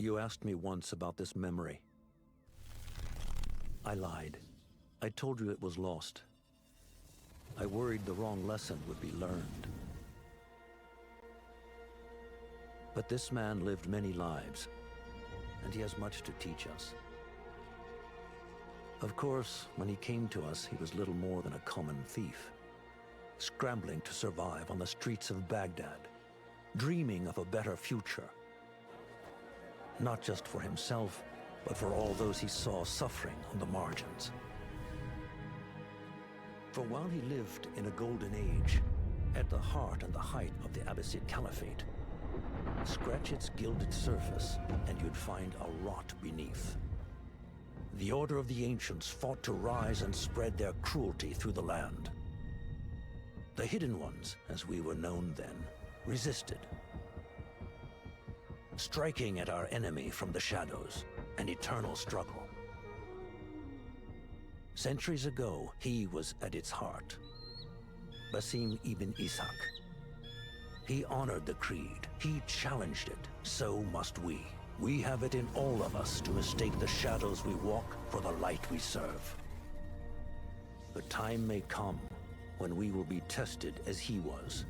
You asked me once about this memory. I lied. I told you it was lost. I worried the wrong lesson would be learned. But this man lived many lives, and he has much to teach us. Of course, when he came to us, he was little more than a common thief, scrambling to survive on the streets of Baghdad, dreaming of a better future. Not just for himself, but for all those he saw suffering on the margins. For while he lived in a golden age, at the heart and the height of the Abbasid Caliphate, scratch its gilded surface, and you'd find a rot beneath. The Order of the Ancients fought to rise and spread their cruelty through the land. The Hidden Ones, as we were known then, resisted, striking at our enemy from the shadows, an eternal struggle. Centuries ago, he was at its heart, Basim ibn Ishaq. He honored the creed, he challenged it, so must we. We have it in all of us to mistake the shadows we walk for the light we serve. The time may come when we will be tested as he was.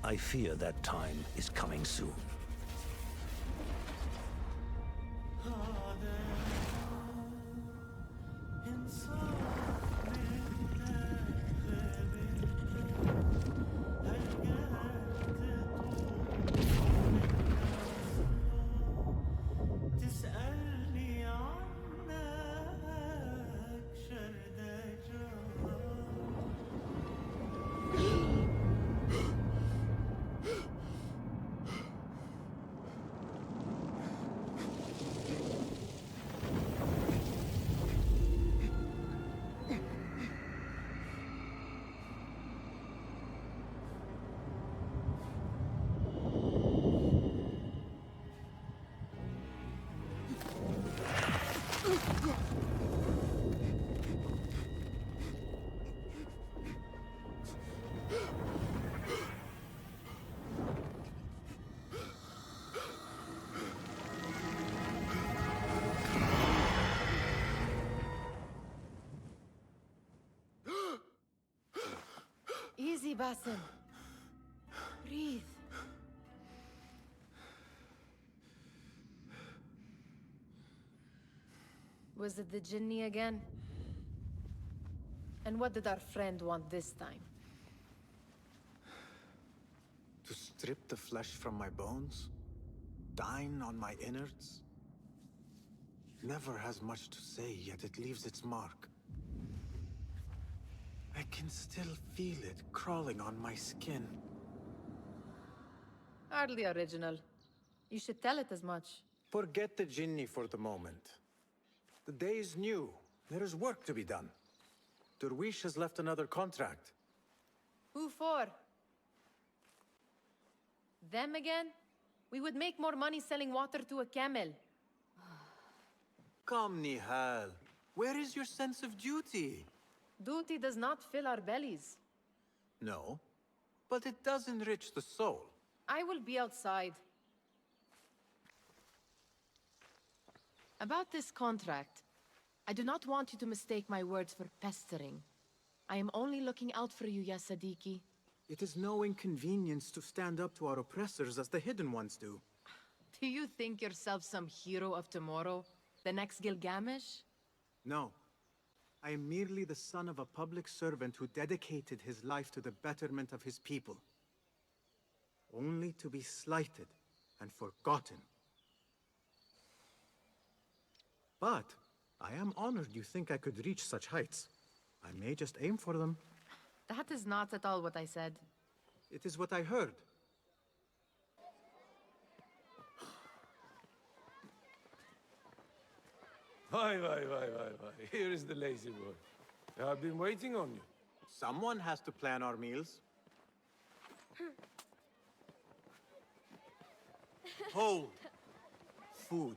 I fear that time is coming soon. Easy, Basim. Breathe. Was it the Jinni again? And what did our friend want this time? To strip the flesh from my bones? Dine on my innards? Never has much to say, yet it leaves its mark. I can still feel it crawling on my skin. Hardly original. You should tell it as much. Forget the Jinni for the moment. The day is new. There is work to be done. Derwish has left another contract. Who for? Them again? We would make more money selling water to a camel. Come, Nihal. Where is your sense of duty? Duty does not fill our bellies. No, but it does enrich the soul. I will be outside. About this contract, I do not want you to mistake my words for pestering. I am only looking out for you, Ya Siddiqui. It is no inconvenience to stand up to our oppressors as the Hidden Ones do. Do you think yourself some hero of tomorrow? The next Gilgamesh? No. I am merely the son of a public servant who dedicated his life to the betterment of his people. Only to be slighted and forgotten. But I am honored you think I could reach such heights. I may just aim for them. That is not at all what I said. It is what I heard. Why. Here is the lazy boy. I've been waiting on you. Someone has to plan our meals. Hold. Food.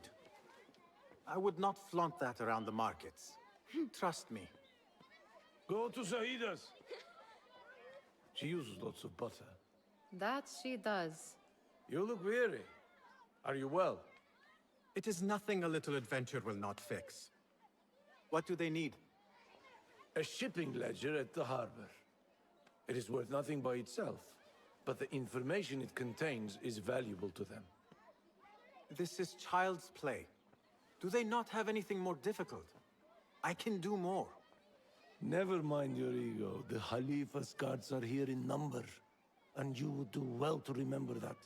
I would not flaunt that around the markets. Trust me. Go to Sahida's. She uses lots of butter. That she does. You look weary. Are you well? It is nothing a little adventure will not fix. What do they need? A shipping ledger at the harbor. It is worth nothing by itself, but the information it contains is valuable to them. This is child's play. Do they not have anything more difficult? I can do more. Never mind your ego. The Khalifa's guards are here in number, and you would do well to remember that.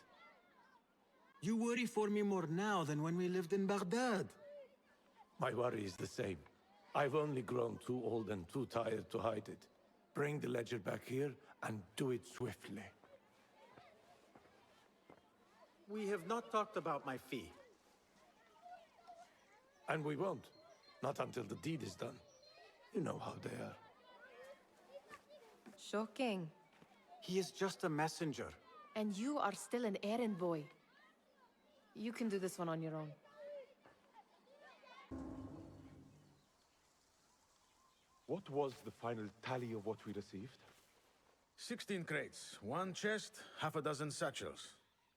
You worry for me more now than when we lived in Baghdad. My worry is the same. I've only grown too old and too tired to hide it. Bring the ledger back here, and do it swiftly. We have not talked about my fee. And we won't. Not until the deed is done. You know how they are. Shocking. He is just a messenger. And you are still an errand boy. You can do this one on your own. What was the final tally of what we received? 16 crates, 1 chest, half a dozen satchels.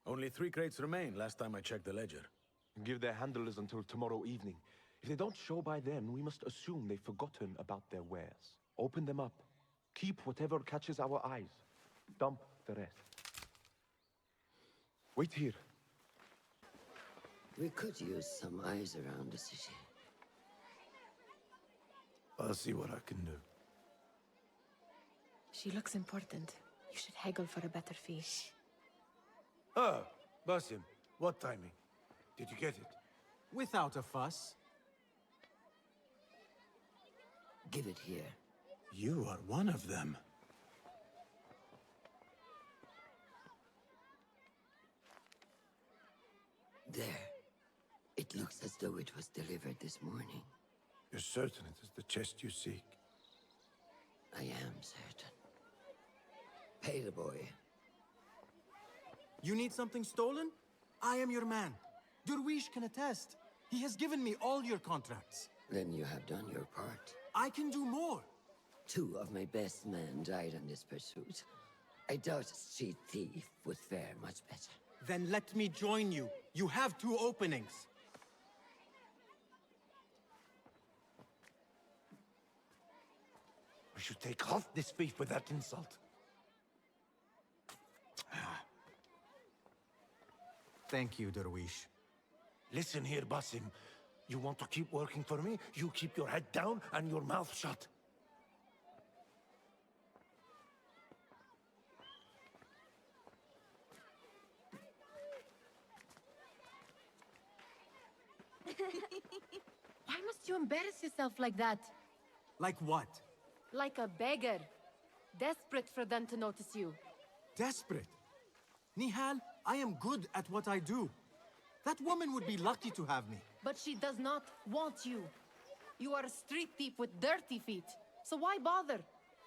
Only 3 crates remain last time I checked the ledger. Give their handlers until tomorrow evening. If they don't show by then, we must assume they've forgotten about their wares. Open them up. Keep whatever catches our eyes. Dump the rest. Wait here. We could use some eyes around the city. I'll see what I can do. She looks important. You should haggle for a better fee. Ah, Basim, what timing? Did you get it? Without a fuss. Give it here. You are one of them. There. It looks as though it was delivered this morning. You're certain it is the chest you seek? I am certain. Pay the boy. You need something stolen? I am your man. Derwish can attest. He has given me all your contracts. Then you have done your part. I can do more. 2 of my best men died in this pursuit. I doubt a street thief would fare much better. Then let me join you. You have 2 openings. We should take off this thief with that insult. Thank you, Derwish. Listen here, Basim. You want to keep working for me? You keep your head down and your mouth shut. Why must you embarrass yourself like that? Like what? Like a beggar. Desperate for them to notice you. Desperate? Nihal, I am good at what I do. That woman would be lucky to have me. But she does not want you. You are a street thief with dirty feet. So why bother?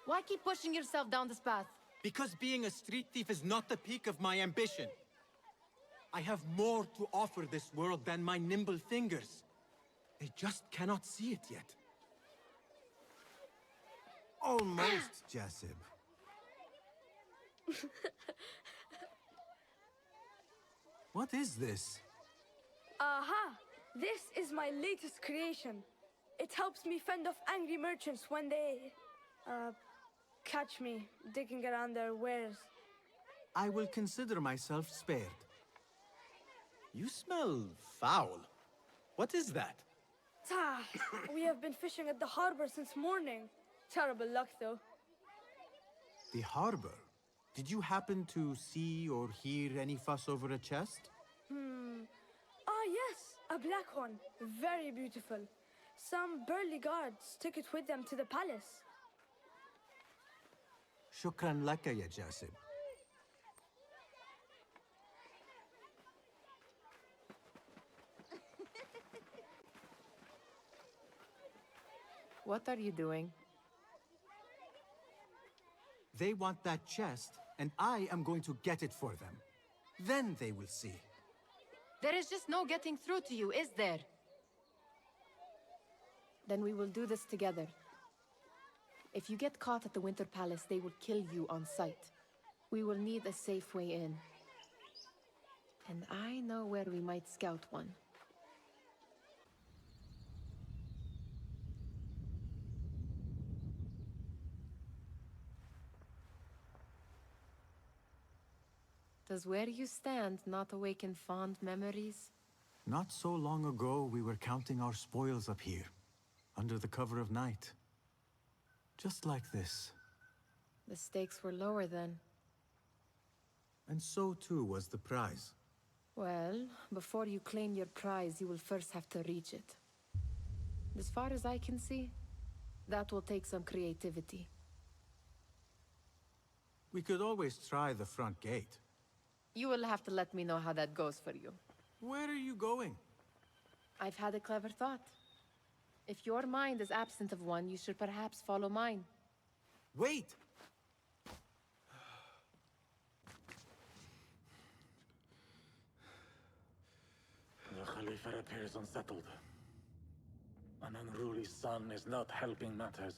Why keep pushing yourself down this path? Because being a street thief is not the peak of my ambition. I have more to offer this world than my nimble fingers. They just cannot see it yet. Almost, Jasib. What is this? Aha! This is my latest creation. It helps me fend off angry merchants when they... catch me digging around their wares. I will consider myself spared. You smell foul. What is that? Ah, we have been fishing at the harbor since morning. Terrible luck, though. The harbor? Did you happen to see or hear any fuss over a chest? Ah, yes, a black one. Very beautiful. Some burly guards took it with them to the palace. Shukran laka, ya Jasib. What are you doing? They want that chest, and I am going to get it for them. Then they will see. There is just no getting through to you, is there? Then we will do this together. If you get caught at the Winter Palace, they will kill you on sight. We will need a safe way in. And I know where we might scout one. Does where you stand not awaken fond memories? Not so long ago, we were counting our spoils up here, under the cover of night. Just like this. The stakes were lower then. And so too was the prize. Well, before you claim your prize, you will first have to reach it. As far as I can see, that will take some creativity. We could always try the front gate. You will have to let me know how that goes for you. Where are you going? I've had a clever thought. If your mind is absent of one, you should perhaps follow mine. Wait! The Khalifa appears unsettled. An unruly son is not helping matters.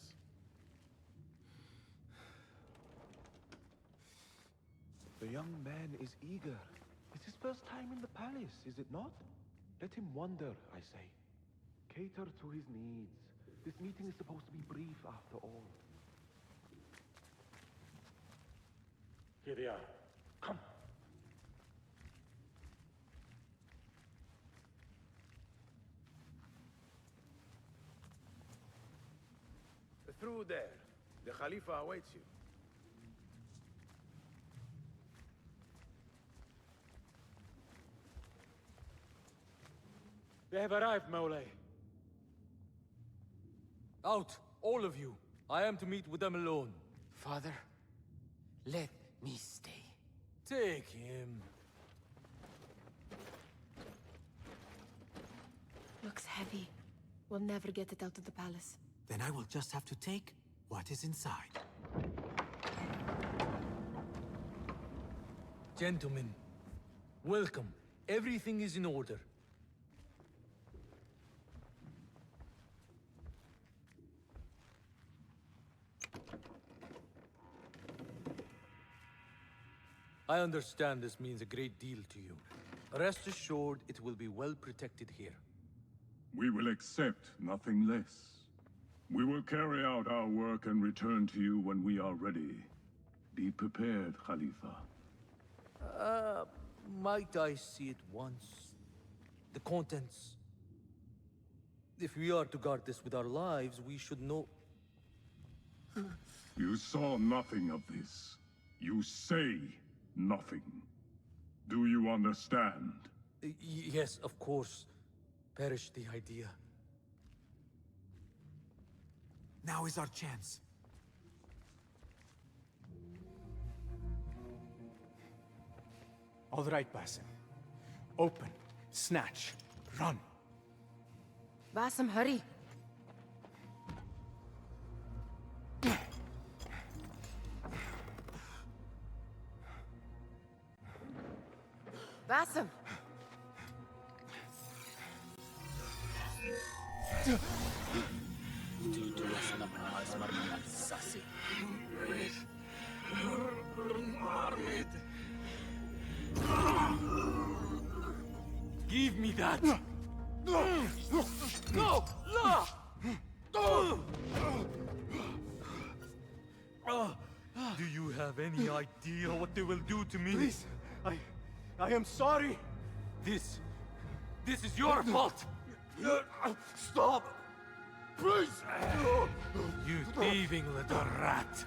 The young man is eager. It's his first time in the palace, is it not? Let him wander, I say. Cater to his needs. This meeting is supposed to be brief, after all. Here they are. Come. Through there. The Khalifa awaits you. They have arrived, Mawlay. Out, all of you. I am to meet with them alone. Father, let me stay. Take him. Looks heavy. We'll never get it out of the palace. Then I will just have to take what is inside. Gentlemen, welcome. Everything is in order. I understand this means a great deal to you. Rest assured, it will be well protected here. We will accept nothing less. We will carry out our work and return to you when we are ready. Be prepared, Khalifa. Might I see it once? The contents. If we are to guard this with our lives, we should know... You saw nothing of this. You say nothing. Do you understand? Yes, of course. Perish the idea. Now is our chance. All right, Basim. Open, snatch, run. Basim, hurry. Basim! Give me that! No! No! Do you have any idea what they will do to me? Please, I am sorry. This is your fault! Stop! Please! You thieving little rat!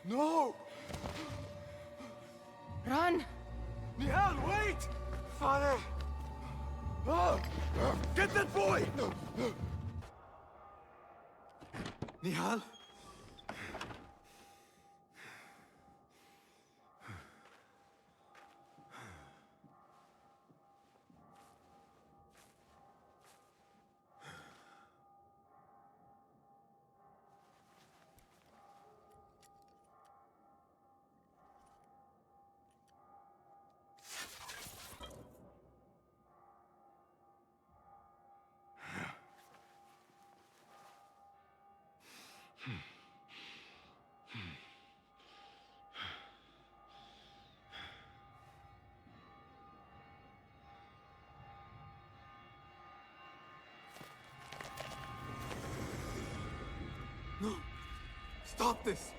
No! Run! Nihal, wait! Father! Get that boy! Nihal? Stop this!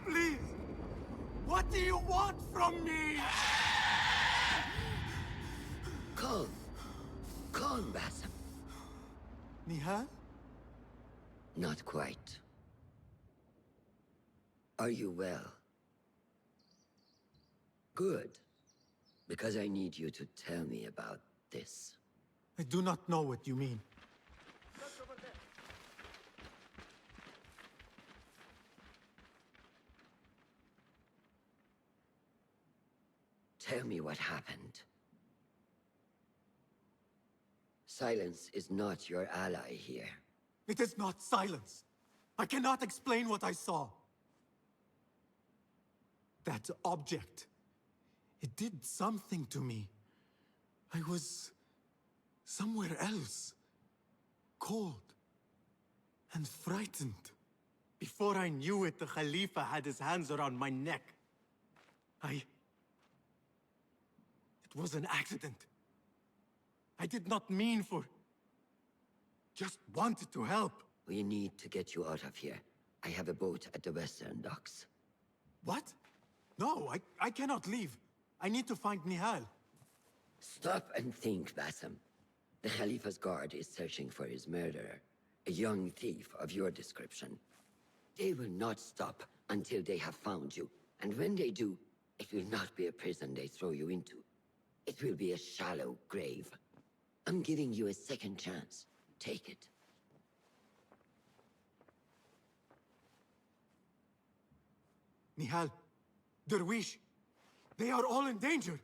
Please! What do you want from me? Calm. Calm, Basim. Nihal? Not quite. Are you well? Good. Because I need you to tell me about this. I do not know what you mean. Tell me what happened. Silence is not your ally here. It is not silence. I cannot explain what I saw. That object. It did something to me. I was somewhere else. Cold. And frightened. Before I knew it, the Khalifa had his hands around my neck. It was an accident. I did not mean for... Just wanted to help. We need to get you out of here. I have a boat at the western docks. What? No, I cannot leave. I need to find Nihal. Stop and think, Basim. The Khalifa's guard is searching for his murderer, a young thief of your description. They will not stop until they have found you, and when they do, it will not be a prison they throw you into. It will be a shallow grave. I'm giving you a second chance. Take it. Nihal, Derwish, they are all in danger.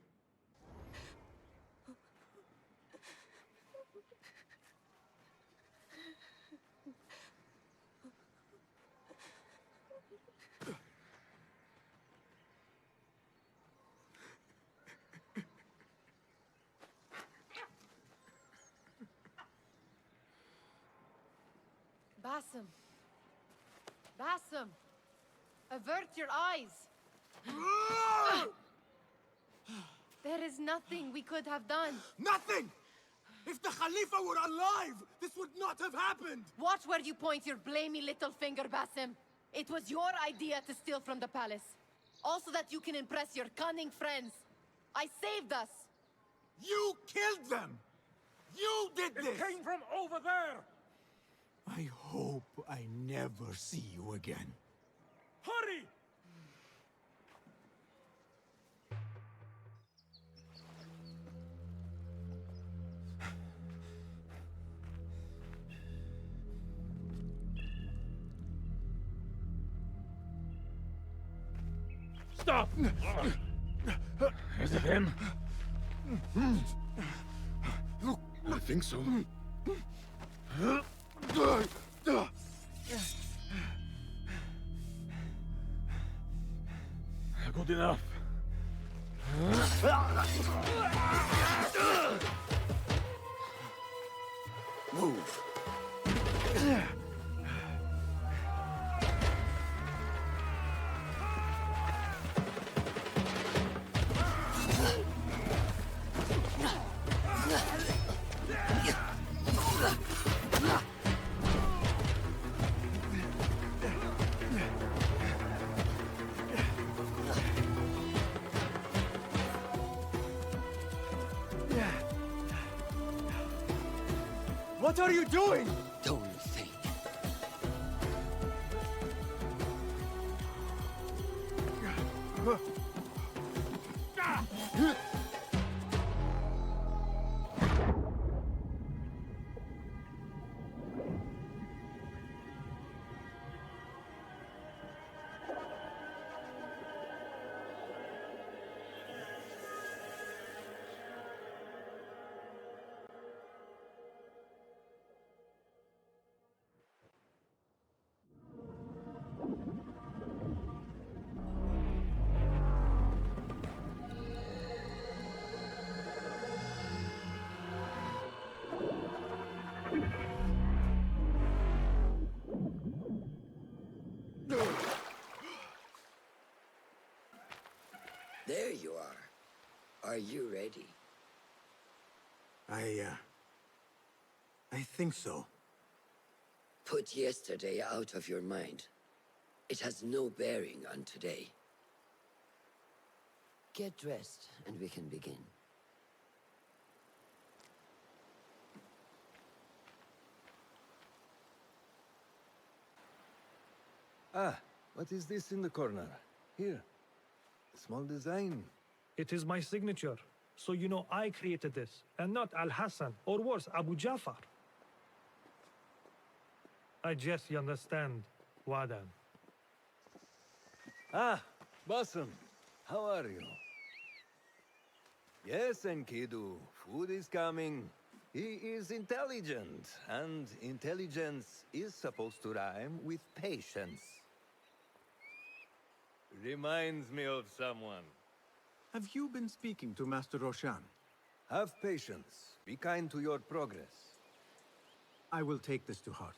Basim. Basim. Avert your eyes. There is nothing we could have done. Nothing! If the Khalifa were alive, this would not have happened! Watch where you point your blamey little finger, Basim. It was your idea to steal from the palace. Also that you can impress your cunning friends. I saved us. You killed them! You did this! It came from over there! I hope I never see you again. Hurry! Stop! Is it him? I think so. Good enough. Move. What are you doing? Don't think. There you are. Are you ready? I think so. Put yesterday out of your mind. It has no bearing on today. Get dressed, and we can begin. Ah, what is this in the corner? Here. A small design. It is my signature. So you know I created this, and not Al-Hassan, or worse, Abu Jafar. I guess you understand, Wadan. Ah, Basim. How are you? Yes, Enkidu. Food is coming. He is intelligent, and intelligence is supposed to rhyme with patience. Reminds me of someone. Have you been speaking to Master Roshan? Have patience. Be kind to your progress. I will take this to heart.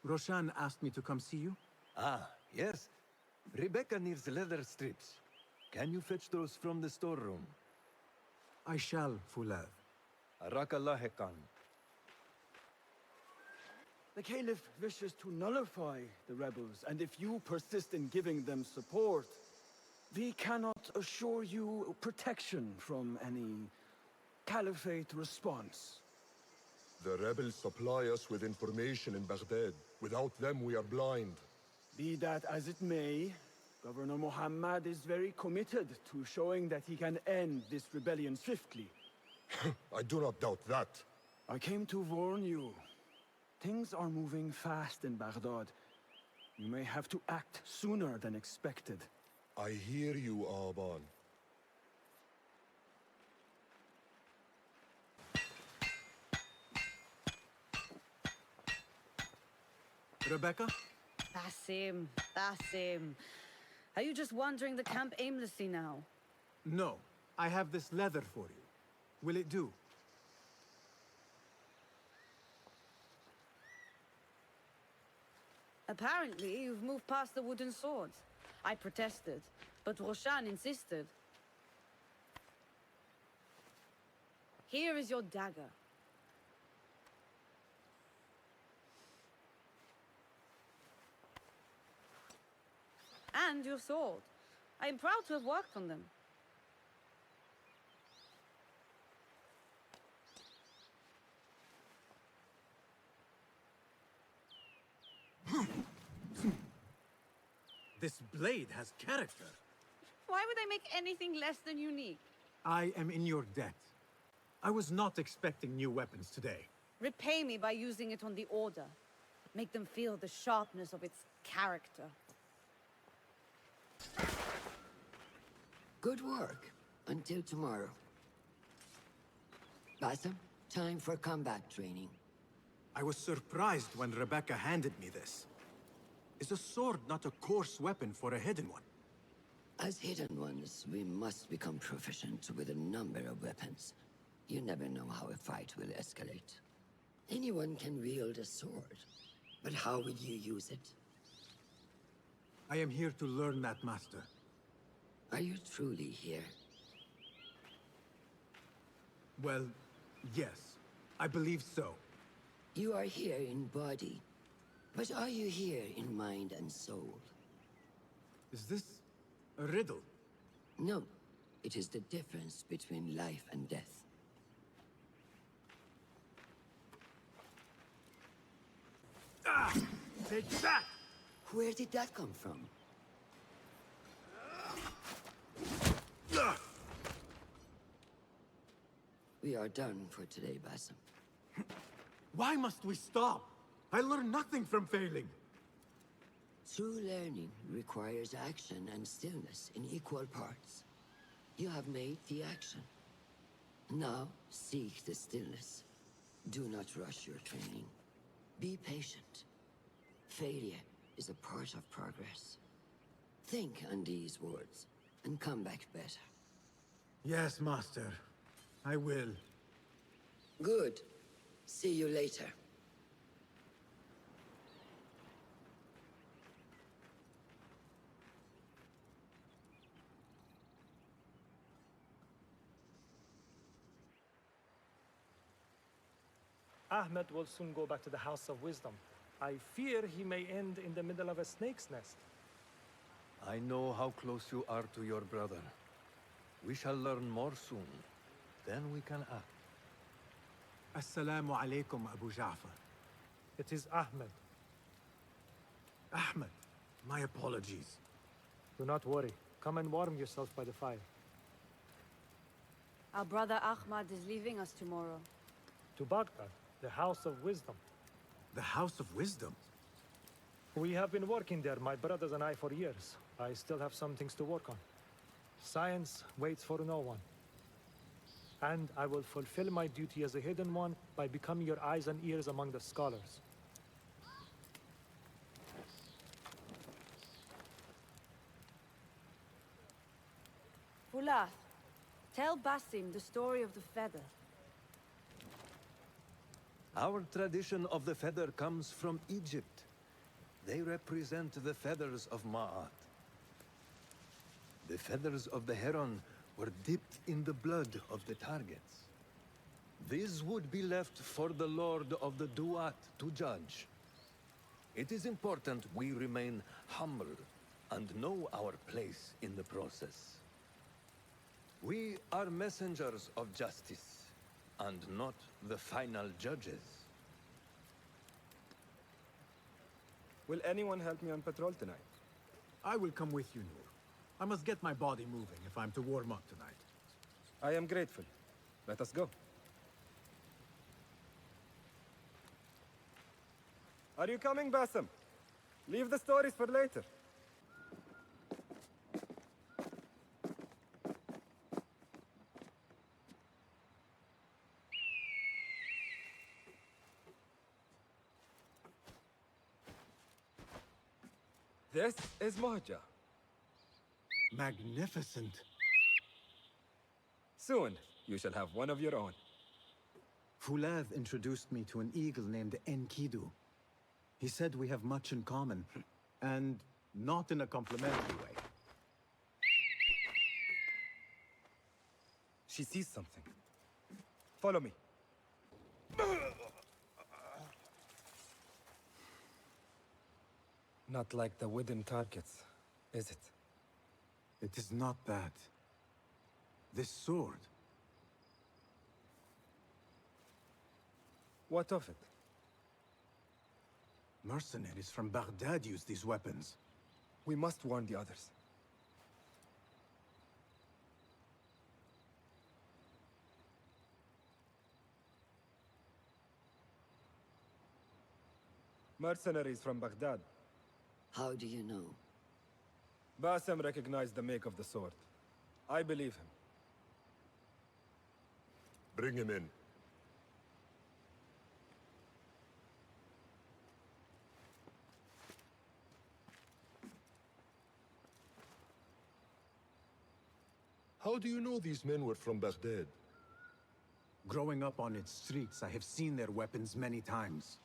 Roshan asked me to come see you? Ah, yes. Rebecca needs leather strips. Can you fetch those from the storeroom? I shall, Fulad. Arakallah Khan. The Caliph wishes to nullify the rebels, and if you persist in giving them support, we cannot assure you protection from any Caliphate response. The rebels supply us with information in Baghdad. Without them, we are blind. Be that as it may, Governor Muhammad is very committed to showing that he can end this rebellion swiftly. I do not doubt that. I came to warn you. Things are moving fast in Baghdad. You may have to act sooner than expected. I hear you, Aban. Rebecca? Basim, Basim. Are you just wandering the camp aimlessly now? No. I have this leather for you. Will it do? Apparently, you've moved past the wooden swords. I protested, but Roshan insisted. Here is your dagger. And your sword. I am proud to have worked on them. This blade has character. Why would I make anything less than unique? I am in your debt. I was not expecting new weapons today. Repay me by using it on the Order. Make them feel the sharpness of its character. Good work. Until tomorrow. Basim, time for combat training. I was surprised when Rebecca handed me this. Is a sword not a coarse weapon for a hidden one? As hidden ones, we must become proficient with a number of weapons. You never know how a fight will escalate. Anyone can wield a sword, but how will you use it? I am here to learn that, Master. Are you truly here? Well, yes. I believe so. You are here in body, but are you here in mind and soul? Is this a riddle? No. It is the difference between life and death. Ah! Take that! Where did that come from? We are done for today, Basim. Why must we stop? I learn nothing from failing. True learning requires action and stillness in equal parts. You have made the action. Now, seek the stillness. Do not rush your training. Be patient. Failure is a part of progress. Think on these words, and come back better. Yes, Master. I will. Good. See you later. Ahmed will soon go back to the House of Wisdom. I fear he may end in the middle of a snake's nest. I know how close you are to your brother. We shall learn more soon. Then we can act. Assalamu alaikum, Abu Ja'far. It is Ahmed. Ahmed, my apologies. Do not worry. Come and warm yourself by the fire. Our brother Ahmad is leaving us tomorrow. To Baghdad, the House of Wisdom. The House of Wisdom? We have been working there, my brothers and I, for years. I still have some things to work on. Science waits for no one. And I will fulfill my duty as a hidden one by becoming your eyes and ears among the scholars. Fulath, tell Basim the story of the feather. Our tradition of the feather comes from Egypt. They represent the feathers of Ma'at. The feathers of the heron were dipped in the blood of the targets. These would be left for the Lord of the Duat to judge. It is important we remain humble and know our place in the process. We are messengers of justice, and not the final judges. Will anyone help me on patrol tonight? I will come with you, Noor. I must get my body moving if I'm to warm up tonight. I am grateful. Let us go. Are you coming, Basim? Leave the stories for later. This is Mohaja. Magnificent. Soon, you shall have one of your own. Fulath introduced me to an eagle named Enkidu. He said we have much in common, and not in a complimentary way. She sees something. Follow me. Not like the wooden targets, is it? It is not that. This sword. What of it? Mercenaries from Baghdad use these weapons. We must warn the others. Mercenaries from Baghdad. How do you know? Basim recognized the make of the sword. I believe him. Bring him in. How do you know these men were from Baghdad? Growing up on its streets, I have seen their weapons many times.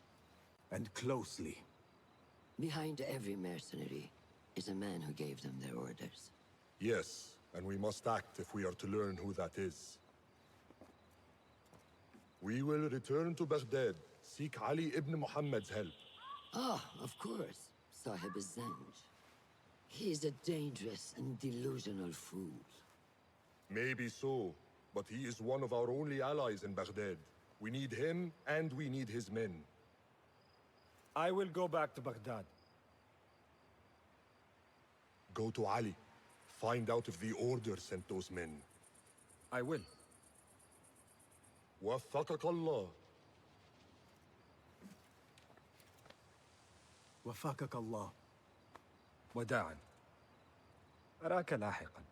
And closely. Behind every mercenary is a man who gave them their orders. Yes, and we must act if we are to learn who that is. We will return to Baghdad, seek Ali ibn Muhammad's help. Ah, of course. Sahib Zanj. He is a dangerous and delusional fool. Maybe so, but he is one of our only allies in Baghdad. We need him, and we need his men. I will go back to Baghdad. Go to Ali. Find out if the Order sent those men. I will. وفقك الله. وفقك الله. وداعا. أراك لاحقا.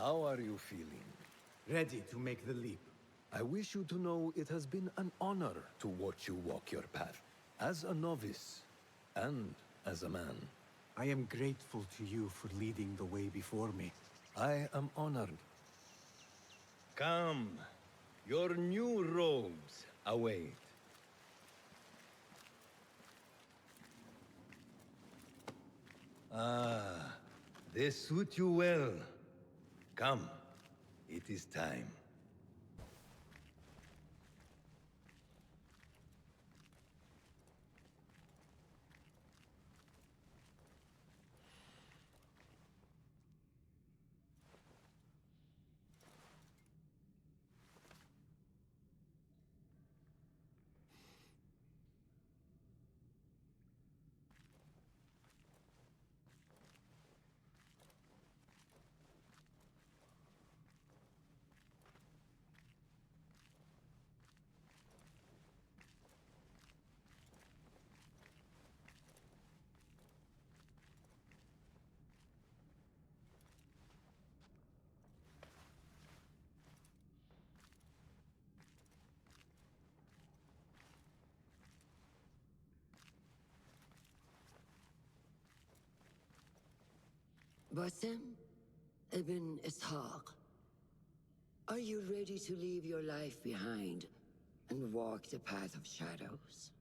How are you feeling? Ready to make the leap. I wish you to know it has been an honor to watch you walk your path. As a novice, and as a man. I am grateful to you for leading the way before me. I am honored. Come. Your new robes await. Ah, they suit you well. Come. It is time. Basim ibn Ishaq, are you ready to leave your life behind and walk the path of shadows?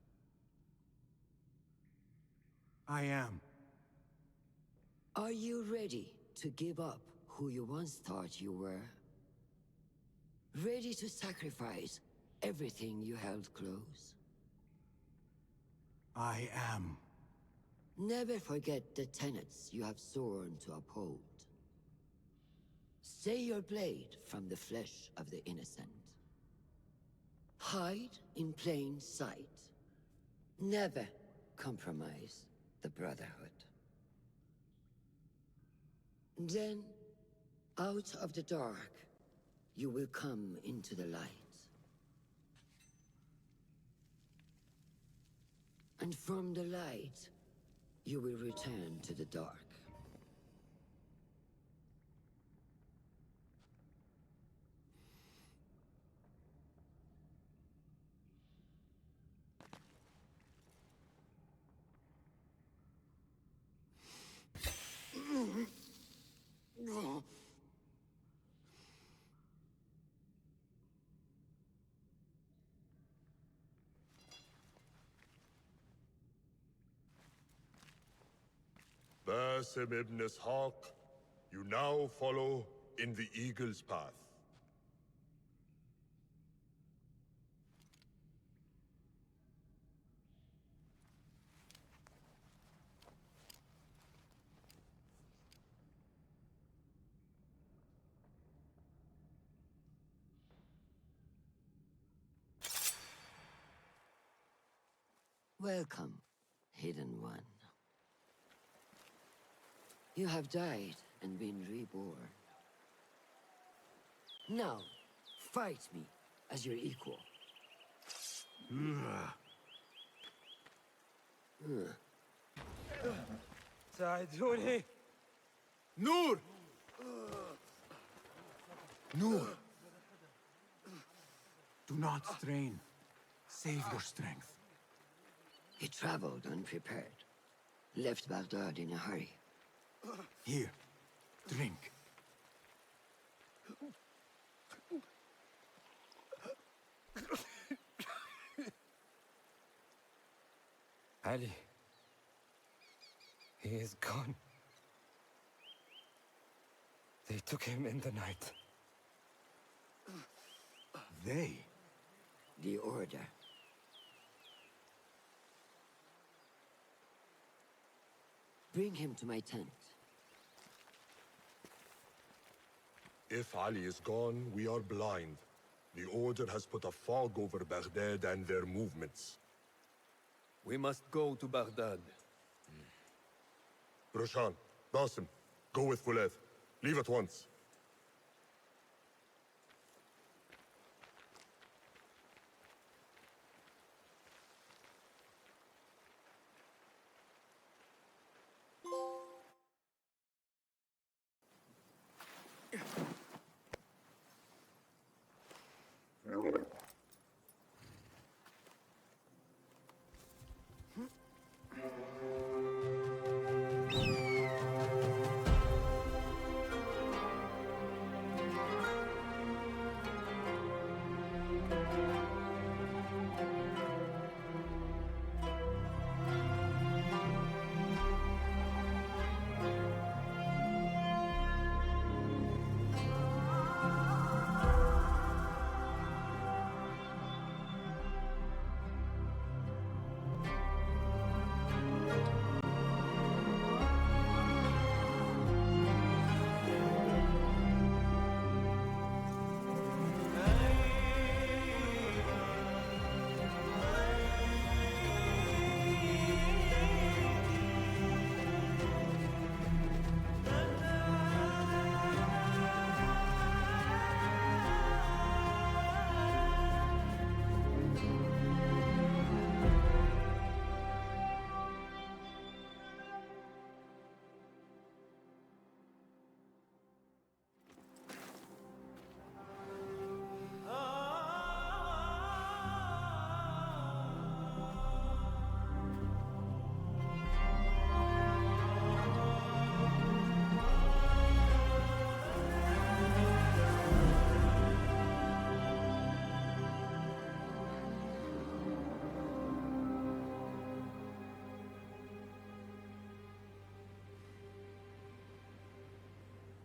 I am. Are you ready to give up who you once thought you were? Ready to sacrifice everything you held close? I am. Never forget the tenets you have sworn to uphold. Stay your blade from the flesh of the innocent. Hide in plain sight. Never compromise the Brotherhood. Then, out of the dark, you will come into the light. And from the light, you will return to the dark. Basim ibn Ishaq, you now follow in the Eagle's path. Welcome, Hidden One. You have died and been reborn. Now, fight me as your equal. ساعدوني. Noor! Noor! Do not strain. Save your strength. He traveled unprepared. Left Baghdad in a hurry. Here, drink. Ali. He is gone. They took him in the night. They? The Order. Bring him to my tent. If Ali is gone, we are blind. The Order has put a fog over Baghdad and their movements. We must go to Baghdad. Roshan, Basim, go with Fulad. Leave at once.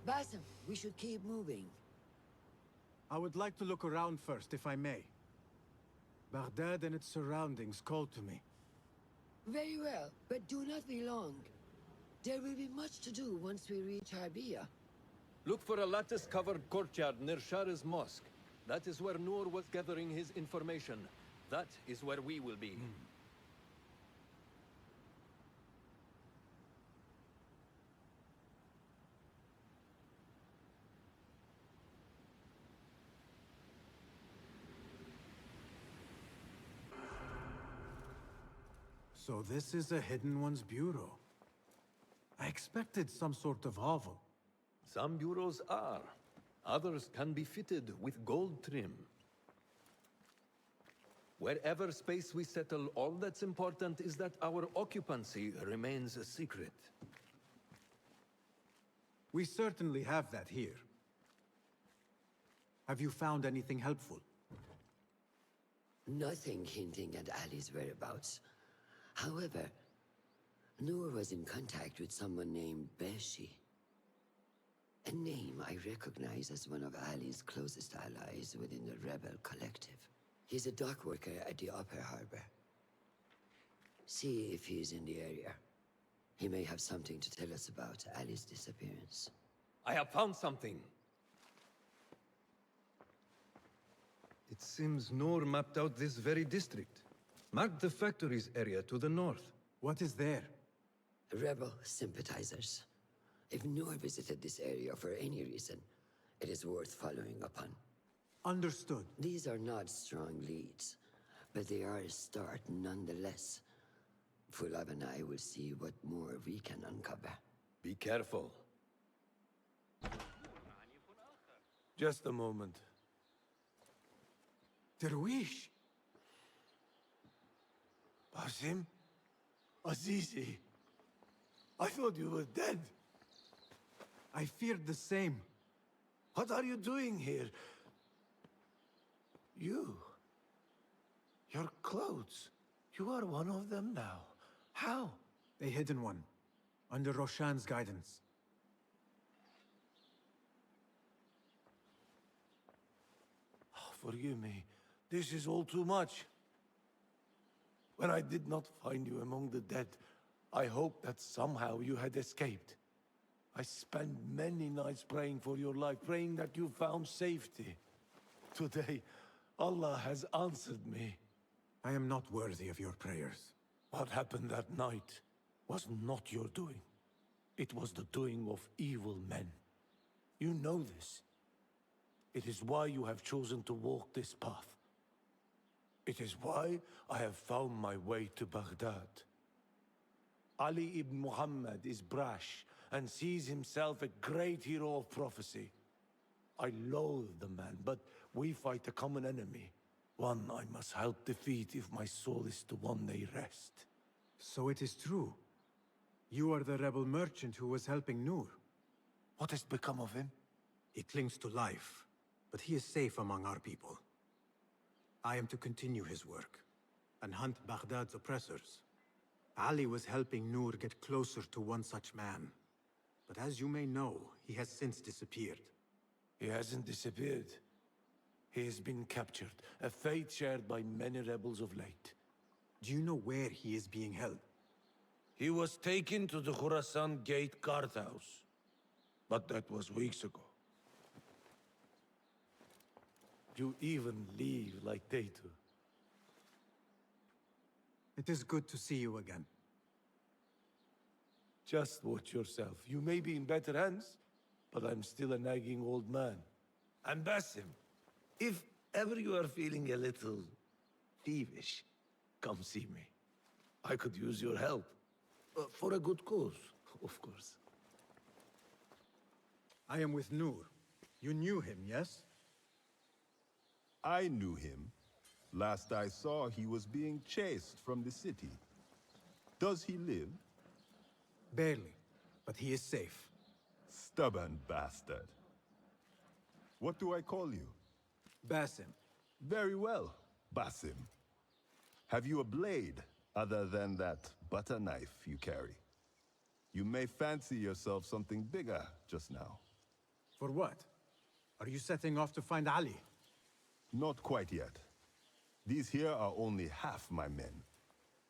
Basim, we should keep moving. I would like to look around first, if I may. Baghdad and its surroundings call to me. Very well, but do not be long. There will be much to do once we reach Harbiya. Look for a lattice-covered courtyard near Shah's mosque. That is where Noor was gathering his information. That is where we will be. So this is a Hidden One's bureau. I expected some sort of hovel. Some bureaus are. Others can be fitted with gold trim. Wherever space we settle, all that's important is that our occupancy remains a secret. We certainly have that here. Have you found anything helpful? Nothing hinting at Ali's whereabouts. However, Noor was in contact with someone named Beshi. A name I recognize as one of Ali's closest allies within the rebel collective. He's a dock worker at the Upper Harbor. See if he's in the area. He may have something to tell us about Ali's disappearance. I have found something. It seems Noor mapped out this very district. Marked the factories area to the north. What is there? Rebel sympathizers. If Noor visited this area for any reason, it is worth following upon. Understood. These are not strong leads, but they are a start nonetheless. Fulab and I will see what more we can uncover. Be careful. Just a moment. Derwish! Basim? Azizi? I thought you were dead. I feared the same. What are you doing here? You? Your clothes? You are one of them now. How? A Hidden One. Under Roshan's guidance. Oh, forgive me. This is all too much. When I did not find you among the dead, I hoped that somehow you had escaped. I spent many nights praying for your life, praying that you found safety. Today, Allah has answered me. I am not worthy of your prayers. What happened that night was not your doing. It was the doing of evil men. You know this. It is why you have chosen to walk this path. It is why I have found my way to Baghdad. Ali ibn Muhammad is brash and sees himself a great hero of prophecy. I loathe the man, but we fight a common enemy. One I must help defeat if my soul is to one day rest. So it is true. You are the rebel merchant who was helping Noor. What has become of him? He clings to life, but he is safe among our people. I am to continue his work and hunt Baghdad's oppressors. Ali was helping Noor get closer to one such man. But as you may know, he has since disappeared. He hasn't disappeared. He has been captured, a fate shared by many rebels of late. Do you know where he is being held? He was taken to the Khurasan Gate guardhouse. But that was weeks ago. You even leave like they do. It is good to see you again. Just watch yourself. You may be in better hands, but I'm still a nagging old man. And Basim, if ever you are feeling a little thievish, come see me. I could use your help. For a good cause, of course. I am with Noor. You knew him, yes? I knew him. Last I saw, he was being chased from the city. Does he live? Barely, but he is safe. Stubborn bastard. What do I call you? Basim. Very well, Basim. Have you a blade, other than that butter knife you carry? You may fancy yourself something bigger just now. For what? Are you setting off to find Ali? Not quite yet. These here are only half my men.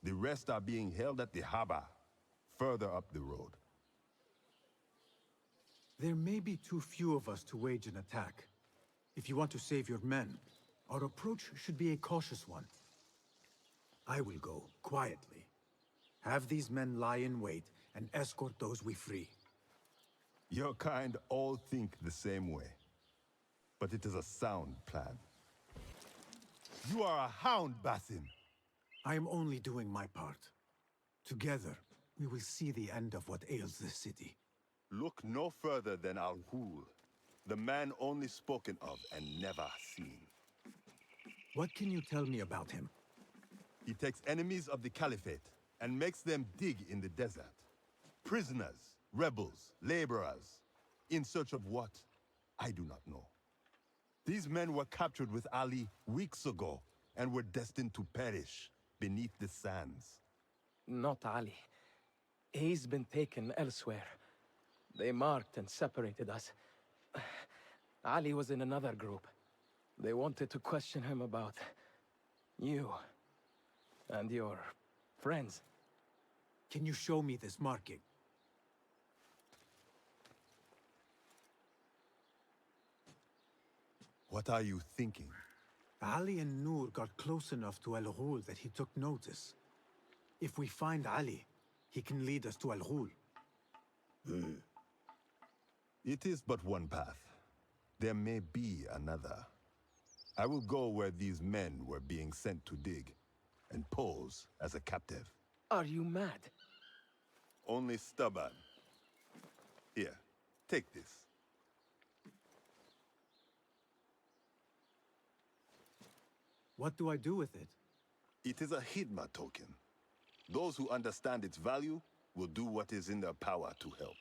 The rest are being held at the harbor, further up the road. There may be too few of us to wage an attack. If you want to save your men, our approach should be a cautious one. I will go, quietly. Have these men lie in wait and escort those we free. Your kind all think the same way. But it is a sound plan. You are a hound, Basim. I am only doing my part. Together, we will see the end of what ails this city. Look no further than Al-Ghul, the man only spoken of and never seen. What can you tell me about him? He takes enemies of the Caliphate and makes them dig in the desert. Prisoners, rebels, laborers. In search of what? I do not know. These men were captured with Ali weeks ago and were destined to perish beneath the sands. Not Ali. He's been taken elsewhere. They marked and separated us. Ali was in another group. They wanted to question him about you and your friends. Can you show me this marking? What are you thinking? Ali and Noor got close enough to Al-Ghul that he took notice. If we find Ali, he can lead us to Al-Ghul. It is but one path. There may be another. I will go where these men were being sent to dig, and pose as a captive. Are you mad? Only stubborn. Here, take this. What do I do with it? It is a Hidma token. Those who understand its value will do what is in their power to help.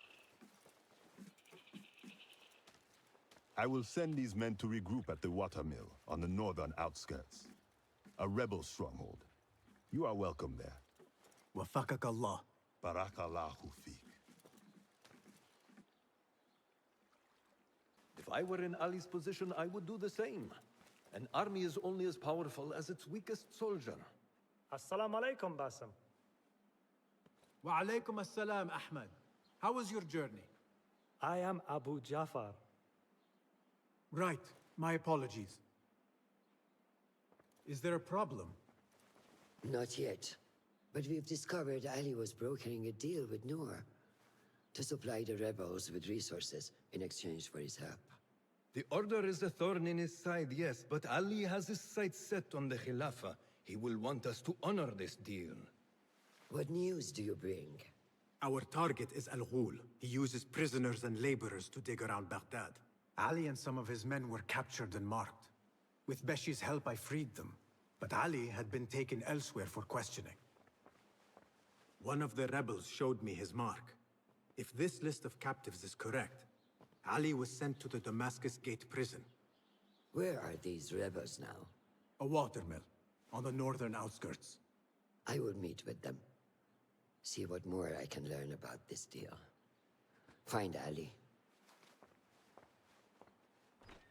I will send these men to regroup at the watermill on the northern outskirts. A rebel stronghold. You are welcome there. Wafakak Allah. Barakallahu fiq. If I were in Ali's position, I would do the same. An army is only as powerful as its weakest soldier. Assalamu alaikum, Basim. Wa alaikum assalam, Ahmed. How was your journey? I am Abu Jafar. Right. My apologies. Is there a problem? Not yet. But we've discovered Ali was brokering a deal with Noor to supply the rebels with resources in exchange for his help. The Order is a thorn in his side, yes, but Ali has his sights set on the Khilafah. He will want us to honor this deal. What news do you bring? Our target is Al-Ghul. He uses prisoners and laborers to dig around Baghdad. Ali and some of his men were captured and marked. With Beshi's help, I freed them. But Ali had been taken elsewhere for questioning. One of the rebels showed me his mark. If this list of captives is correct, Ali was sent to the Damascus Gate prison. Where are these rebels now? A watermill, on the northern outskirts. I will meet with them. See what more I can learn about this deal. Find Ali.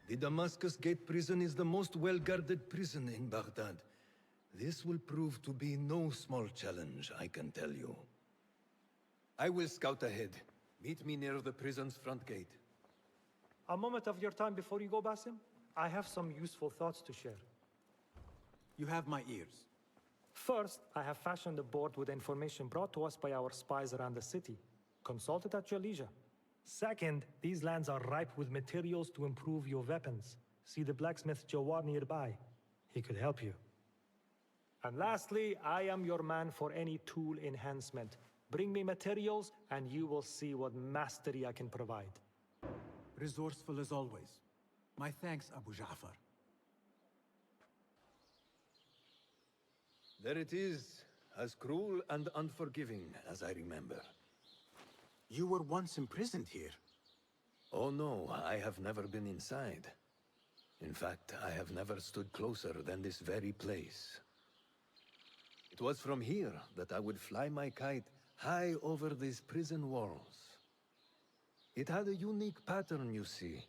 The Damascus Gate prison is the most well-guarded prison in Baghdad. This will prove to be no small challenge, I can tell you. I will scout ahead. Meet me near the prison's front gate. A moment of your time before you go, Basim. I have some useful thoughts to share. You have my ears. First, I have fashioned a board with information brought to us by our spies around the city. Consult it at your leisure. Second, these lands are ripe with materials to improve your weapons. See the blacksmith Jawar nearby. He could help you. And lastly, I am your man for any tool enhancement. Bring me materials, and you will see what mastery I can provide. Resourceful as always. My thanks, Abu Ja'far. There it is, as cruel and unforgiving as I remember. You were once imprisoned here. Oh no, I have never been inside. In fact, I have never stood closer than this very place. It was from here that I would fly my kite high over these prison walls. It had a unique pattern, you see.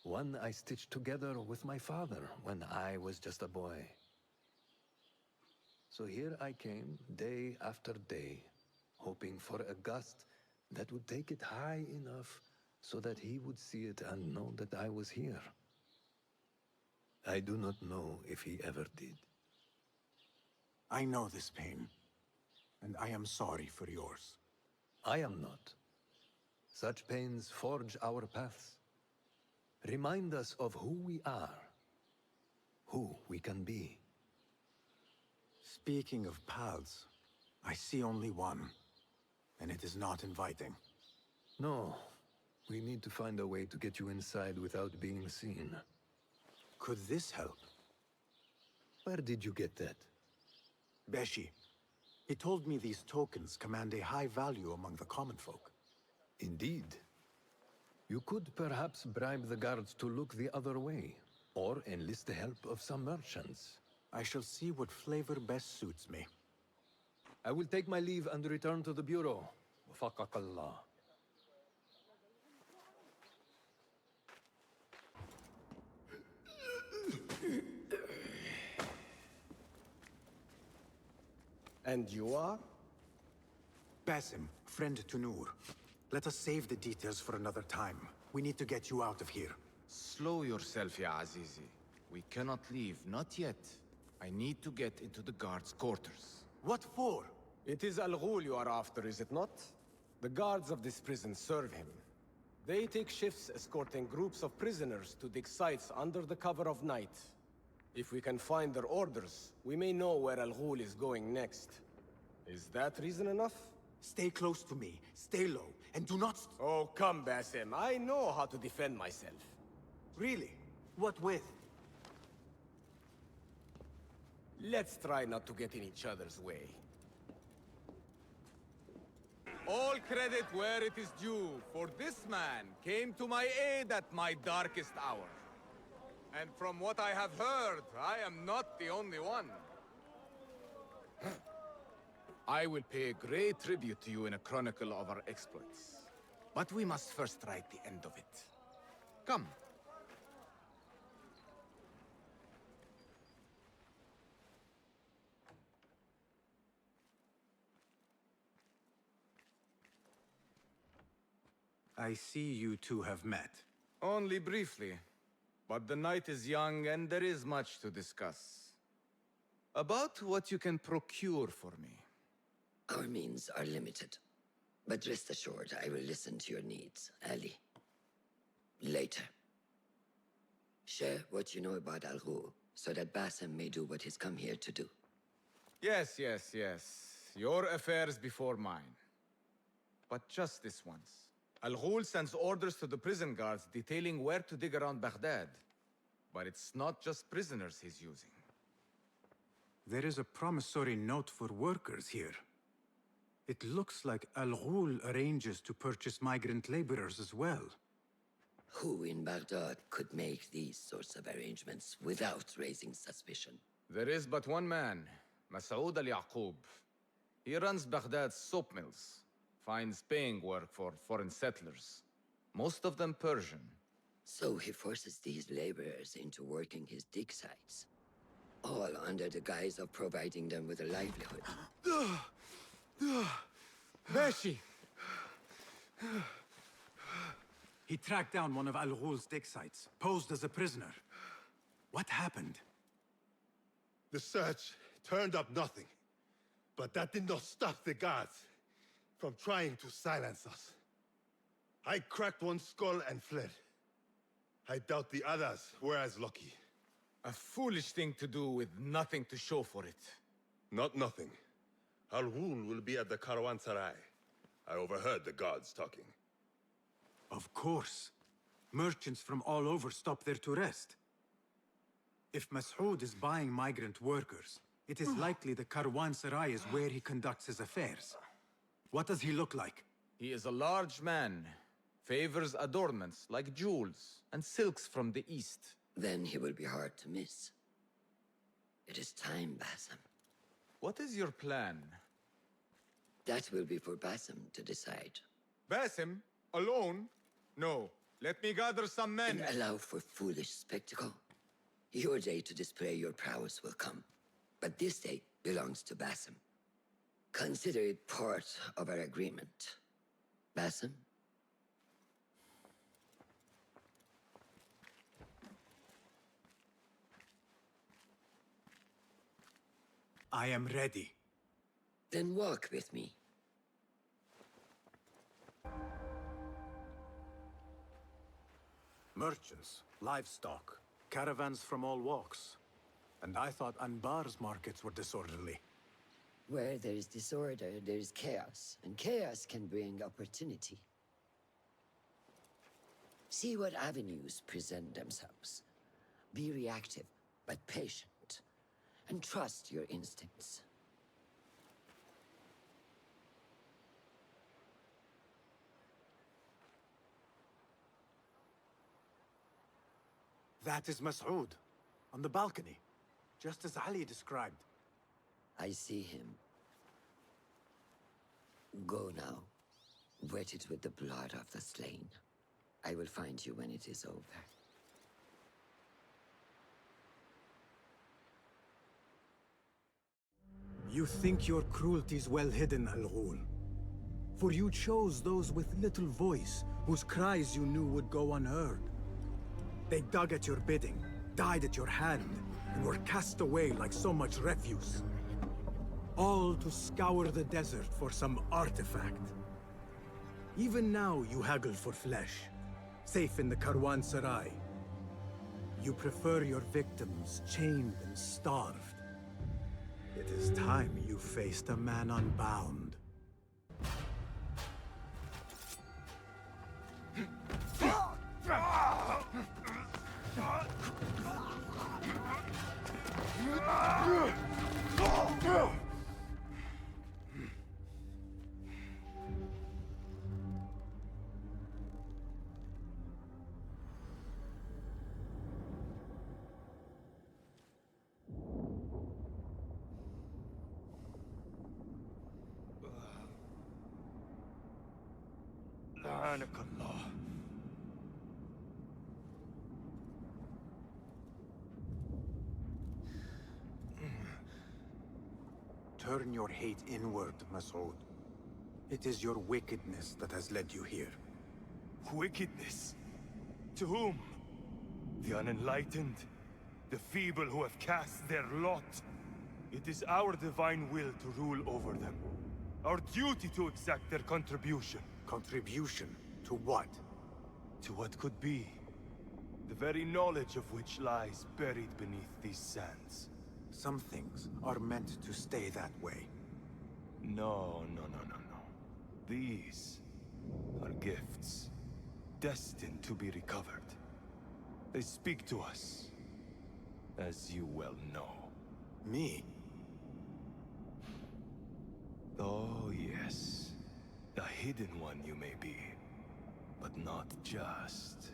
One I stitched together with my father when I was just a boy. So here I came, day after day, hoping for a gust that would take it high enough so that he would see it and know that I was here. I do not know if he ever did. I know this pain, and I am sorry for yours. I am not. Such pains forge our paths. Remind us of who we are, who we can be. Speaking of paths, I see only one, and it is not inviting. No, we need to find a way to get you inside without being seen. Could this help? Where did you get that? Beshi. He told me these tokens command a high value among the common folk. Indeed. You could perhaps bribe the guards to look the other way, or enlist the help of some merchants. I shall see what flavor best suits me. I will take my leave and return to the Bureau. Wafaqakallah. And you are? Basim, friend to Noor. Let us save the details for another time. We need to get you out of here. Slow yourself, ya Azizi. We cannot leave, not yet. I need to get into the guards' quarters. What for? It is Al Ghul you are after, is it not? The guards of this prison serve him. They take shifts escorting groups of prisoners to dig sites under the cover of night. If we can find their orders, we may know where Al Ghul is going next. Is that reason enough? Stay close to me, stay low, and do not... Oh, come, Basim. I know how to defend myself. Really? What with? Let's try not to get in each other's way. All credit where it is due, for this man came to my aid at my darkest hour. And from what I have heard, I am not the only one. I will pay great tribute to you in a chronicle of our exploits. But we must first write the end of it. Come. I see you two have met. Only briefly. But the night is young and there is much to discuss. About what you can procure for me. Our means are limited. But rest assured, I will listen to your needs, Ali. Later. Share what you know about Al Ghul, so that Basim may do what he's come here to do. Yes. Your affairs before mine. But just this once. Al Ghul sends orders to the prison guards detailing where to dig around Baghdad. But it's not just prisoners he's using. There is a promissory note for workers here. It looks like Al Ghul arranges to purchase migrant laborers as well. Who in Baghdad could make these sorts of arrangements without raising suspicion? There is but one man, Masoud al-Yaqub. He runs Baghdad's soap mills. Finds paying work for foreign settlers. Most of them Persian. So he forces these laborers into working his dig sites. All under the guise of providing them with a livelihood. Beshi! He tracked down one of Al Ghul's dig sites, posed as a prisoner. What happened? The search turned up nothing. But that did not stop the guards from trying to silence us. I cracked one skull and fled. I doubt the others were as lucky. A foolish thing to do with nothing to show for it. Not nothing. Al Ghul will be at the Caravanserai. I overheard the guards talking. Of course. Merchants from all over stop there to rest. If Masoud is buying migrant workers, it is likely the Caravanserai is where he conducts his affairs. What does he look like? He is a large man. Favors adornments like jewels and silks from the east. Then he will be hard to miss. It is time, Basim. What is your plan? That will be for Basim to decide. Basim? Alone? No. Let me gather some men. And allow for foolish spectacle. Your day to display your prowess will come. But this day belongs to Basim. Consider it part of our agreement. Basim? I am ready. Then walk with me. Merchants, livestock, caravans from all walks. And I thought Anbar's markets were disorderly. Where there is disorder, there is chaos. And chaos can bring opportunity. See what avenues present themselves. Be reactive, but patient. And trust your instincts. That is Mas'ud, on the balcony, just as Ali described. I see him. Go now. Wet it with the blood of the slain. I will find you when it is over. You think your cruelty is well hidden, Al-Ghul. For you chose those with little voice, whose cries you knew would go unheard. They dug at your bidding, died at your hand, and were cast away like so much refuse. All to scour the desert for some artifact. Even now you haggle for flesh, safe in the Karwansarai. You prefer your victims chained and starved. It is time you faced a man unbound. Turn your hate inward, Mas'ud. It is your wickedness that has led you here. Wickedness? To whom? The unenlightened? The feeble who have cast their lot? It is our divine will to rule over them. Our duty to exact their contribution. Contribution? To what? To what could be. The very knowledge of which lies buried beneath these sands. Some things are meant to stay that way. No. These are gifts, destined to be recovered. They speak to us, as you well know. Me? Oh, yes. A hidden one you may be, but not just.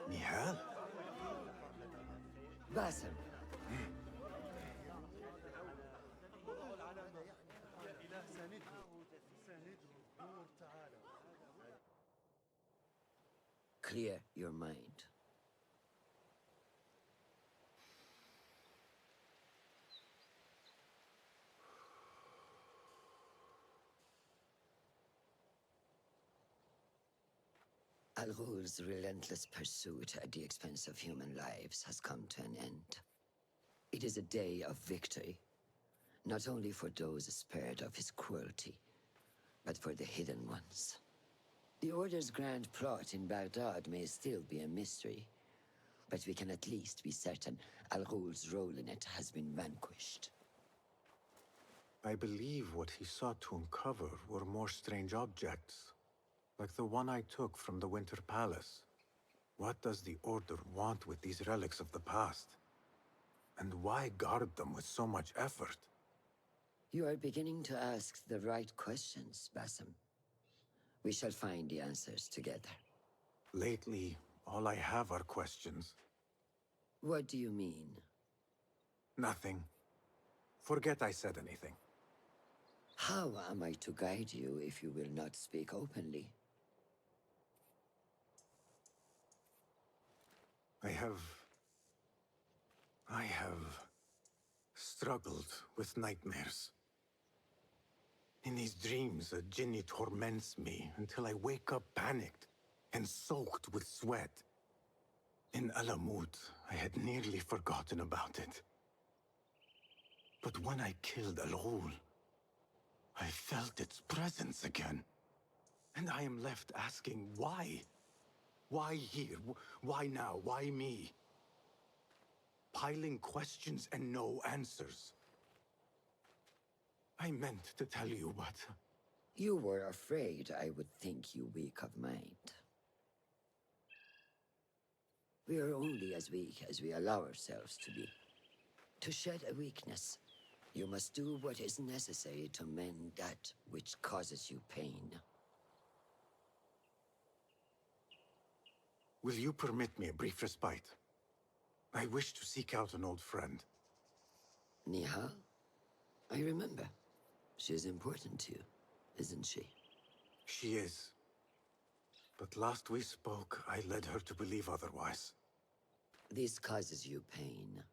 Nihal? Basim. Clear your mind. Al-Ghul's relentless pursuit at the expense of human lives has come to an end. It is a day of victory, not only for those spared of his cruelty, but for the hidden ones. The Order's grand plot in Baghdad may still be a mystery, but we can at least be certain Al-Ghul's role in it has been vanquished. I believe what he sought to uncover were more strange objects, like the one I took from the Winter Palace. What does the Order want with these relics of the past? And why guard them with so much effort? You are beginning to ask the right questions, Basim. We shall find the answers together. Lately, all I have are questions. What do you mean? Nothing. Forget I said anything. How am I to guide you if you will not speak openly? I have struggled with nightmares. In these dreams, a jinni torments me until I wake up panicked and soaked with sweat. In Alamut, I had nearly forgotten about it. But when I killed Al-Ghul, I felt its presence again. And I am left asking why? Why here? Why now? Why me? Piling questions and no answers. I meant to tell you, but... You were afraid I would think you weak of mind. We are only as weak as we allow ourselves to be. To shed a weakness, you must do what is necessary to mend that which causes you pain. Will you permit me a brief respite? I wish to seek out an old friend. Nihal? I remember. She is important to you, isn't she? She is. But last we spoke, I led her to believe otherwise. This causes you pain.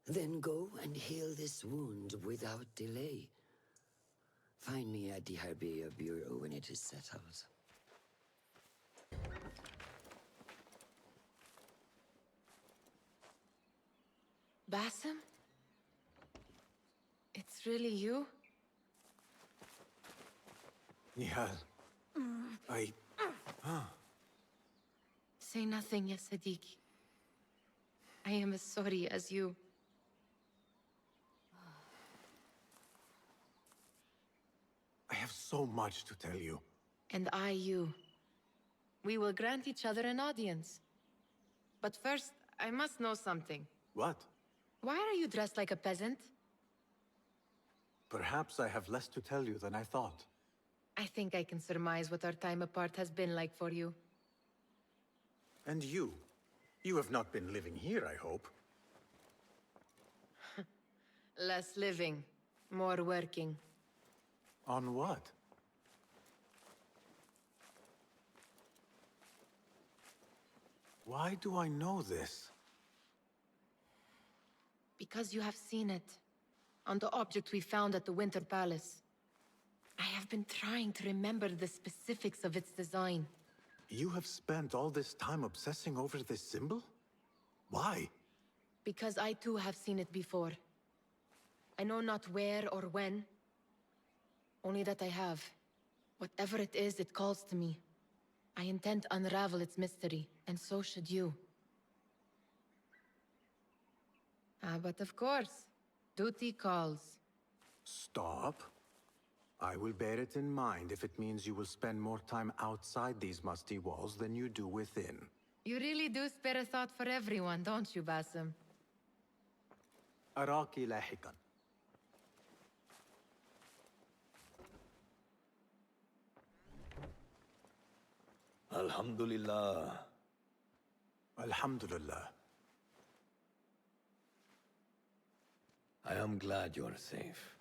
Then go and heal this wound without delay. Find me at the Harbiya Bureau when it is settled. Basim? It's really you? Nihal. Say nothing, ya Sadiqi. I am as sorry as you. I have so much to tell you. And I you. We will grant each other an audience. But first, I must know something. What? Why are you dressed like a peasant? Perhaps I have less to tell you than I thought. I think I can surmise what our time apart has been like for you. And you? You have not been living here, I hope. Less living, more working. On what? Why do I know this? Because you have seen it. On the object we found at the Winter Palace. I have been trying to remember the specifics of its design. You have spent all this time obsessing over this symbol? Why? Because I too have seen it before. I know not where or when. Only that I have. Whatever it is, it calls to me. I intend to unravel its mystery, and so should you. But of course, duty calls. Stop. I will bear it in mind if it means you will spend more time outside these musty walls than you do within. You really do spare a thought for everyone, don't you, Basim? أراكِ لاحقاً. Alhamdulillah. Alhamdulillah. I am glad you are safe.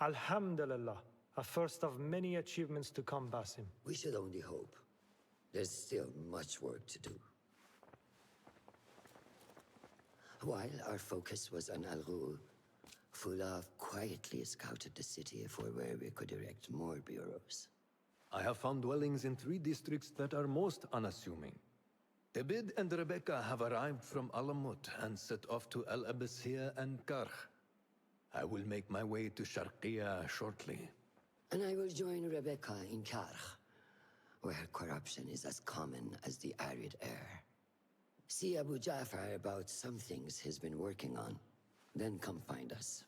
Alhamdulillah. A first of many achievements to come, Basim. We should only hope. There's still much work to do. While our focus was on Al-Ghul, Fulaf quietly scouted the city for where we could erect more bureaus. I have found dwellings in 3 districts that are most unassuming. Abid and Rebecca have arrived from Alamut and set off to Al Abbasiyah and Karkh. I will make my way to Sharqiya shortly. And I will join Rebecca in Karkh, where corruption is as common as the arid air. See Abu Ja'far about some things he's been working on. Then come find us.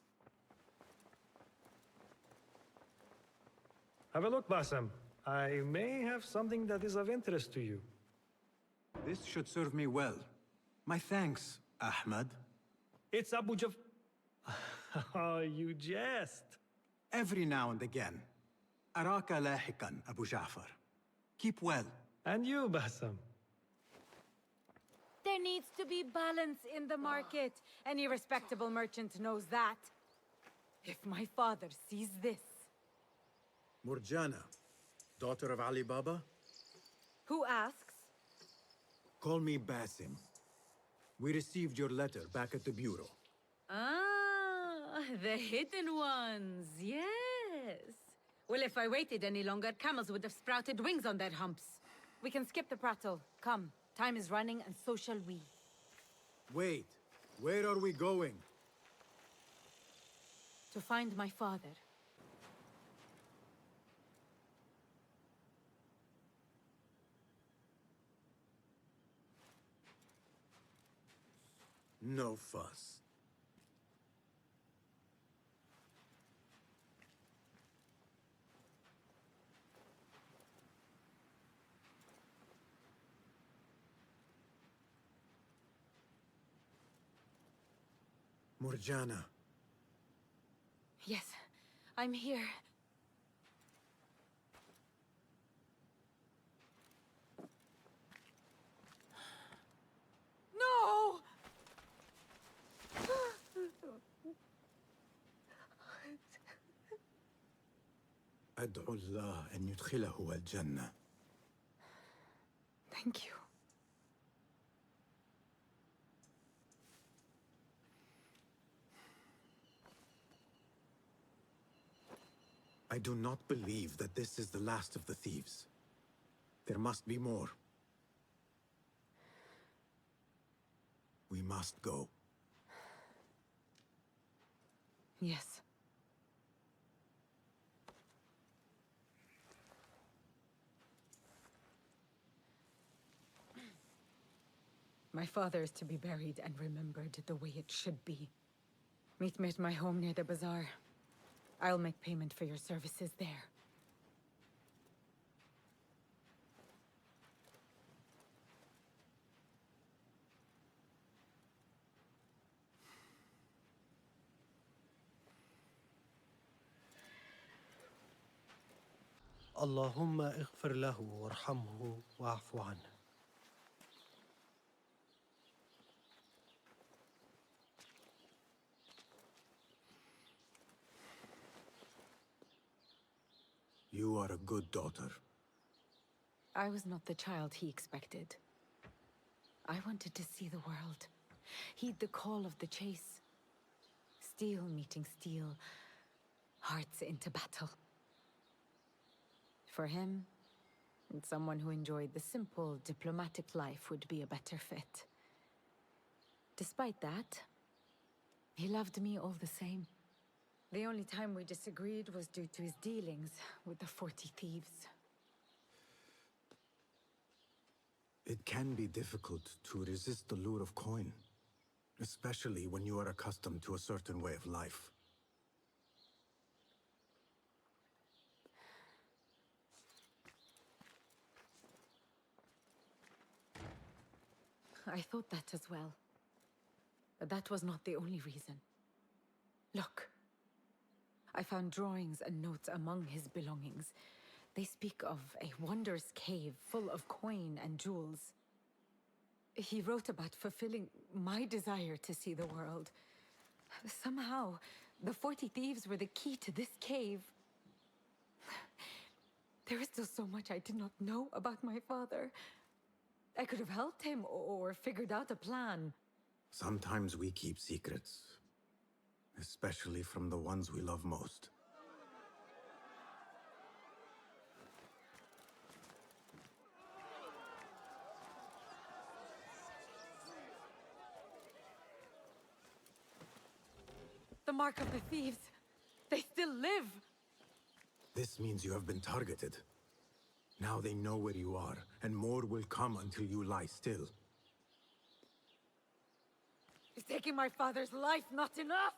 Have a look, Bassem. I may have something that is of interest to you. This should serve me well. My thanks, Ahmad. It's Abu Jaf... Oh, you jest. Every now and again. Araka lahikan, Abu Ja'far. Keep well. And you, Bassem. There needs to be balance in the market. Any respectable merchant knows that. If my father sees this... Murjana, daughter of Ali Baba? Who asks? Call me Basim. We received your letter back at the bureau. Ah, the hidden ones, yes. Well, if I waited any longer, camels would have sprouted wings on their humps. We can skip the prattle. Come, time is running, and so shall we. Wait, where are we going? To find my father. No fuss. Murjana. Yes, I'm here. No! أدعو الله أن يدخله الجنة. Thank you. I do not believe that this is the last of the thieves. There must be more. We must go. Yes. My father is to be buried and remembered the way it should be. Meet me at my home near the bazaar. I'll make payment for your services there. اللهم اغفر له وارحمه واعف عنه. You are a good daughter. I was not the child he expected. I wanted to see the world, heed the call of the chase. Steel meeting steel, hearts into battle. For him, and someone who enjoyed the simple, diplomatic life would be a better fit. Despite that, he loved me all the same. The only time we disagreed was due to his dealings with the 40 thieves. It can be difficult to resist the lure of coin, especially when you are accustomed to a certain way of life. I thought that as well. But that was not the only reason. Look. I found drawings and notes among his belongings. They speak of a wondrous cave full of coin and jewels. He wrote about fulfilling my desire to see the world. Somehow, the 40 thieves were the key to this cave. There is still so much I did not know about my father. I could have helped him or figured out a plan. Sometimes we keep secrets, especially from the ones we love most. the mark of the thieves. They still live. This means you have been targeted. Now they know where you are, and more will come until you lie still. Is taking my father's life not enough?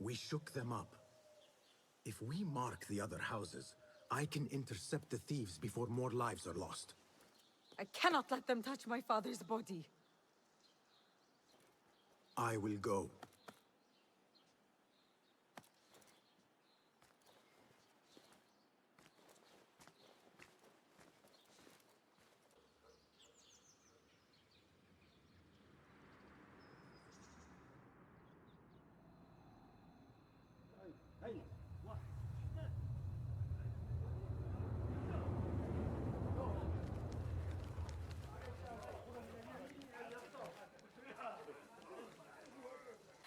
We shook them up. If we mark the other houses, I can intercept the thieves before more lives are lost. I cannot let them touch my father's body. I will go.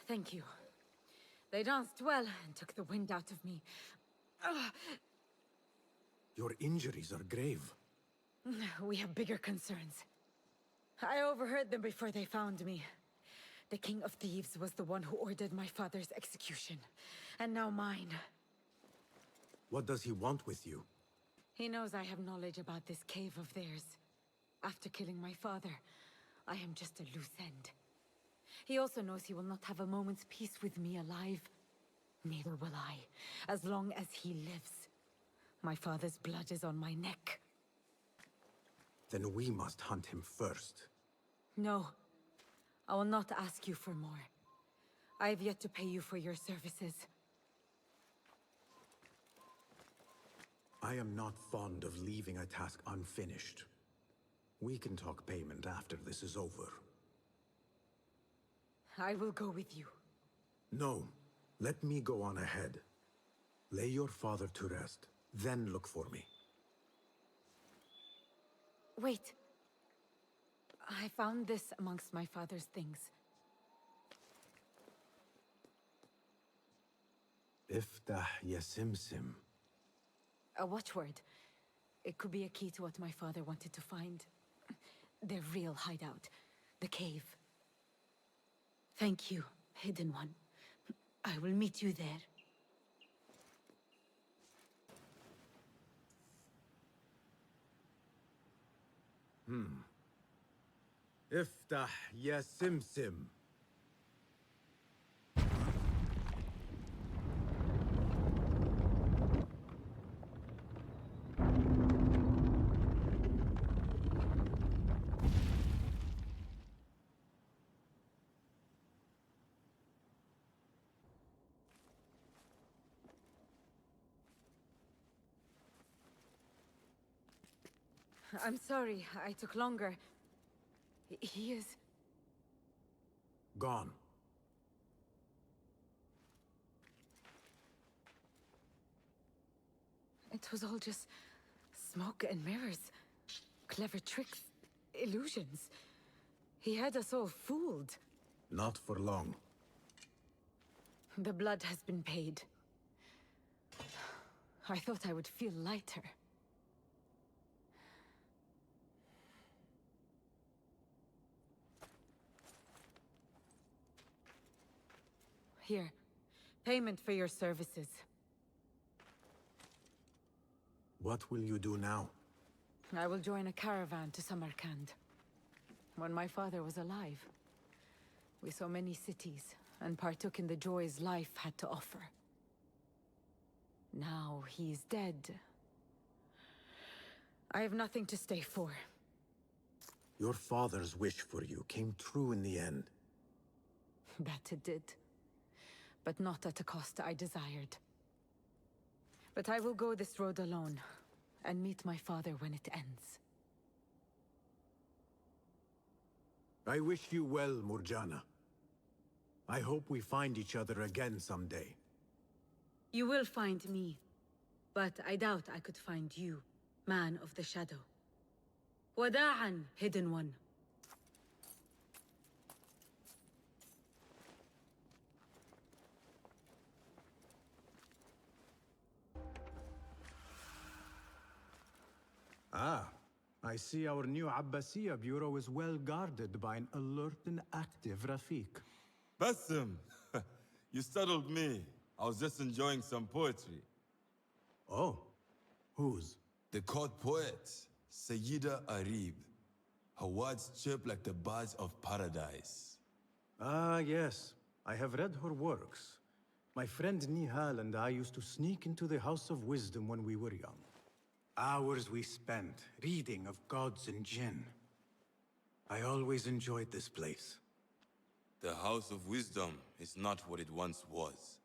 Thank you. They danced well and took the wind out of me. Your injuries are grave. We have bigger concerns. I overheard them before they found me. The King of Thieves was the one who ordered my father's execution, and now mine. What does he want with you? He knows I have knowledge about this cave of theirs. After killing my father, I am just a loose end. He also knows he will not have a moment's peace with me alive. Neither will I, as long as he lives. My father's blood is on my neck. Then we must hunt him first. No. I will not ask you for more. I have yet to pay you for your services. I am not fond of leaving a task unfinished. We can talk payment after this is over. I will go with you. No. Let me go on ahead. Lay your father to rest, then look for me. Wait. I found this amongst my father's things. Iftah Yasimsim. A watchword. It could be a key to what my father wanted to find. Their real hideout. The cave. Thank you, Hidden One. I will meet you there. Iftah Yasimsim. I'm sorry, I took longer. He is... Gone. It was all just smoke and mirrors. Clever tricks, illusions. He had us all fooled. Not for long. The blood has been paid. I thought I would feel lighter. Here, payment for your services. What will you do now? I will join a caravan to Samarkand. When my father was alive, we saw many cities and partook in the joys life had to offer. Now he's dead. I have nothing to stay for. Your father's wish for you came true in the end. That it did. But not at a cost I desired. But I will go this road alone, and meet my father when it ends. I wish you well, Murjana. I hope we find each other again someday. You will find me, but I doubt I could find you, man of the shadow. Wada'an, Hidden One. Ah, I see our new Abbasiya bureau is well guarded by an alert and active Rafiq. Basim, you startled me. I was just enjoying some poetry. Oh, whose? The court poet, Sayyida Arib. Her words chirp like the birds of paradise. Ah, yes. I have read her works. My friend Nihal and I used to sneak into the House of Wisdom when we were young. Hours we spent reading of gods and jinn. I always enjoyed this place. The House of Wisdom is not what it once was.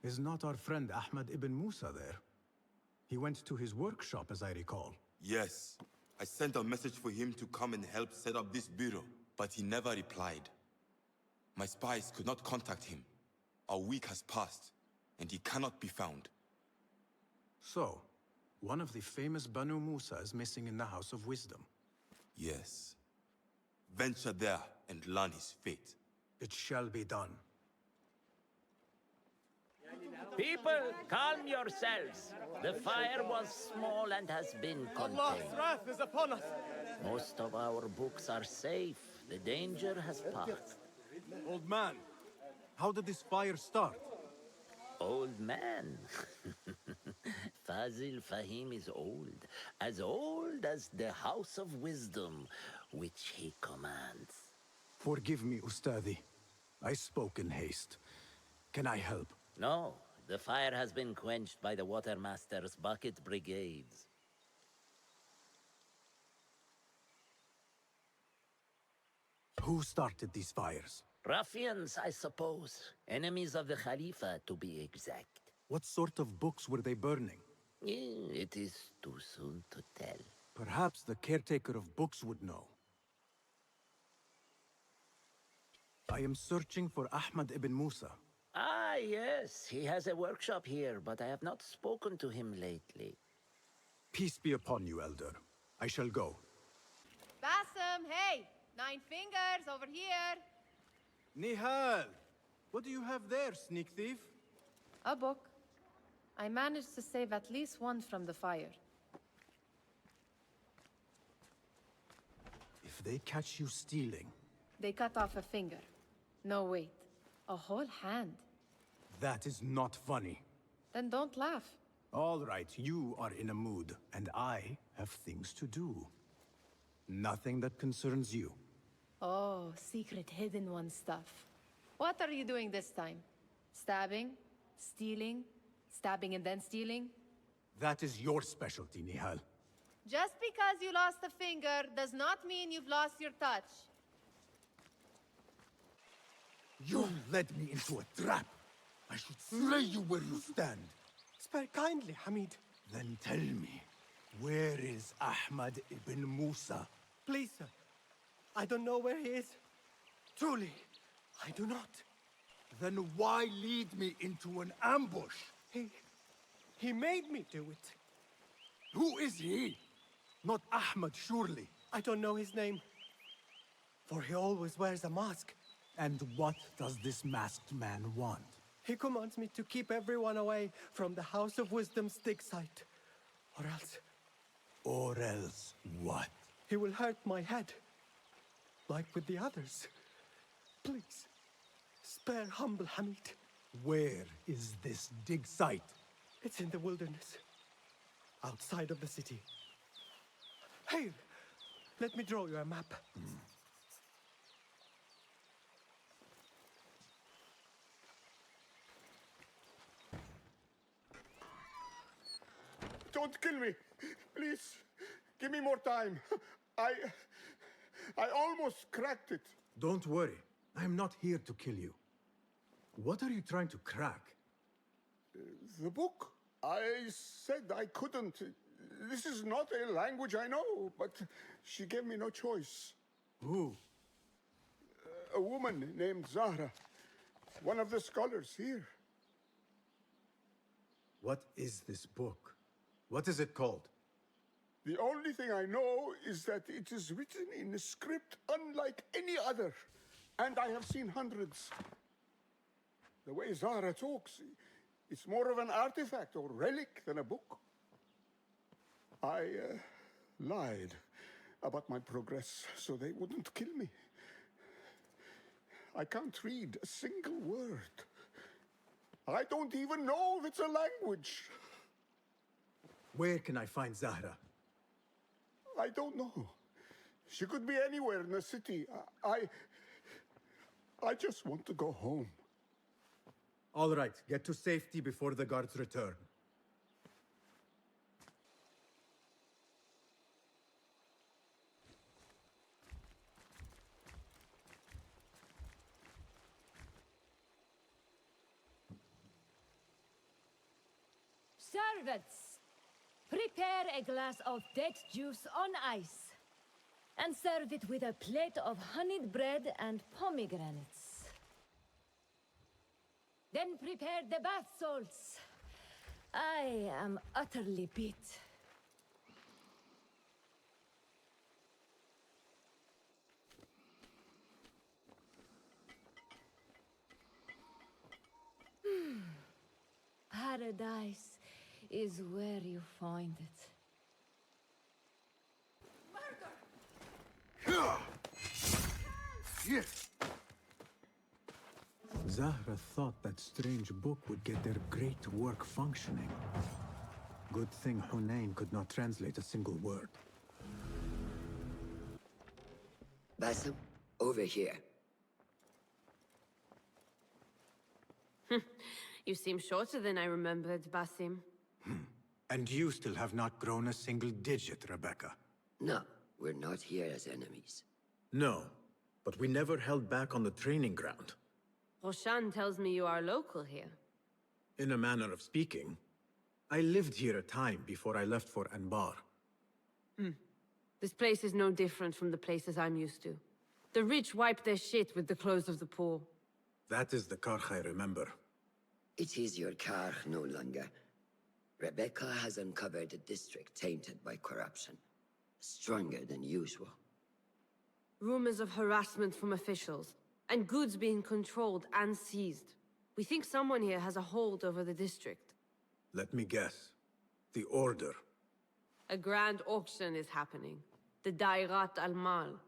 Is not our friend Ahmad ibn Musa there? He went to his workshop, as I recall. Yes. I sent a message for him to come and help set up this bureau, but he never replied. My spies could not contact him. A week has passed, and he cannot be found. So, one of the famous Banu Musa is missing in the House of Wisdom. Yes. Venture there and learn his fate. It shall be done. People, calm yourselves. The fire was small and has been contained. Allah's wrath is upon us. Most of our books are safe. The danger has passed. Old man, how did this fire start? Old man? Fazil Fahim is old as the House of Wisdom, which he commands. Forgive me, Ustadi. I spoke in haste. Can I help? No, the fire has been quenched by the Watermaster's bucket brigades. Who started these fires? Ruffians, I suppose. Enemies of the Khalifa, to be exact. What sort of books were they burning? It is too soon to tell. Perhaps the caretaker of books would know. I am searching for Ahmad ibn Musa. Ah, yes. He has a workshop here, but I have not spoken to him lately. Peace be upon you, Elder. I shall go. Basim, hey! 9 fingers over here! Nihal! What do you have there, sneak thief? A book. I managed to save at least one from the fire. If they catch you stealing... They cut off a finger. No, wait. A whole hand. That is not funny. Then don't laugh. All right, you are in a mood, and I have things to do. Nothing that concerns you. Oh, secret hidden one stuff. What are you doing this time? Stabbing? Stealing? Stabbing and then stealing? That is your specialty, Nihal. Just because you lost a finger does not mean you've lost your touch. You led me into a trap. I should slay you where you stand. Spare kindly, Hamid. Then tell me, where is Ahmad ibn Musa? Please, sir. I don't know where he is. Truly, I do not. Then why lead me into an ambush? He made me do it. Who is he? Not Ahmad, surely. I don't know his name. For he always wears a mask. And what does this masked man want? He commands me to keep everyone away from the House of Wisdom's dig site. Or else... Or else what? He will hurt my head. Like with the others. Please, spare humble Hamid. Where is this dig site? It's in the wilderness. Outside of the city. Hey, let me draw you a map. Don't kill me. Please, give me more time. I almost cracked it. Don't worry. I am not here to kill you. What are you trying to crack? The book. I said I couldn't. This is not a language I know, but she gave me no choice. Who? A woman named Zahra. One of the scholars here. What is this book? What is it called? The only thing I know is that it is written in a script unlike any other. And I have seen hundreds. The way Zahra talks, it's more of an artifact or relic than a book. I lied about my progress so they wouldn't kill me. I can't read a single word. I don't even know if it's a language. Where can I find Zahra? I don't know. She could be anywhere in the city. I just want to go home. All right, get to safety before the guards return. Servants, prepare a glass of date juice on ice, and serve it with a plate of honeyed bread and pomegranates. Then prepare the bath salts. I am utterly beat. Paradise is where you find it. Yes. Zahra thought that strange book would get their great work functioning. Good thing Hunain could not translate a single word. Basim, over here. You seem shorter than I remembered, Basim. And you still have not grown a single digit, Rebecca. No, we're not here as enemies. No, but we never held back on the training ground. Roshan tells me you are local here. In a manner of speaking. I lived here a time before I left for Anbar. This place is no different from the places I'm used to. The rich wipe their shit with the clothes of the poor. That is the Karch I remember. It is your car no longer. Rebecca has uncovered a district tainted by corruption. Stronger than usual. Rumors of harassment from officials, and goods being controlled and seized. We think someone here has a hold over the district. Let me guess. The Order. A grand auction is happening. The Dairat al-Mal.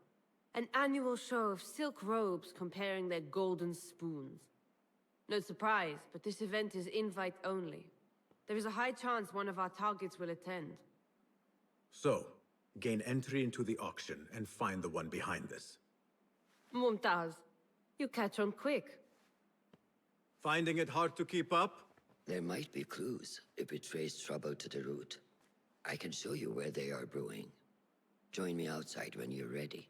An annual show of silk robes comparing their golden spoons. No surprise, but this event is invite only. There is a high chance one of our targets will attend. So, gain entry into the auction and find the one behind this. Mumtaz, you catch on quick. Finding it hard to keep up? There might be clues if we trace trouble to the root. I can show you where they are brewing. Join me outside when you're ready.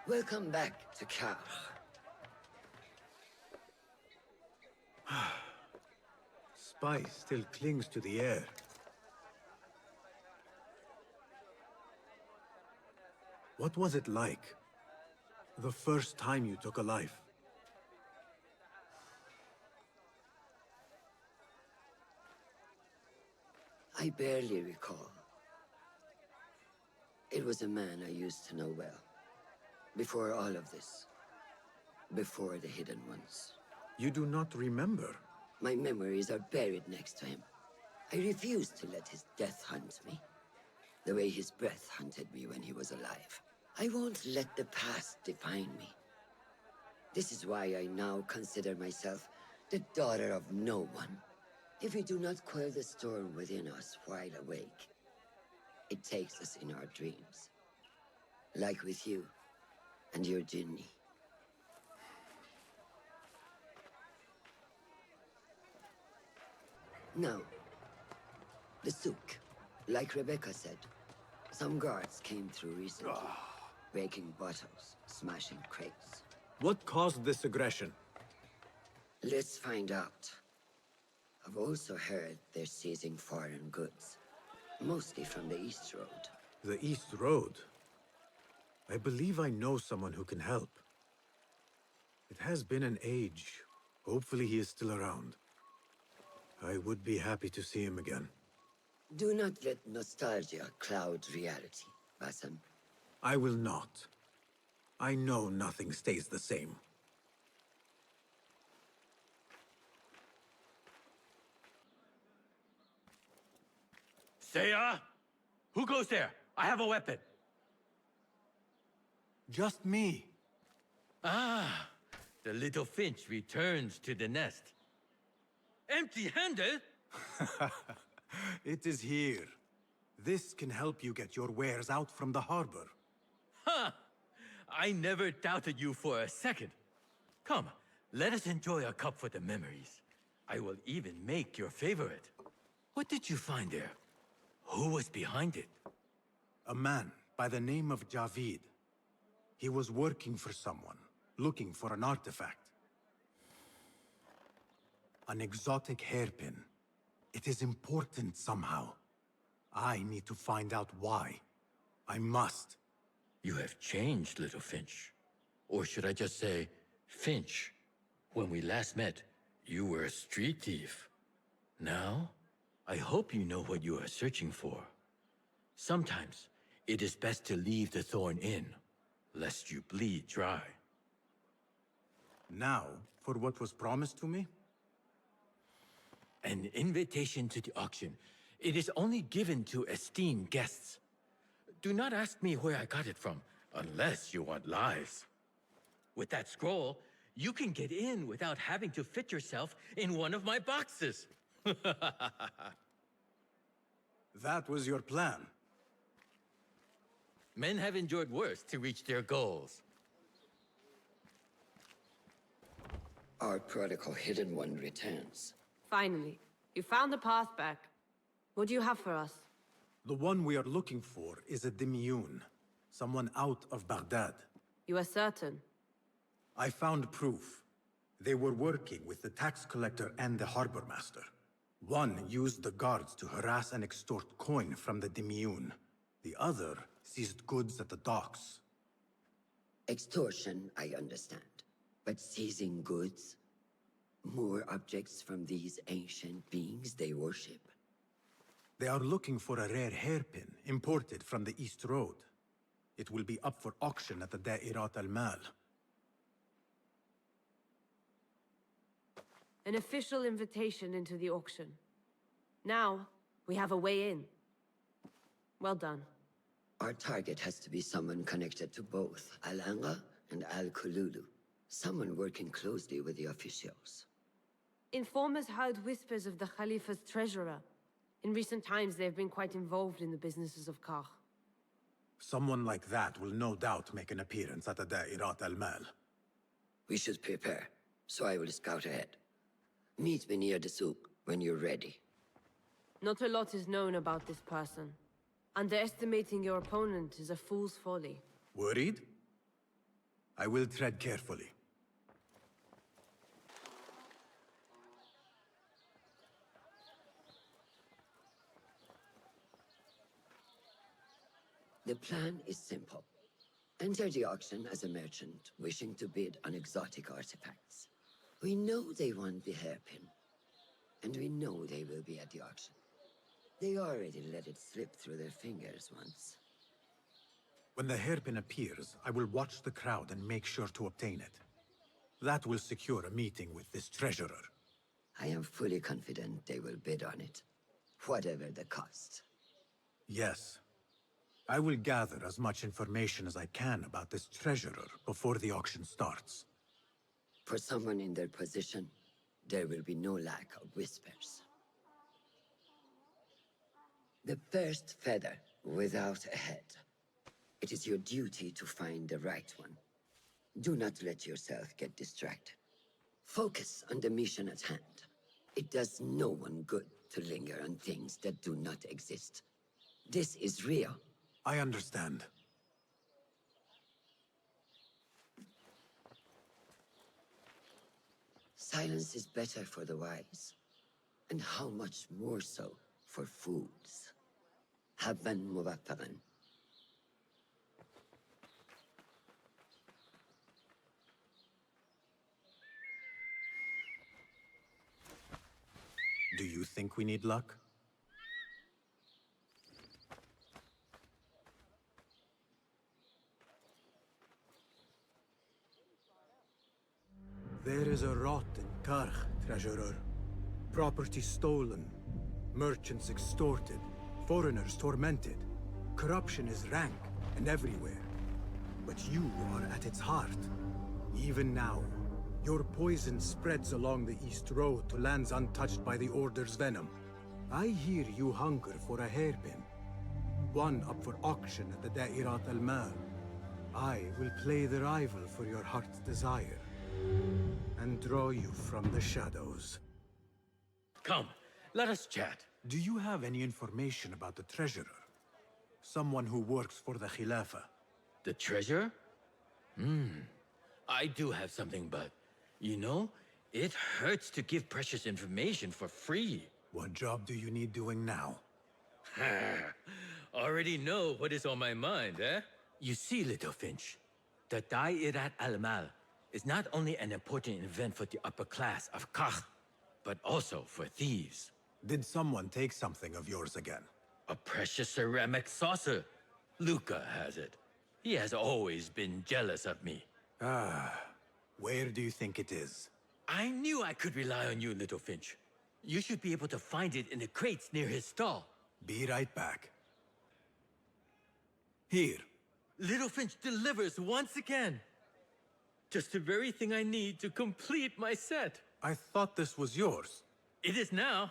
Welcome back to Karch. Spice still clings to the air. What was it like? The first time you took a life? I barely recall. It was a man I used to know well. Before all of this. Before the Hidden Ones. You do not remember? My memories are buried next to him. I refuse to let his death hunt me. The way his breath hunted me when he was alive. I won't let the past define me. This is why I now consider myself the daughter of no one. If we do not quell the storm within us while awake, it takes us in our dreams. Like with you and your Jinni. Now, the souk. Like Rebecca said, some guards came through recently, breaking bottles, smashing crates. What caused this aggression? Let's find out. I've also heard they're seizing foreign goods, mostly from the East Road. The East Road? I believe I know someone who can help. It has been an age. Hopefully he is still around. I would be happy to see him again. Do not let nostalgia cloud reality, Basim. I will not. I know nothing stays the same. Saya? Who goes there? I have a weapon. Just me. Ah, the little finch returns to the nest. Empty-handed? It is here. This can help you get your wares out from the harbor. Ha! I never doubted you for a second. Come, let us enjoy a cup for the memories. I will even make your favorite. What did you find there? Who was behind it? A man by the name of Javid. He was working for someone, looking for an artifact. An exotic hairpin. It is important somehow. I need to find out why. I must. You have changed, little Finch. Or should I just say, Finch? When we last met, you were a street thief. Now, I hope you know what you are searching for. Sometimes, it is best to leave the thorn in, lest you bleed dry. Now, for what was promised to me? An invitation to the auction. It is only given to esteemed guests. Do not ask me where I got it from, unless you want lies. With that scroll, you can get in without having to fit yourself in one of my boxes. That was your plan. Men have endured worse to reach their goals. Our prodigal hidden one returns. Finally, you found the path back. What do you have for us? The one we are looking for is a Dimiyun, someone out of Baghdad. You are certain? I found proof. They were working with the tax collector and the harbor master. One used the guards to harass and extort coin from the Dimiyun. The other seized goods at the docks. Extortion, I understand. But seizing goods? More objects from these ancient beings they worship? They are looking for a rare hairpin imported from the East Road. It will be up for auction at the Da'irat al-Mal. An official invitation into the auction. Now, we have a way in. Well done. Our target has to be someone connected to both Al-Anga and Al-Kululu. Someone working closely with the officials. Informers heard whispers of the Khalifa's treasurer. In recent times, they have been quite involved in the businesses of Kar. Someone like that will no doubt make an appearance at the Da'irat al-Mal. We should prepare, so I will scout ahead. Meet me near the souk when you're ready. Not a lot is known about this person. Underestimating your opponent is a fool's folly. Worried? I will tread carefully. The plan is simple. Enter the auction as a merchant wishing to bid on exotic artifacts. We know they want the hairpin, and we know they will be at the auction. They already let it slip through their fingers once. When the hairpin appears, I will watch the crowd and make sure to obtain it. That will secure a meeting with this treasurer. I am fully confident they will bid on it, whatever the cost. Yes. I will gather as much information as I can about this treasurer before the auction starts. For someone in their position, there will be no lack of whispers. The first feather without a head. It is your duty to find the right one. Do not let yourself get distracted. Focus on the mission at hand. It does no one good to linger on things that do not exist. This is real. I understand. Silence is better for the wise, and how much more so for fools. Habban mubaffaqan. Do you think we need luck? There is a rot in Karch, treasurer. Property stolen, merchants extorted, foreigners tormented. Corruption is rank and everywhere. But you are at its heart. Even now, your poison spreads along the East Road to lands untouched by the Order's venom. I hear you hunger for a hairpin. One up for auction at the Da'irat al-Mal. I will play the rival for your heart's desire. And draw you from the shadows. Come, let us chat. Do you have any information about the treasurer? Someone who works for the Khilafah. The treasure? I do have something, but... You know, it hurts to give precious information for free. What job do you need doing now? Already know what is on my mind, eh? You see, Little Finch, the Da'irat al-Mal is not only an important event for the upper class of Kach, but also for thieves. Did someone take something of yours again? A precious ceramic saucer. Luca has it. He has always been jealous of me. Where do you think it is? I knew I could rely on you, Little Finch. You should be able to find it in the crates near his stall. Be right back. Here. Little Finch delivers once again. Just the very thing I need to complete my set. I thought this was yours. It is now.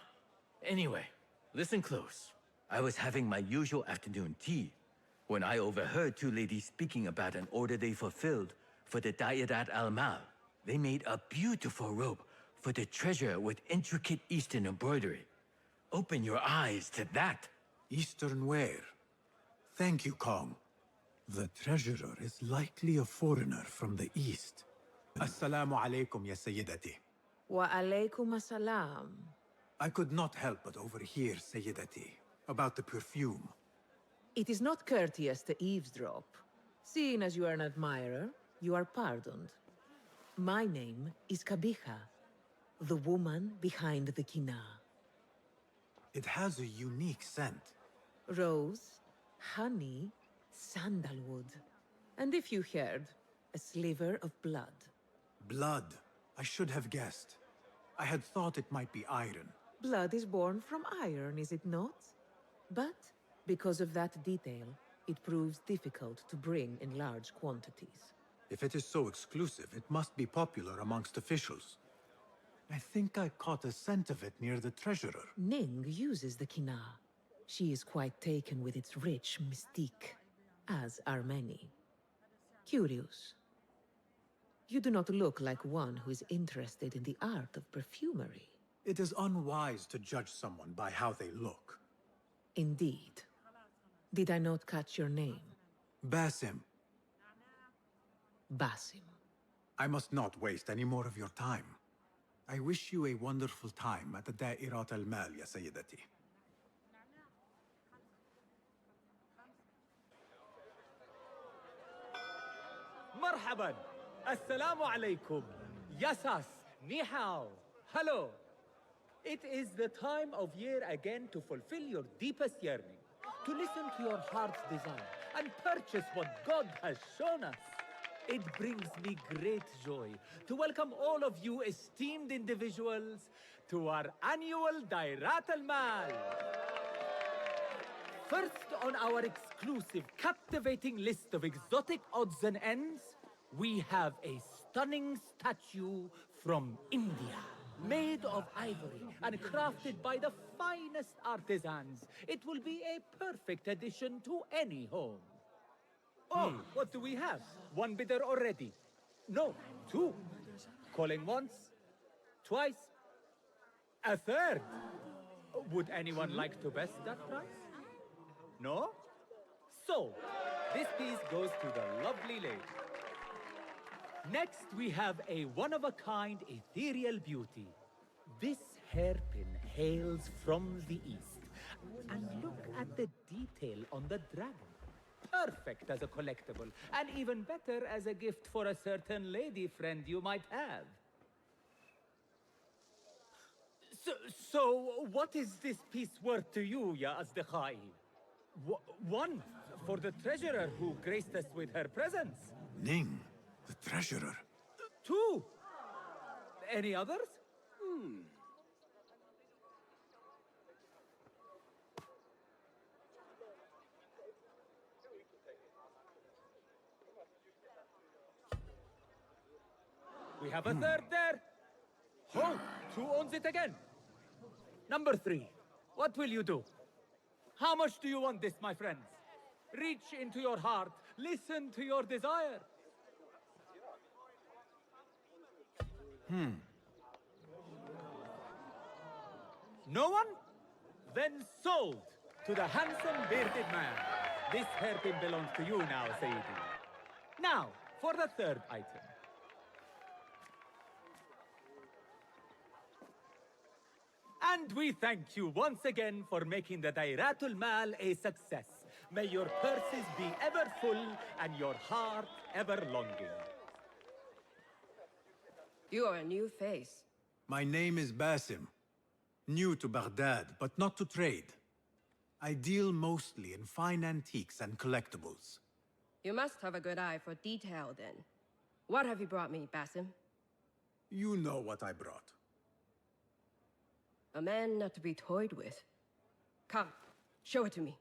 Anyway, listen close. I was having my usual afternoon tea when I overheard two ladies speaking about an order they fulfilled for the Da'irat al-Mal. They made a beautiful robe for the treasure with intricate Eastern embroidery. Open your eyes to that. Eastern wear. Thank you, Kong. The treasurer is likely a foreigner from the East. Assalamu alaikum, ya Sayyidati. Wa alaykum assalam. I could not help but overhear, Sayyidati, about the perfume. It is not courteous to eavesdrop. Seeing as you are an admirer, you are pardoned. My name is Kabiha, the woman behind the kina. It has a unique scent. Rose, honey, sandalwood. And if you heard, a sliver of blood. Blood. I should have guessed. I had thought it might be iron. Blood is born from iron, is it not? But, because of that detail, it proves difficult to bring in large quantities. If it is so exclusive, it must be popular amongst officials. I think I caught a scent of it near the treasurer. Ning uses the kina. She is quite taken with its rich mystique, as are many. Curious. You do not look like one who is interested in the art of perfumery. It is unwise to judge someone by how they look. Indeed. Did I not catch your name? Basim. Basim. I must not waste any more of your time. I wish you a wonderful time at the Da'irat al-Mal, ya Sayyidati. مرحبا السلام عليكم Yasas, ni hao, hello. It is the time of year again to fulfill your deepest yearning, to listen to your heart's desire and purchase what God has shown us. It brings me great joy to welcome all of you esteemed individuals to our annual Da'irat al-Mal. First on our exclusive, captivating list of exotic odds and ends, we have a stunning statue from India. Made of ivory and crafted by the finest artisans, it will be a perfect addition to any home. Oh, what do we have? One bidder already. No, two. Calling once, twice, a third. Would anyone like to best that price? No? So, this piece goes to the lovely lady. Next, we have a one-of-a-kind ethereal beauty. This hairpin hails from the east. And look at the detail on the dragon. Perfect as a collectible, and even better as a gift for a certain lady friend you might have. So what is this piece worth to you, Ya Azdekhai? One, for the treasurer who graced us with her presence. Ning, the treasurer. Two. Any others? We have a third there. Halt! Who owns it again? Number 3. What will you do? How much do you want this, my friends? Reach into your heart. Listen to your desire. No one? Then sold to the handsome bearded man. This hairpin belongs to you now, Saidi. Now, for the third item. And we thank you once again for making the Dairatul Mal a success. May your purses be ever full and your heart ever longing. You are a new face. My name is Basim. New to Baghdad, but not to trade. I deal mostly in fine antiques and collectibles. You must have a good eye for detail, then. What have you brought me, Basim? You know what I brought. A man not to be toyed with. Come, show it to me.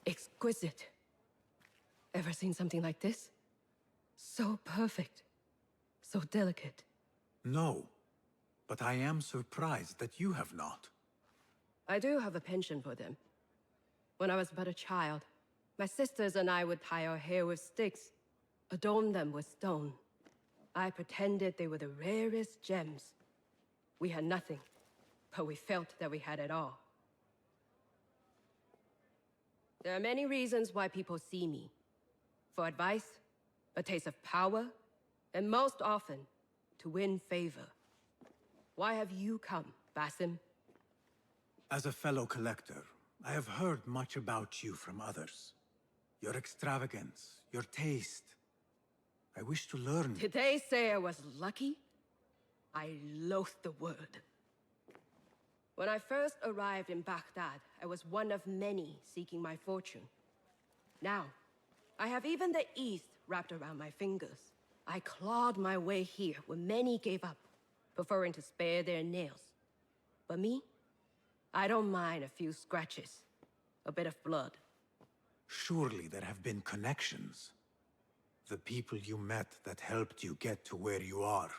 Exquisite. Ever seen something like this? So perfect. So delicate. No, but I am surprised that you have not. I do have a penchant for them. When I was but a child, my sisters and I would tie our hair with sticks, adorn them with stone. I pretended they were the rarest gems. We had nothing, but we felt that we had it all. There are many reasons why people see me. For advice, a taste of power, and most often, to win favor. Why have you come, Basim? As a fellow collector, I have heard much about you from others. Your extravagance, your taste. I wish to learn. Did they say I was lucky? I loathe the word. When I first arrived in Baghdad, I was one of many seeking my fortune. Now, I have even the East wrapped around my fingers. I clawed my way here when many gave up, preferring to spare their nails. But me? I don't mind a few scratches, a bit of blood. Surely there have been connections. The people you met that helped you get to where you are.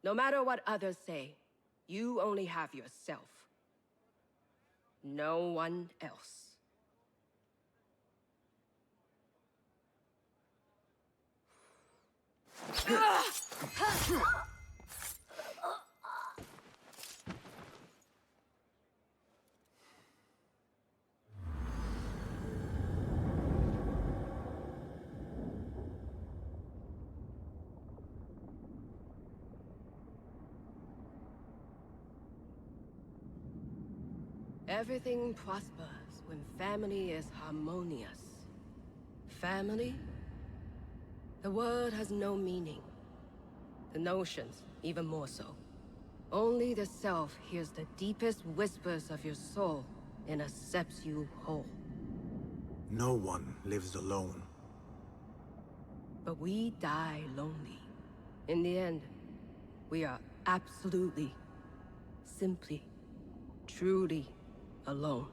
No matter what others say, you only have yourself. No one else. Everything prospers when family is harmonious. Family? The word has no meaning. The notions, even more so. Only the self hears the deepest whispers of your soul and accepts you whole. No one lives alone. But we die lonely. In the end, we are absolutely, simply, truly alone.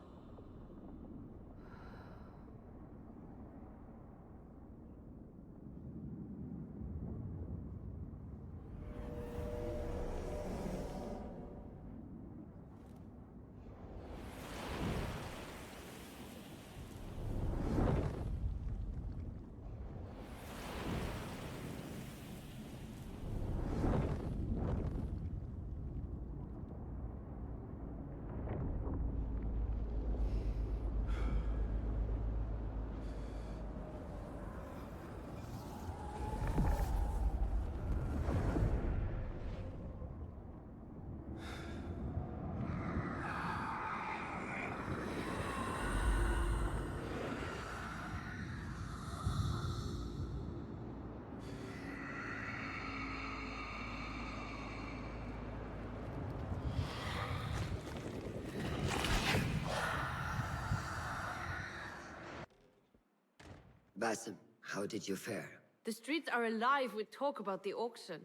Basim, how did you fare? The streets are alive with talk about the auction.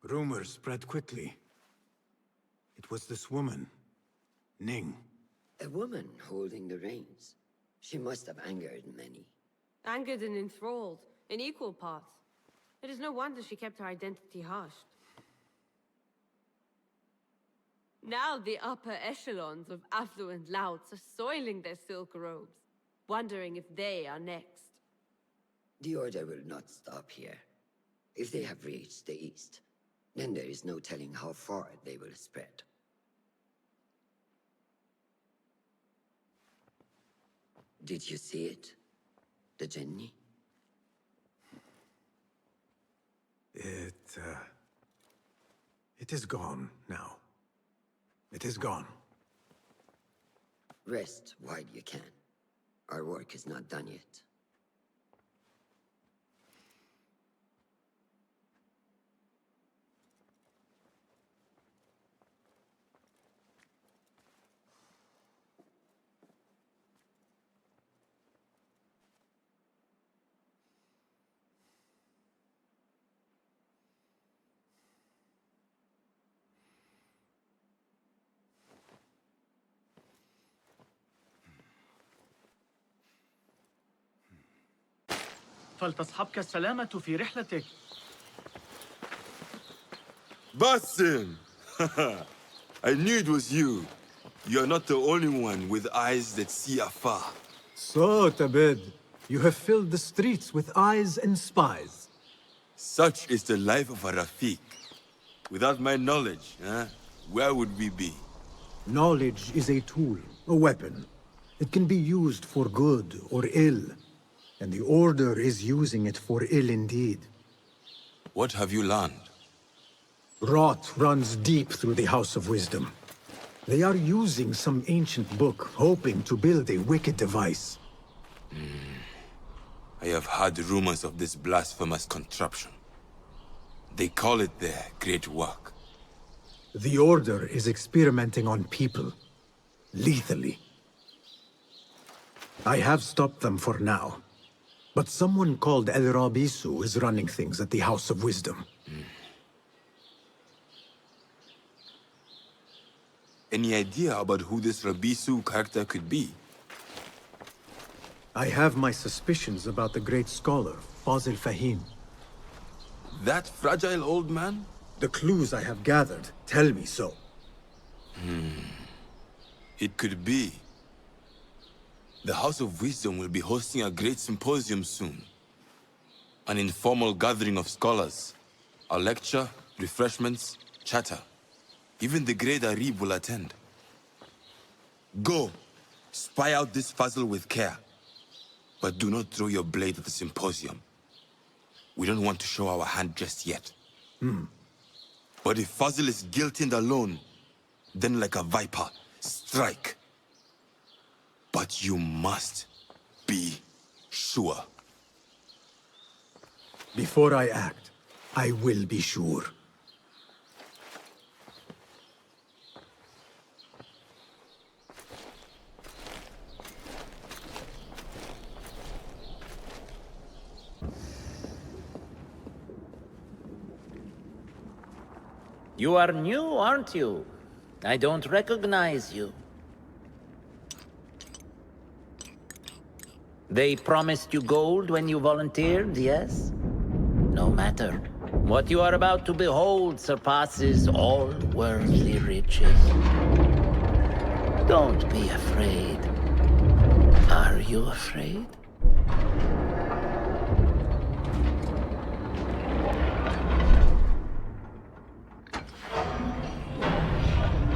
Rumors spread quickly. It was this woman, Ning. A woman holding the reins. She must have angered many. Angered and enthralled, in equal parts. It is no wonder she kept her identity hushed. Now the upper echelons of affluent louts are soiling their silk robes, wondering if they are next. The Order will not stop here. If they have reached the east, then there is no telling how far they will spread. Did you see it? The Jinni? It is gone now. It is gone. Rest while you can. Our work is not done yet. فلتصحبك السلامة في رحلتك. Basim! I knew it was you. You're not the only one with eyes that see afar. So, Tabid, you have filled the streets with eyes and spies. Such is the life of a Rafiq. Without my knowledge, where would we be? Knowledge is a tool, a weapon. It can be used for good or ill. And the Order is using it for ill indeed. What have you learned? Rot runs deep through the House of Wisdom. They are using some ancient book, hoping to build a wicked device. I have heard rumors of this blasphemous contraption. They call it their great work. The Order is experimenting on people. Lethally. I have stopped them for now. But someone called El Rabisu is running things at the House of Wisdom. Any idea about who this Rabisu character could be? I have my suspicions about the great scholar, Fazil Fahim. That fragile old man? The clues I have gathered tell me so. It could be. The House of Wisdom will be hosting a great symposium soon. An informal gathering of scholars. A lecture, refreshments, chatter. Even the great Arib will attend. Go, spy out this Fazil with care. But do not throw your blade at the symposium. We don't want to show our hand just yet. But if Fazil is guilty and alone, then like a viper, strike. But you must be sure. Before I act, I will be sure. You are new, aren't you? I don't recognize you. They promised you gold when you volunteered, yes? No matter. What you are about to behold surpasses all worldly riches. Don't be afraid. Are you afraid?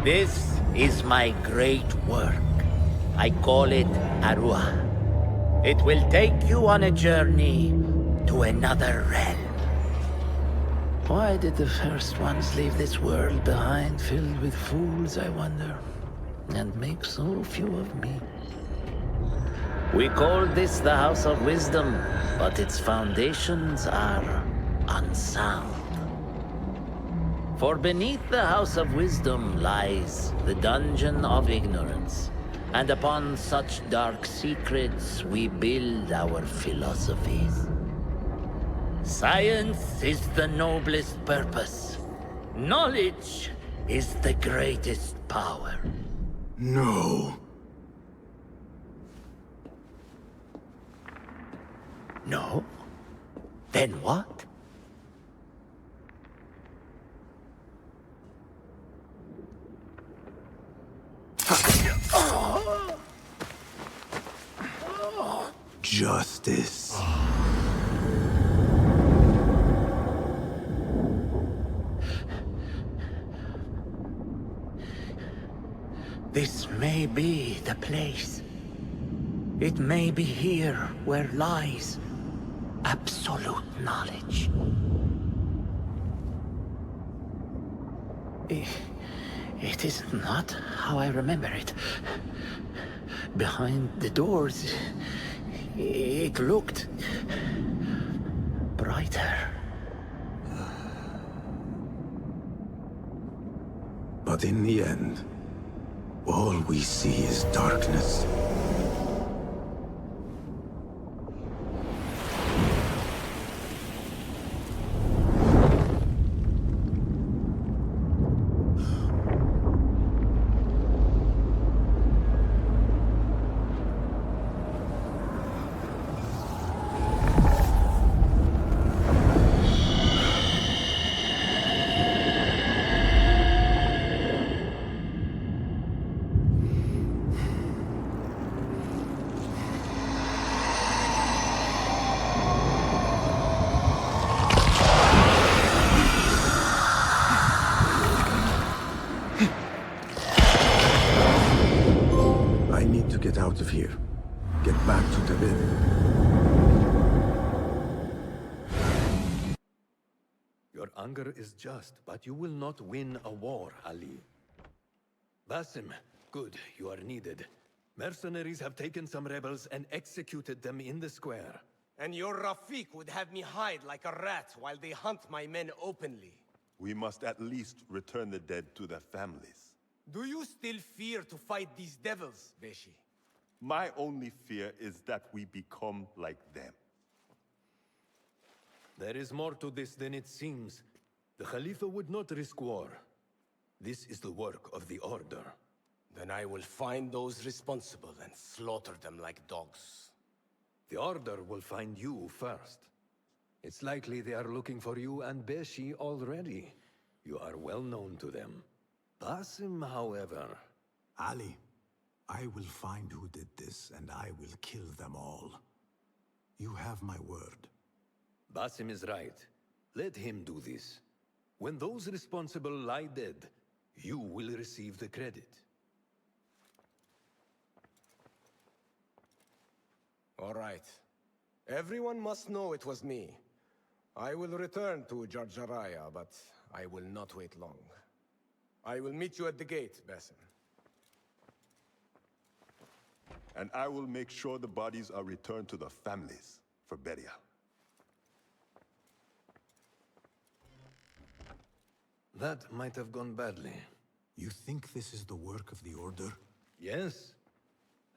This is my great work. I call it Arua. It will take you on a journey to another realm. Why did the first ones leave this world behind, filled with fools, I wonder, and make so few of me? We call this the House of Wisdom, but its foundations are unsound. For beneath the House of Wisdom lies the Dungeon of Ignorance, And upon such dark secrets, we build our philosophies. Science is the noblest purpose. Knowledge is the greatest power. No. No? Then what? Justice. This may be the place. It may be here where lies absolute knowledge. It is not how I remember it. Behind the doors, it looked brighter. But in the end, all we see is darkness. Get out of here. Get back to the inn. Your anger is just, but you will not win a war, Ali. Basim, good, you are needed. Mercenaries have taken some rebels and executed them in the square. And your Rafiq would have me hide like a rat while they hunt my men openly. We must at least return the dead to their families. Do you still fear to fight these devils, Beshi? My only fear is that we become like them. There is more to this than it seems. The Khalifa would not risk war. This is the work of the Order. Then I will find those responsible and slaughter them like dogs. The Order will find you first. It's likely they are looking for you and Beshi already. You are well known to them. Basim, however... Ali, I will find who did this, and I will kill them all. You have my word. Basim is right. Let him do this. When those responsible lie dead, you will receive the credit. All right. Everyone must know it was me. I will return to Jarjaraya, but I will not wait long. I will meet you at the gate, Basim. And I will make sure the bodies are returned to the families for burial. That might have gone badly. You think this is the work of the Order? Yes.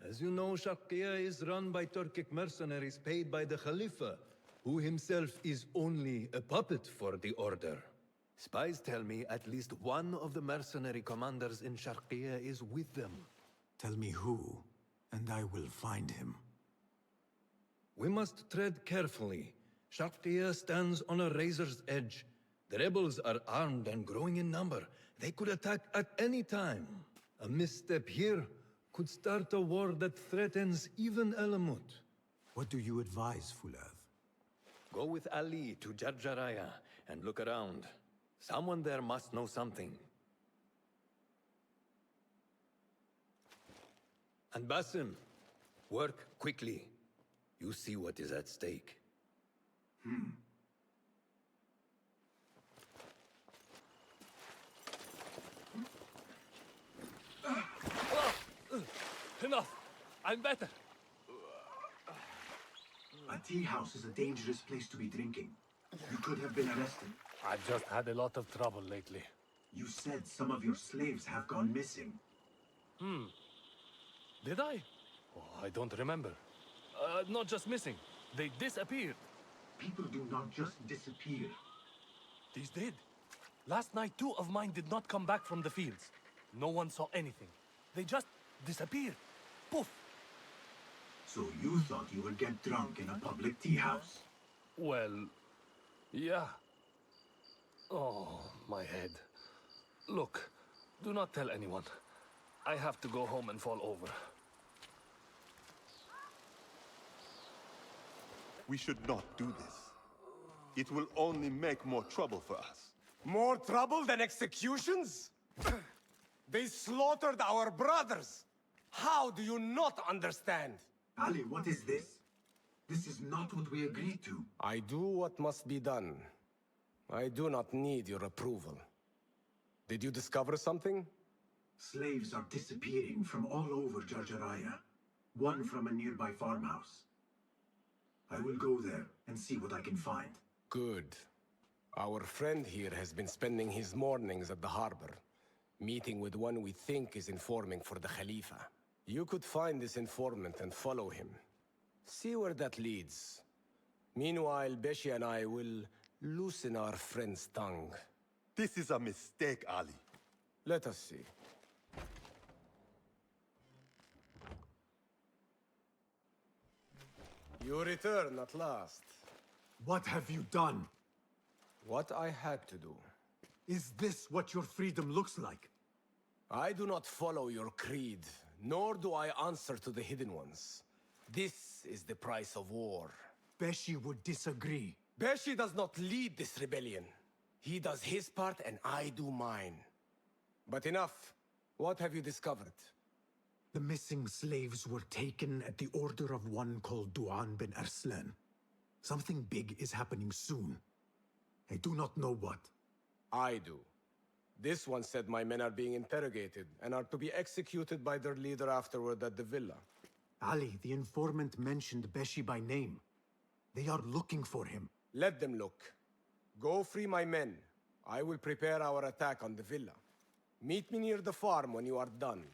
As you know, Sharqiya is run by Turkic mercenaries paid by the Khalifa, who himself is only a puppet for the Order. Spies tell me at least one of the mercenary commanders in Sharqiya is with them. Tell me who, and I will find him. We must tread carefully. Sharqiya stands on a razor's edge. The rebels are armed and growing in number. They could attack at any time. A misstep here could start a war that threatens even Alamut. What do you advise, Fulad? Go with Ali to Jarjaraya and look around. Someone there must know something. And Basim, work quickly. You see what is at stake. Enough! I'm better! A tea house is a dangerous place to be drinking. You could have been arrested. I've just had a lot of trouble lately. You said some of your slaves have gone missing. Did I? Oh, I don't remember. Not just missing. They disappeared. People do not just disappear. These did. Last night, 2 of mine did not come back from the fields. No one saw anything. They just disappeared. Poof! So you thought you would get drunk in a public tea house? Well, yeah. Oh, my head. Look, do not tell anyone. I have to go home and fall over. We should not do this. It will only make more trouble for us. More trouble than executions? They slaughtered our brothers! How do you not understand? Ali, what is this? This is not what we agreed to. I do what must be done. I do not need your approval. Did you discover something? Slaves are disappearing from all over Jarjaraya. One from a nearby farmhouse. I will go there and see what I can find. Good. Our friend here has been spending his mornings at the harbor, meeting with one we think is informing for the Khalifa. You could find this informant and follow him. See where that leads. Meanwhile, Beshi and I will loosen our friend's tongue. This is a mistake, Ali. Let us see. You return at last. What have you done? What I had to do. Is this what your freedom looks like? I do not follow your creed, nor do I answer to the Hidden Ones. This is the price of war. Beshi would disagree. Beshi does not lead this rebellion. He does his part and I do mine. But enough. What have you discovered? The missing slaves were taken at the order of one called Duan bin Arslan. Something big is happening soon. I do not know what. I do. This one said my men are being interrogated and are to be executed by their leader afterward at the villa. Ali, the informant mentioned Beshi by name. They are looking for him. Let them look. Go free my men. I will prepare our attack on the villa. Meet me near the farm when you are done.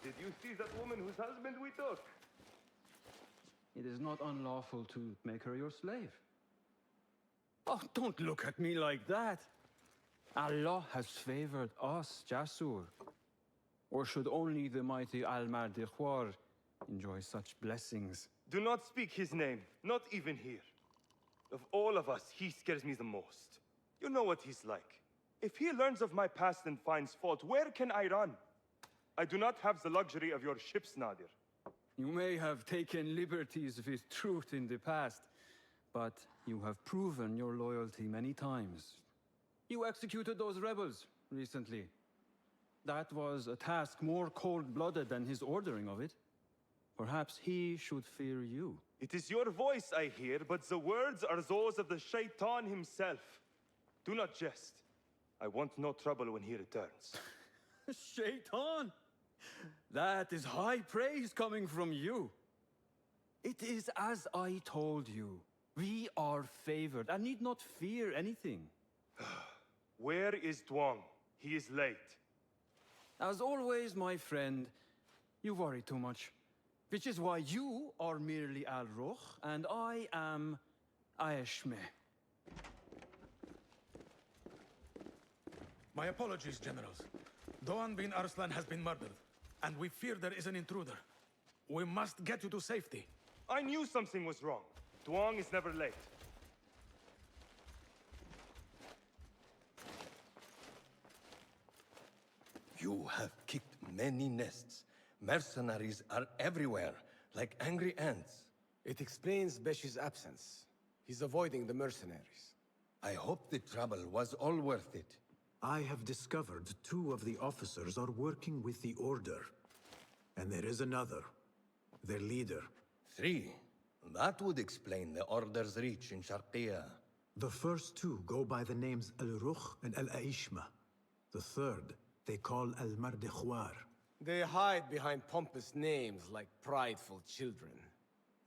Did you see that woman whose husband we took? It is not unlawful to make her your slave. Oh, don't look at me like that. Allah has favored us, Jasur. Or should only the mighty Al-Mardikhwar enjoy such blessings? Do not speak his name, not even here. Of all of us, he scares me the most. You know what he's like. If he learns of my past and finds fault, where can I run? I do not have the luxury of your ships, Nadir. You may have taken liberties with truth in the past, but you have proven your loyalty many times. You executed those rebels recently. That was a task more cold-blooded than his ordering of it. Perhaps he should fear you. It is your voice I hear, but the words are those of the Shaitan himself. Do not jest. I want no trouble when he returns. Shaitan! That is high praise coming from you. It is as I told you. We are favored and need not fear anything. Where is Duang? He is late. As always, my friend, you worry too much. Which is why you are merely Al-Ruh, and I am Aeshmeh. My apologies, generals. Doan bin Arslan has been murdered, and we fear there is an intruder. We must get you to safety. I knew something was wrong. Duang is never late. You have kicked many nests. Mercenaries are everywhere, like angry ants. It explains Beshi's absence. He's avoiding the mercenaries. I hope the trouble was all worth it. I have discovered 2 of the officers are working with the Order. And there is another. Their leader. 3. That would explain the Order's reach in Sharqiya. The first 2 go by the names Al-Ruh and Al-Aishma. The third, they call Al-Mardikhwar. They hide behind pompous names like prideful children.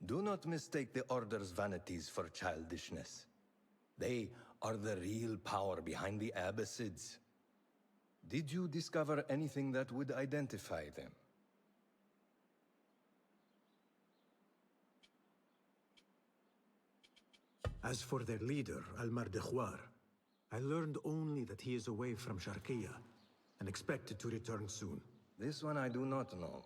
Do not mistake the Order's vanities for childishness. They are the real power behind the Abbasids. Did you discover anything that would identify them? As for their leader, Al-Mardekhwar, I learned only that he is away from Sharqiya and expected to return soon. This one I do not know.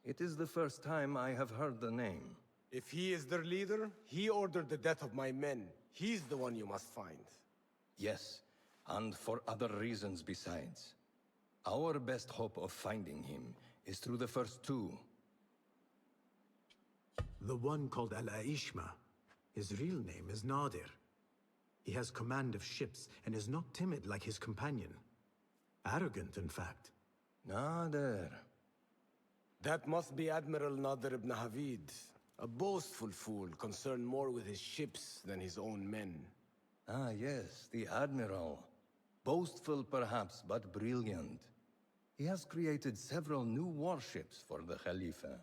It is the first time I have heard the name. If he is their leader, he ordered the death of my men. He's the one you must find. Yes, and for other reasons besides. Our best hope of finding him is through the first two. The one called Al-Aishma. His real name is Nadir. He has command of ships and is not timid like his companion. Arrogant, in fact. Nadir. That must be Admiral Nadir ibn Havid. A boastful fool, concerned more with his ships than his own men. Ah, yes, the Admiral. Boastful perhaps, but brilliant. He has created several new warships for the Khalifa.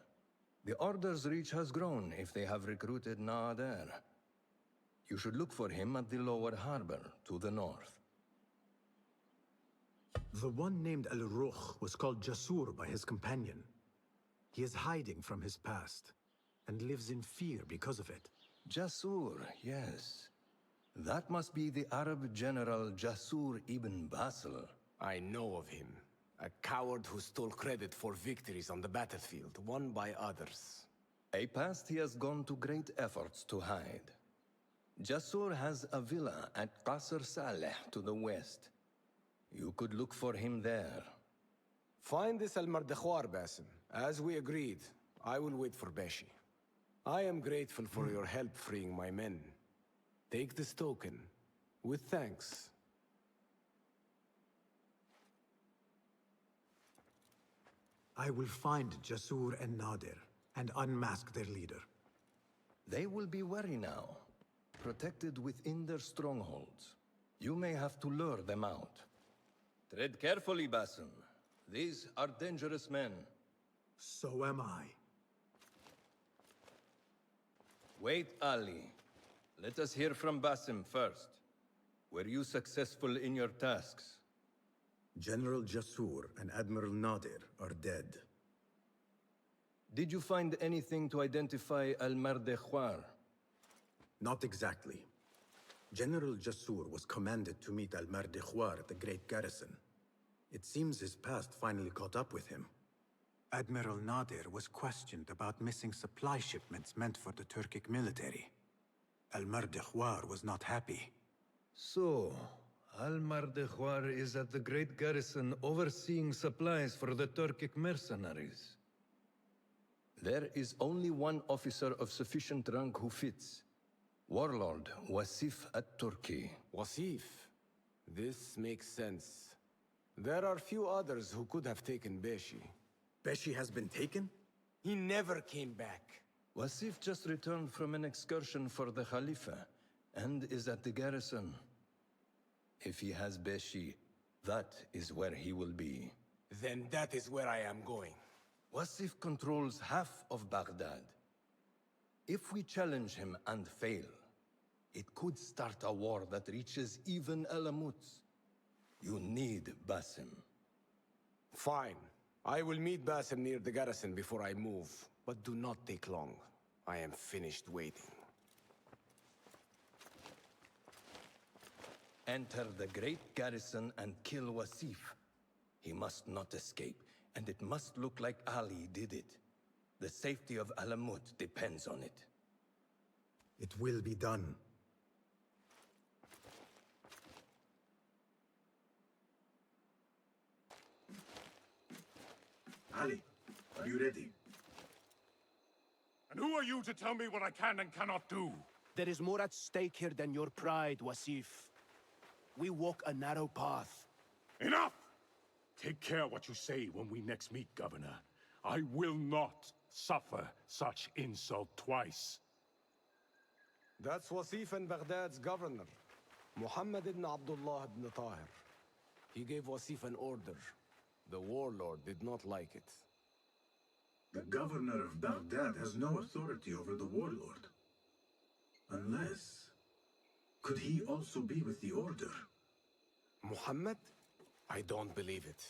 The Order's reach has grown if they have recruited Nadir. You should look for him at the lower harbor, to the north. The one named Al-Rukh was called Jasur by his companion. He is hiding from his past, and lives in fear because of it. Jasur, yes. That must be the Arab general Jasur ibn Basel. I know of him. A coward who stole credit for victories on the battlefield, won by others. A past he has gone to great efforts to hide. Jasur has a villa at Qasr Saleh to the west. You could look for him there. Find this Al-Mardekhwar, Basim. As we agreed, I will wait for Beshi. I am grateful for your help freeing my men. Take this token, with thanks. I will find Jasur and Nadir, and unmask their leader. They will be wary now, protected within their strongholds. You may have to lure them out. Tread carefully, Basim. These are dangerous men. So am I. Wait, Ali. Let us hear from Basim first. Were you successful in your tasks? General Jasur and Admiral Nadir are dead. Did you find anything to identify Al-Mardekhwar? Not exactly. General Jasur was commanded to meet Al-Mardekhwar at the Great Garrison. It seems his past finally caught up with him. Admiral Nadir was questioned about missing supply shipments meant for the Turkic military. Al-Mardekhwar was not happy. So, Al-Mardekhwar is at the Great Garrison overseeing supplies for the Turkic mercenaries. There is only one officer of sufficient rank who fits. Warlord Wasif at-Turki. Wasif? This makes sense. There are few others who could have taken Beshi. Beshi has been taken? He never came back. Wasif just returned from an excursion for the Khalifa, and is at the garrison. If he has Beshi, that is where he will be. Then that is where I am going. Wasif controls half of Baghdad. If we challenge him and fail, it could start a war that reaches even Alamut. You need Basim. Fine. I will meet Basim near the garrison before I move, but do not take long. I am finished waiting. Enter the great garrison and kill Wasif. He must not escape, and it must look like Ali did it. The safety of Alamut depends on it. It will be done. Ali, are you ready? And who are you to tell me what I can and cannot do? There is more at stake here than your pride, Wasif. We walk a narrow path. Enough! Take care what you say when we next meet, Governor. I will not suffer such insult twice. That's Wasif and Baghdad's governor, Muhammad ibn Abdullah ibn Tahir. He gave Wasif an order. The warlord did not like it. The governor of Baghdad has no authority over the warlord. Unless... Could he also be with the Order? Muhammad? I don't believe it.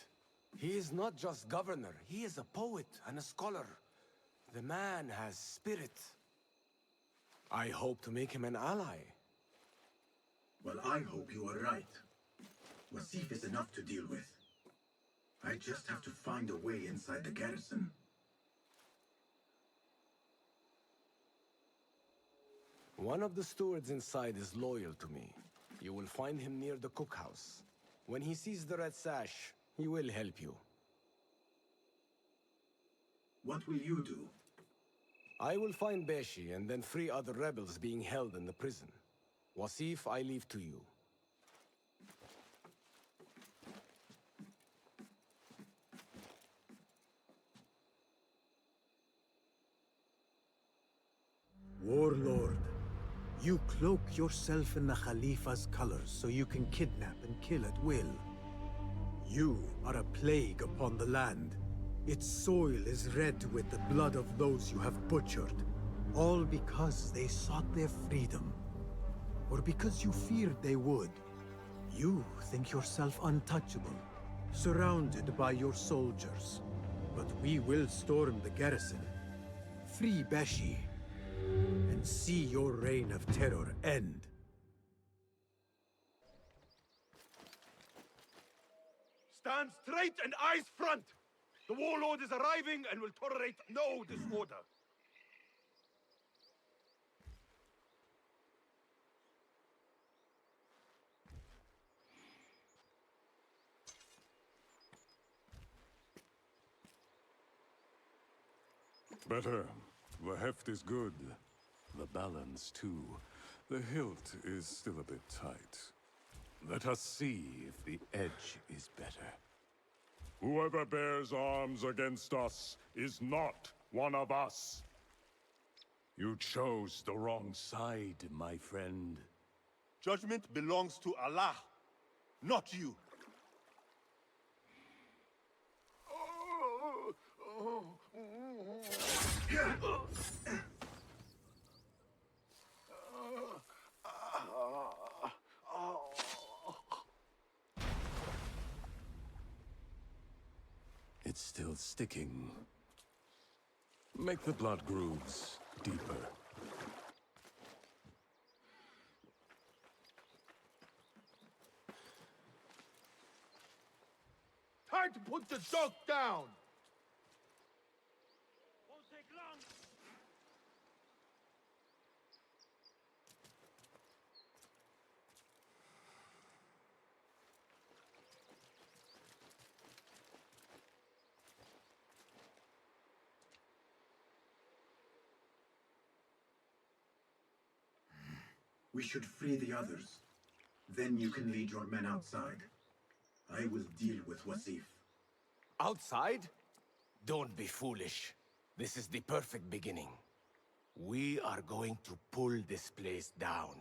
He is not just governor, he is a poet and a scholar. The man has spirit. I hope to make him an ally. Well, I hope you are right. Wasif is enough to deal with. I just have to find a way inside the garrison. One of the stewards inside is loyal to me. You will find him near the cookhouse. When he sees the red sash, he will help you. What will you do? I will find Beshi and then free other rebels being held in the prison. Wasif, I leave to you. Warlord, you cloak yourself in the Khalifa's colors so you can kidnap and kill at will. You are a plague upon the land. Its soil is red with the blood of those you have butchered, all because they sought their freedom, or because you feared they would. You think yourself untouchable, surrounded by your soldiers. But we will storm the garrison, free Beshi, and see your reign of terror end. Stand straight and eyes front! The warlord is arriving and will tolerate no disorder. Better. The heft is good. The balance, too. The hilt is still a bit tight. Let us see if the edge is better. Whoever bears arms against us is not one of us. You chose the wrong side, my friend. Judgment belongs to Allah, not you. It's still sticking. Make the blood grooves deeper. Time to put the dog down! Won't take long! We should free the others. Then you can lead your men outside. I will deal with Wasif. Outside? Don't be foolish. This is the perfect beginning. We are going to pull this place down.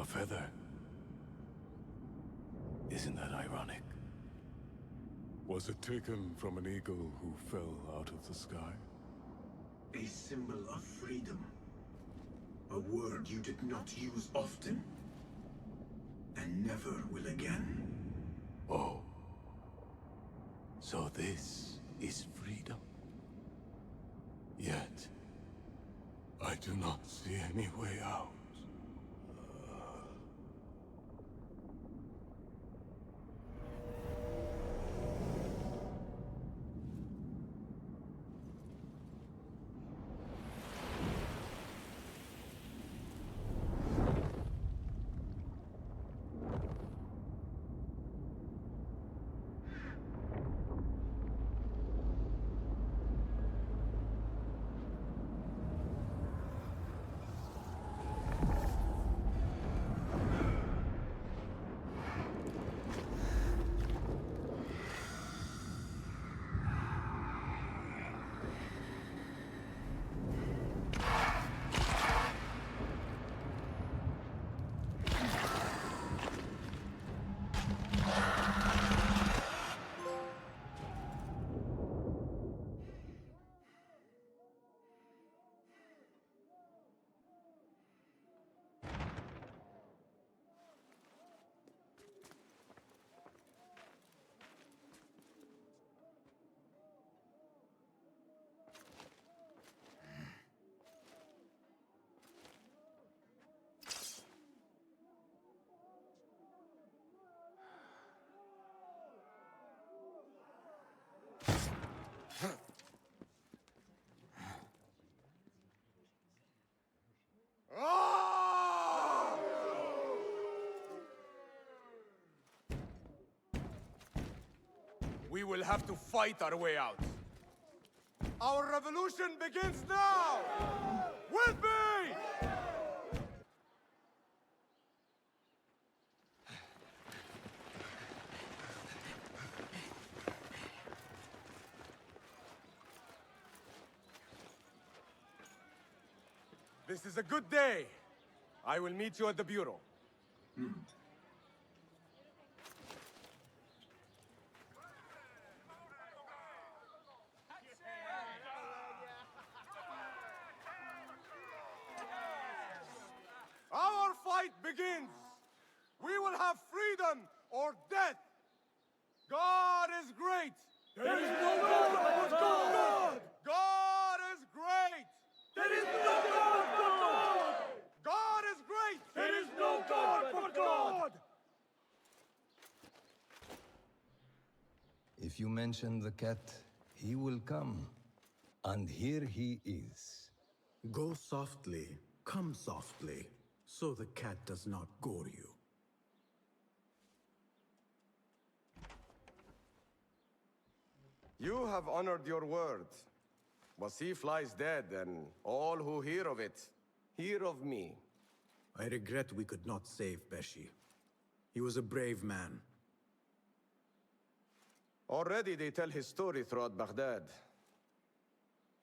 A feather. Isn't that ironic? Was it taken from an eagle who fell out of the sky? A symbol of freedom. A word you did not use often. And never will again. Oh. So this is freedom. Yet, I do not see any way out. We will have to fight our way out. Our revolution begins now! With me! This is a good day. I will meet you at the bureau. Our fight begins! We will have freedom or death! God is great! There is no God but God! God is great! There is no God but God! God is great! There is no God but God! If you mention the cat, he will come. And here he is. Go softly, come softly, so the cat does not gore you. You have honored your word. Wasif lies dead, and all who hear of it, hear of me. I regret we could not save Beshi. He was a brave man. Already they tell his story throughout Baghdad.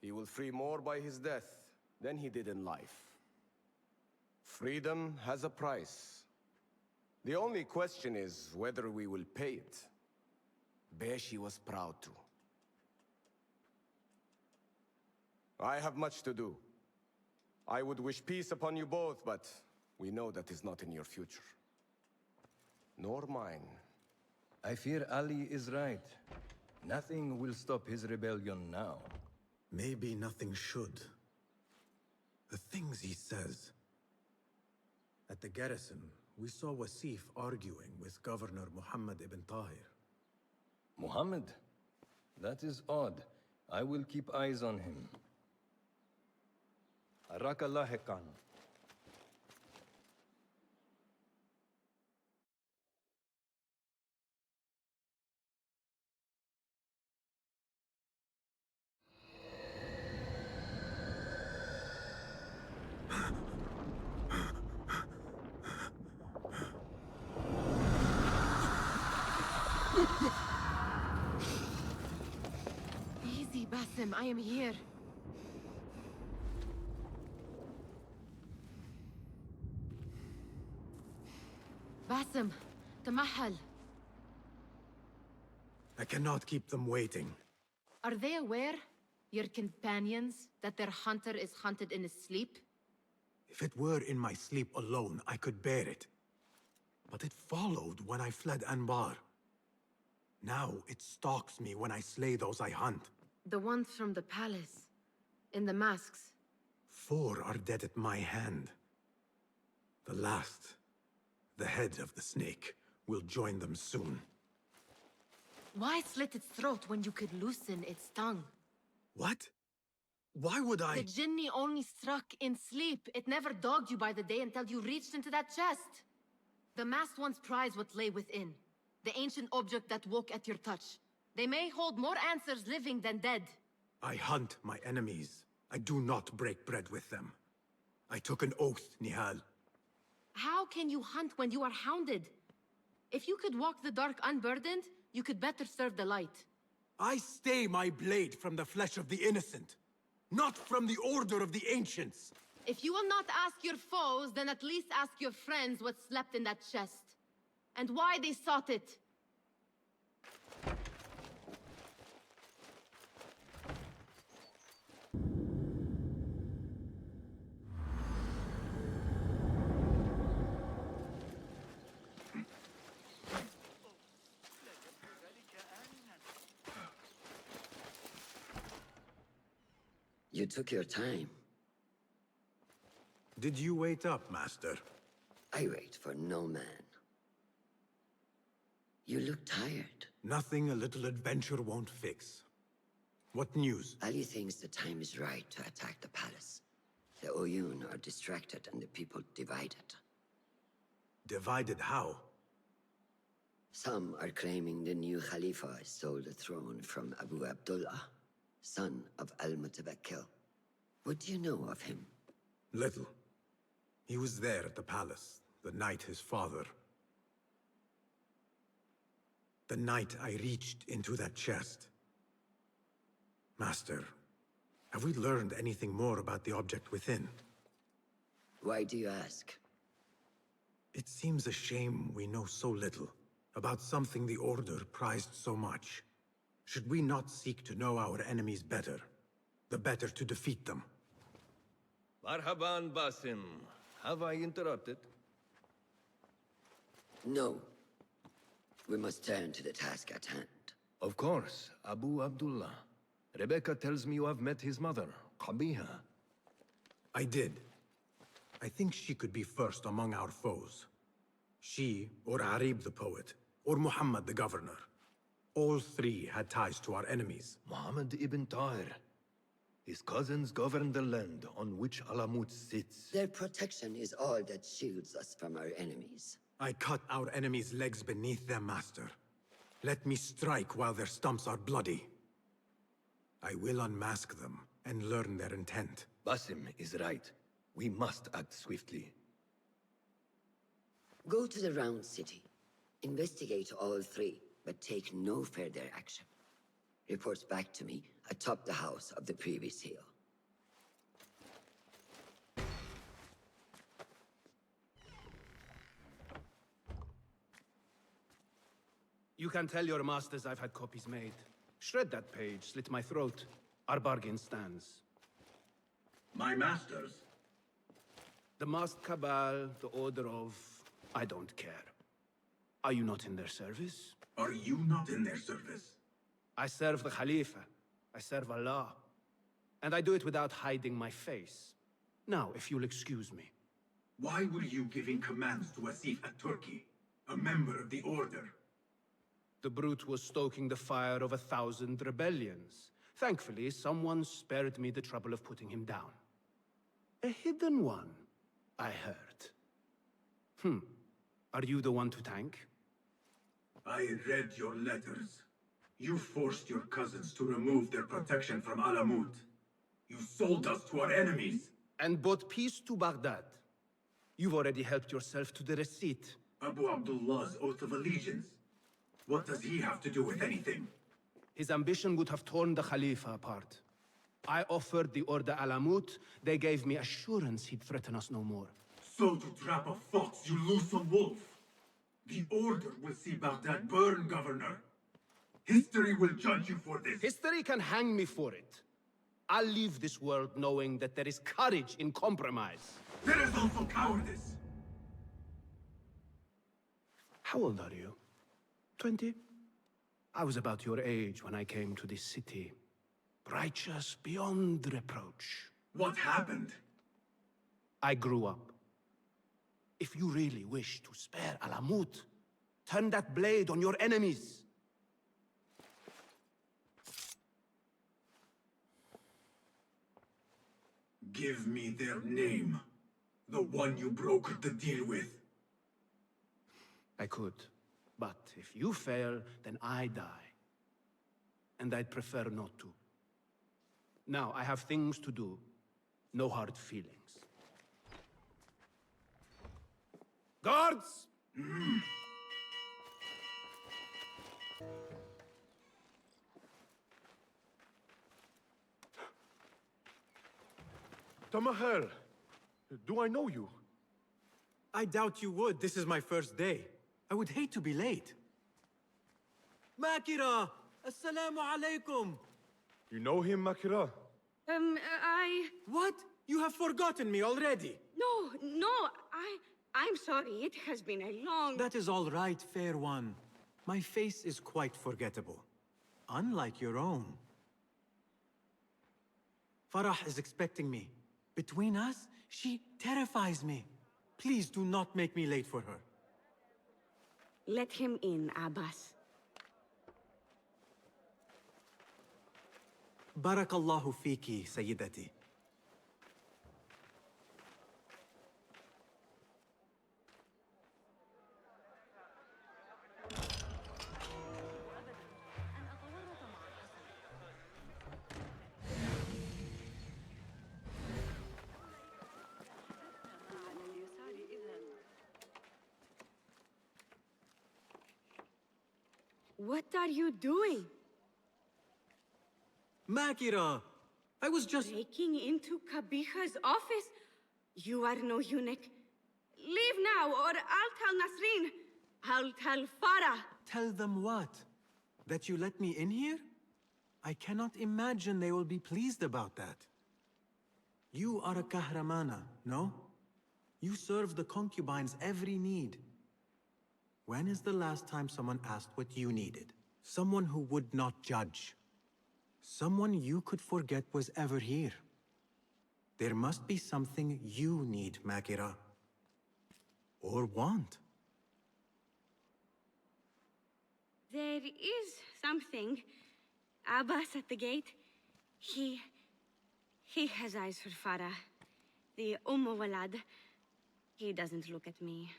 He will free more by his death than he did in life. Freedom has a price. The only question is whether we will pay it. Beshi was proud to. I have much to do. I would wish peace upon you both, but we know that is not in your future. Nor mine. I fear Ali is right. Nothing will stop his rebellion now. Maybe nothing should. The things he says. At the garrison, we saw Wasif arguing with Governor Muhammad ibn Tahir. Muhammad? That is odd. I will keep eyes on him. Araka lahiqan. Easy, Basim. I am here. Basim, the Mahal. I cannot keep them waiting. Are they aware, your companions, that their hunter is hunted in his sleep? If it were in my sleep alone, I could bear it. But it followed when I fled Anbar. Now it stalks me when I slay those I hunt. The ones from the palace, in the masks. 4 are dead at my hand. The last, the head of the snake, will join them soon. Why slit its throat when you could loosen its tongue? What? Why would I? The Jinni only struck in sleep. It never dogged you by the day until you reached into that chest. The masked ones prize what lay within. The ancient object that woke at your touch. They may hold more answers living than dead. I hunt my enemies. I do not break bread with them. I took an oath, Nihal. How can you hunt when you are hounded? If you could walk the dark unburdened, you could better serve the light. I stay my blade from the flesh of the innocent, not from the order of the ancients. If you will not ask your foes, then at least ask your friends what slept in that chest. And why they sought it. You took your time. Did you wait up, Master? I wait for no man. You look tired. Nothing a little adventure won't fix. What news? Ali thinks the time is right to attack the palace. The Oyun are distracted and the people divided. Divided how? Some are claiming the new Khalifa stole the throne from Abu Abdullah, son of Al-Mutawakkil. What do you know of him? Little. He was there at the palace, the night his father... The night I reached into that chest. Master, have we learned anything more about the object within? Why do you ask? It seems a shame we know so little about something the Order prized so much. Should we not seek to know our enemies better, the better to defeat them? Marhaban, Basim. Have I interrupted? No. We must turn to the task at hand. Of course, Abu Abdullah. Rebecca tells me you have met his mother, Qabiha. I did. I think she could be first among our foes. She, or Arib the poet, or Muhammad the governor. All 3 had ties to our enemies. Muhammad ibn Tahir. His cousins govern the land on which Alamut sits. Their protection is all that shields us from our enemies. I cut our enemies' legs beneath them, Master. Let me strike while their stumps are bloody. I will unmask them and learn their intent. Basim is right. We must act swiftly. Go to the Round City. Investigate all 3, but take no further action. Reports back to me atop the house of the previous hill. You can tell your masters I've had copies made. Shred that page, slit my throat. Our bargain stands. My masters? The masked cabal, the order of... I don't care. Are you not in their service? Are you not in their service? I serve the Khalifa. I serve Allah. And I do it without hiding my face. Now, if you'll excuse me. Why were you giving commands to Asif at Turkey, a member of the Order? The brute was stoking the fire of 1,000 rebellions. Thankfully, someone spared me the trouble of putting him down. A hidden one, I heard. Are you the one to thank? I read your letters. You forced your cousins to remove their protection from Alamut. You sold us to our enemies. And brought peace to Baghdad. You've already helped yourself to the receipt. Abu Abdullah's oath of allegiance. What does he have to do with anything? His ambition would have torn the Khalifa apart. I offered the Order Alamut. They gave me assurance he'd threaten us no more. So to trap a fox, you loose a wolf. The Order will see Baghdad burn, Governor. History will judge you for this. History can hang me for it. I'll leave this world knowing that there is courage in compromise. There is also cowardice. How old are you? 20? I was about your age when I came to this city. Righteous beyond reproach. What happened? I grew up. If you really wish to spare Alamut, turn that blade on your enemies. Give me their name. The one you brokered the deal with. I could. But if you fail, then I die. And I'd prefer not to. Now, I have things to do. No hard feelings. Guards! Tamahel, do I know you? I doubt you would. This is my first day. I would hate to be late. Makira! Assalamu alaikum! You know him, Makira? What? You have forgotten me already. No, I'm sorry. It has been a long... That is all right, fair one. My face is quite forgettable. Unlike your own. Farah is expecting me. Between us, she terrifies me. Please do not make me late for her. Let him in, Abbas. Barakallahu fiki, Sayyidati. What are you doing? Makira! I was just... Breaking into Kabiha's office? You are no eunuch. Leave now, or I'll tell Nasreen. I'll tell Farah. Tell them what? That you let me in here? I cannot imagine they will be pleased about that. You are a kahramana, no? You serve the concubines every need. When is the last time someone asked what you needed? Someone who would not judge. Someone you could forget was ever here. There must be something you need, Makira. Or want. There is something. Abbas at the gate. He has eyes for Farah. The Walad. He doesn't look at me.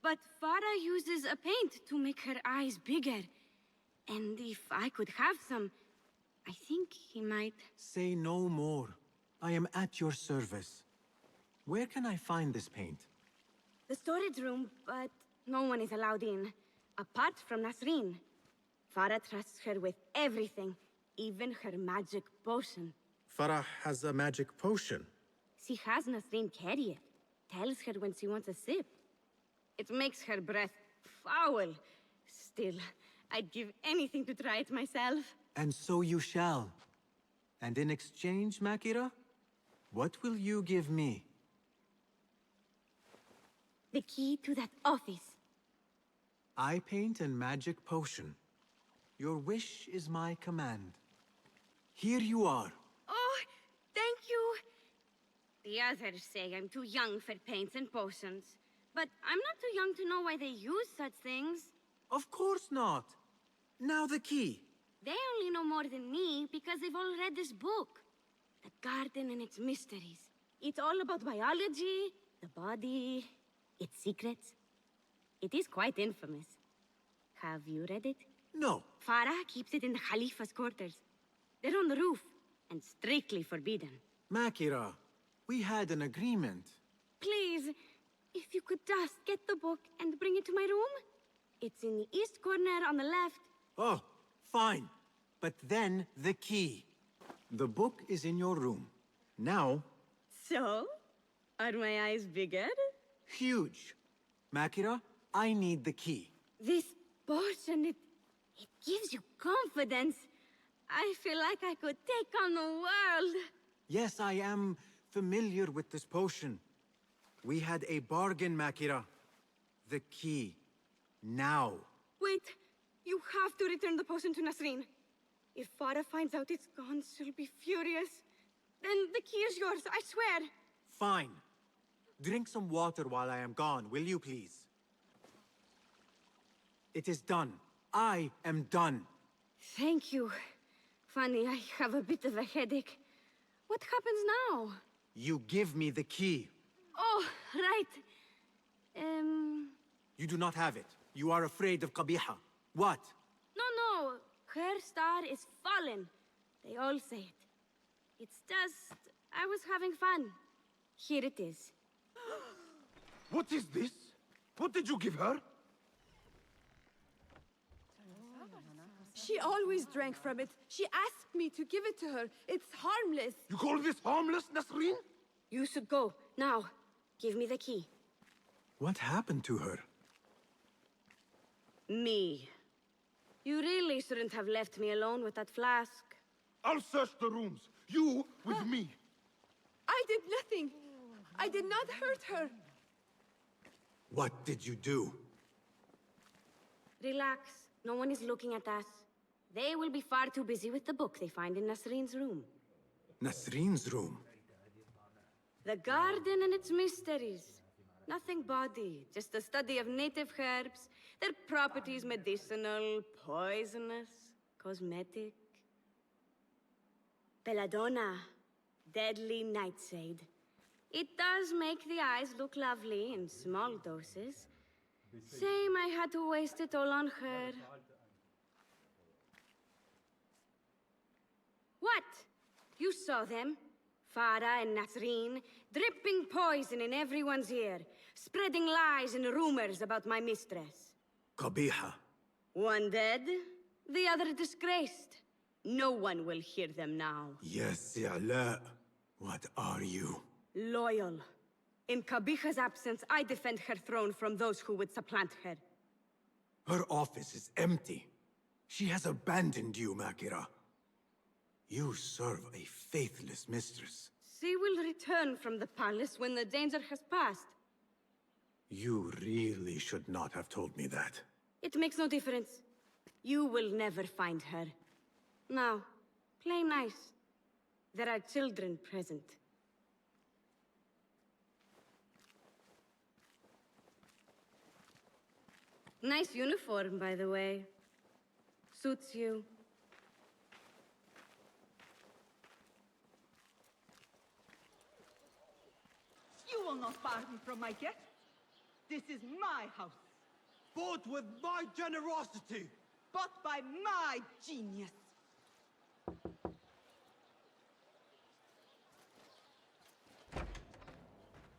But Farah uses a paint to make her eyes bigger. And if I could have some, I think he might... Say no more. I am at your service. Where can I find this paint? The storage room, but no one is allowed in. Apart from Nasreen. Farah trusts her with everything, even her magic potion. Farah has a magic potion. She has Nasreen carry it. Tells her when she wants a sip. It makes her breath foul. Still, I'd give anything to try it myself. And so you shall. And in exchange, Makira, what will you give me? The key to that office. Eye paint and magic potion. Your wish is my command. Here you are. Oh, thank you. The others say I'm too young for paints and potions. But I'm not too young to know why they use such things. Of course not. Now the key. They only know more than me because they've all read this book. The Garden and its Mysteries. It's all about biology, the body, its secrets. It is quite infamous. Have you read it? No. Farah keeps it in the Khalifa's quarters. They're on the roof, and strictly forbidden. Makira, we had an agreement. Please, if you could just get the book and bring it to my room? It's in the east corner on the left. Oh, fine. But then the key. The book is in your room. Now... So? Are my eyes bigger? Huge. Makira, I need the key. This potion, it gives you confidence. I feel like I could take on the world. Yes, I am familiar with this potion. We had a bargain, Makira. The key. Now. Wait, you have to return the potion to Nasreen. If Farah finds out it's gone, she'll be furious. Then the key is yours, I swear. Fine. Drink some water while I am gone, will you please? It is done. I am done. Thank you. Funny, I have a bit of a headache. What happens now? You give me the key. Oh, right. You do not have it. You are afraid of Qabiha. What? No. Her star is fallen. They all say it. It's just... I was having fun. Here it is. What is this? What did you give her? She always drank from it. She asked me to give it to her. It's harmless. You call this harmless, Nasreen? You should go. Now, give me the key. What happened to her? Me. You really shouldn't have left me alone with that flask. I'll search the rooms. You with me. I did nothing. I did not hurt her. What did you do? Relax. No one is looking at us. They will be far too busy with the book they find in Nasreen's room. Nasreen's room? The garden and its mysteries. Nothing bawdy, just a study of native herbs, their properties medicinal, poisonous, cosmetic. Belladonna, deadly nightshade. It does make the eyes look lovely in small doses. Shame I had to waste it all on her. What? You saw them? Farah and Nasreen, dripping poison in everyone's ear, spreading lies and rumors about my mistress. Qabiha. One dead, the other disgraced. No one will hear them now. Yes, I'La. What are you? Loyal. In Qabiha's absence, I defend her throne from those who would supplant her. Her office is empty. She has abandoned you, Makira. You serve a faithless mistress. She will return from the palace when the danger has passed. You really should not have told me that. It makes no difference. You will never find her. Now, play nice. There are children present. Nice uniform, by the way. Suits you. You will not bar me from my guest. This is my house. Bought with my generosity. Bought by my genius.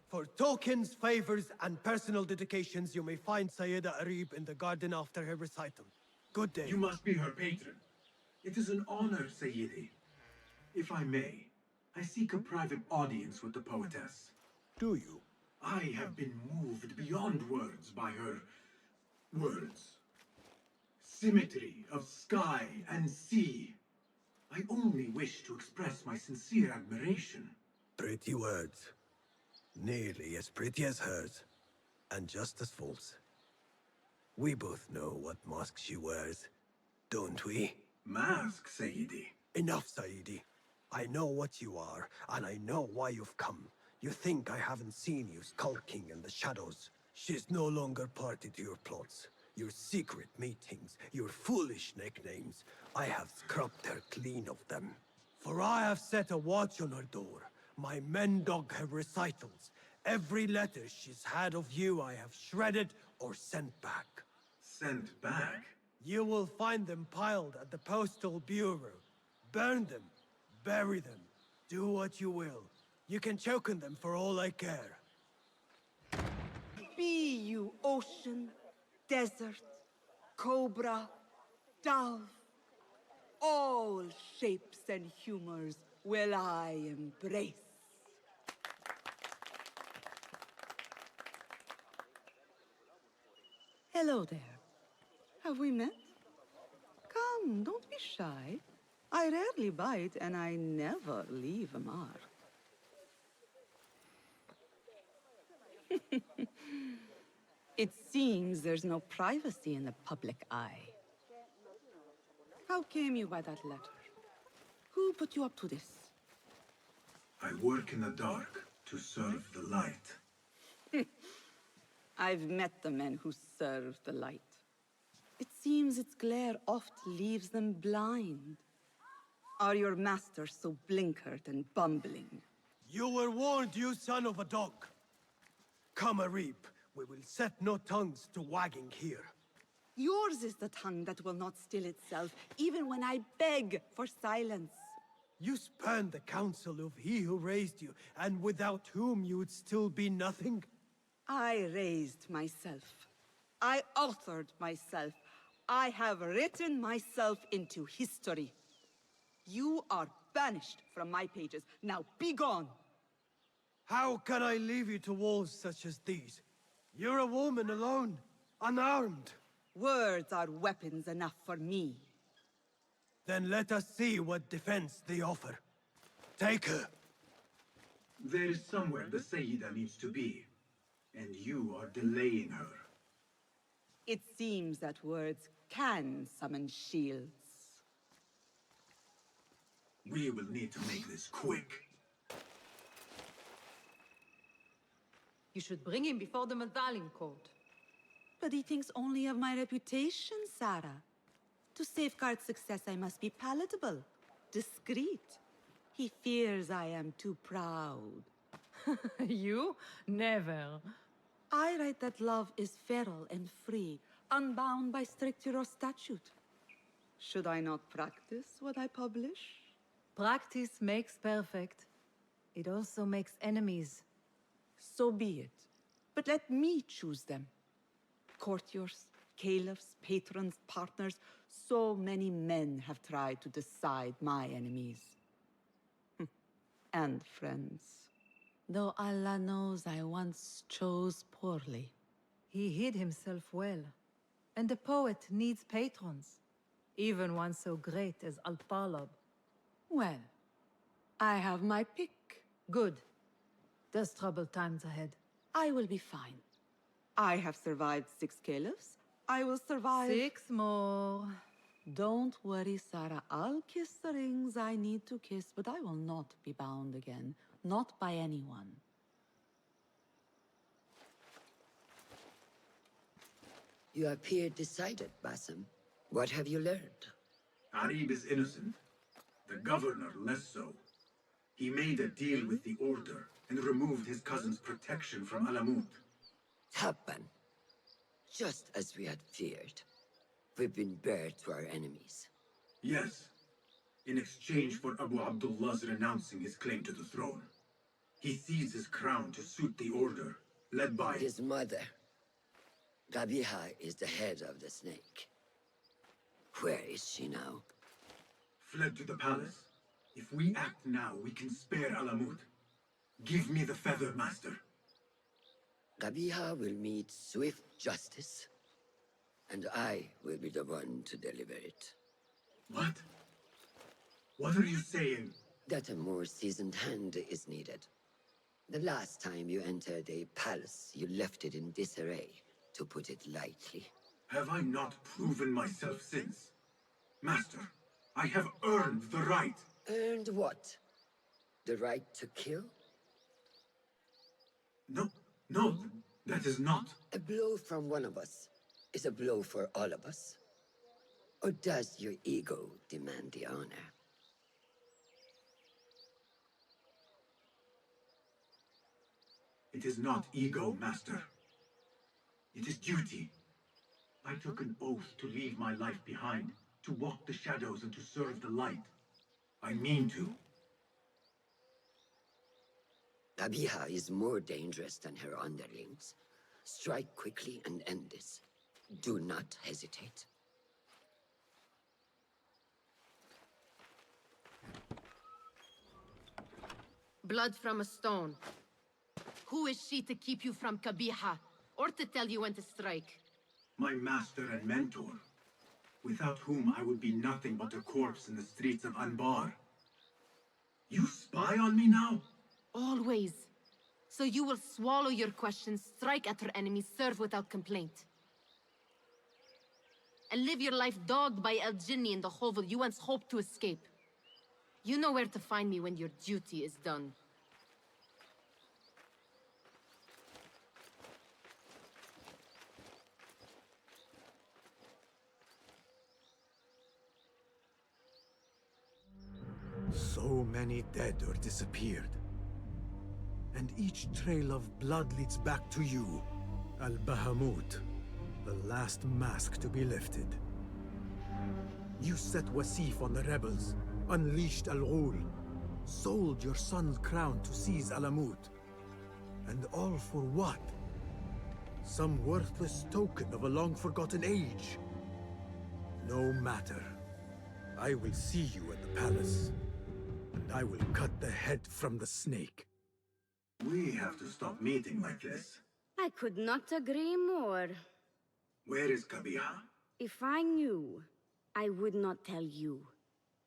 For tokens, favors, and personal dedications, you may find Sayyida Arib in the garden after her recital. Good day. You must be her patron. It is an honor, Sayyidi. If I may, I seek a private audience with the poetess. Do you? I have been moved beyond words by her words. Symmetry of sky and sea. I only wish to express my sincere admiration. Pretty words. Nearly as pretty as hers, and just as false. We both know what mask she wears, don't we? Mask, Sayyidi. Enough, Sayyidi. I know what you are, and I know why you've come. You think I haven't seen you skulking in the shadows. She's no longer party to your plots, your secret meetings, your foolish nicknames. I have scrubbed her clean of them. For I have set a watch on her door. My men dog her recitals. Every letter she's had of you I have shredded or sent back. Sent back? You will find them piled at the Postal Bureau. Burn them, bury them, do what you will. You can choke on them for all I care. Be you ocean, desert, cobra, dove. All shapes and humors will I embrace. Hello there. Have we met? Come, don't be shy. I rarely bite, and I never leave a mark. It seems there's no privacy in the public eye. How came you by that letter? Who put you up to this? I work in the dark to serve the light. I've met the men who serve the light. It seems its glare oft leaves them blind. Are your masters so blinkered and bumbling? You were warned, you son of a dog. Come a reap. We will set no tongues to wagging here. Yours is the tongue that will not still itself, even when I beg for silence. You spurn the counsel of he who raised you, and without whom you would still be nothing? I raised myself. I authored myself. I have written myself into history. You are banished from my pages. Now be gone! How can I leave you to walls such as these? You're a woman alone, unarmed. Words are weapons enough for me. Then let us see what defense they offer. Take her. There is somewhere the Sayyida needs to be, and you are delaying her. It seems that words can summon shields. We will need to make this quick. You should bring him before the Medallion Court. But he thinks only of my reputation, Sarah. To safeguard success, I must be palatable, discreet. He fears I am too proud. You? Never. I write that love is feral and free, unbound by stricture or statute. Should I not practice what I publish? Practice makes perfect. It also makes enemies. So be it. But let me choose them. Courtiers, caliphs, patrons, partners. So many men have tried to decide my enemies. And friends. Though Allah knows I once chose poorly. He hid himself well. And the poet needs patrons. Even one so great as Al-Talab. Well, I have my pick. Good. There's troubled times ahead. I will be fine. I have survived 6 caliphs. I will survive 6 more. Don't worry, Sarah. I'll kiss the rings I need to kiss, but I will not be bound again. Not by anyone. You appear decided, Basim. What have you learned? Arib is innocent. The governor less so. He made a deal with the Order and removed his cousin's protection from Alamut. Tabban. Just as we had feared. We've been bared to our enemies. Yes. In exchange for Abu Abdullah's renouncing his claim to the throne. He seized his crown to suit the Order, led by his mother. Gabiha is the head of the snake. Where is she now? Fled to the palace. If we act now, we can spare Alamut. Give me the feather, Master. Gabiha will meet swift justice, and I will be the one to deliver it. What? What are you saying? That a more seasoned hand is needed. The last time you entered a palace, you left it in disarray, to put it lightly. Have I not proven myself since? Master, I have earned the right. Earned what? The right to kill? No, that is not. A blow from one of us is a blow for all of us. Or does your ego demand the honor? It is not ego, Master. It is duty. I took an oath to leave my life behind, to walk the shadows and to serve the light. I mean to. Gabiha is more dangerous than her underlings. Strike quickly and end this. Do not hesitate. Blood from a stone. Who is she to keep you from Kabiha, or to tell you when to strike? My master and mentor, without whom I would be nothing but a corpse in the streets of Anbar. You spy on me now? Always. So you will swallow your questions, strike at our enemies, serve without complaint. And live your life dogged by El Jinni in the hovel you once hoped to escape. You know where to find me when your duty is done. So many dead or disappeared. And each trail of blood leads back to you, Al-Bahamut, the last mask to be lifted. You set Wasif on the rebels, unleashed Al-Ghul, sold your son's crown to seize Alamut. And all for what? Some worthless token of a long-forgotten age. No matter. I will see you at the palace, and I will cut the head from the snake. We have to stop meeting like this. I could not agree more. Where is Kabiha? If I knew, I would not tell you.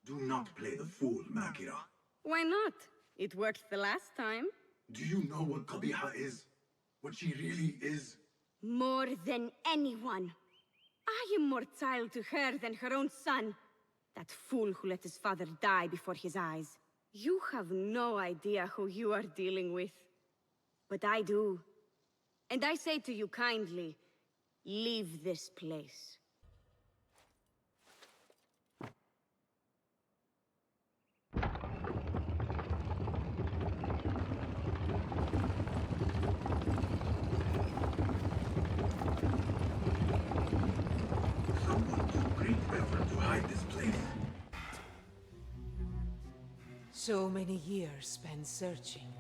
Do not play the fool, Makira. Why not? It worked the last time. Do you know what Kabiha is? What she really is? More than anyone. I am more child to her than her own son. That fool who let his father die before his eyes. You have no idea who you are dealing with. But I do. And I say to you kindly, leave this place. Someone took great effort to hide this place. So many years spent searching.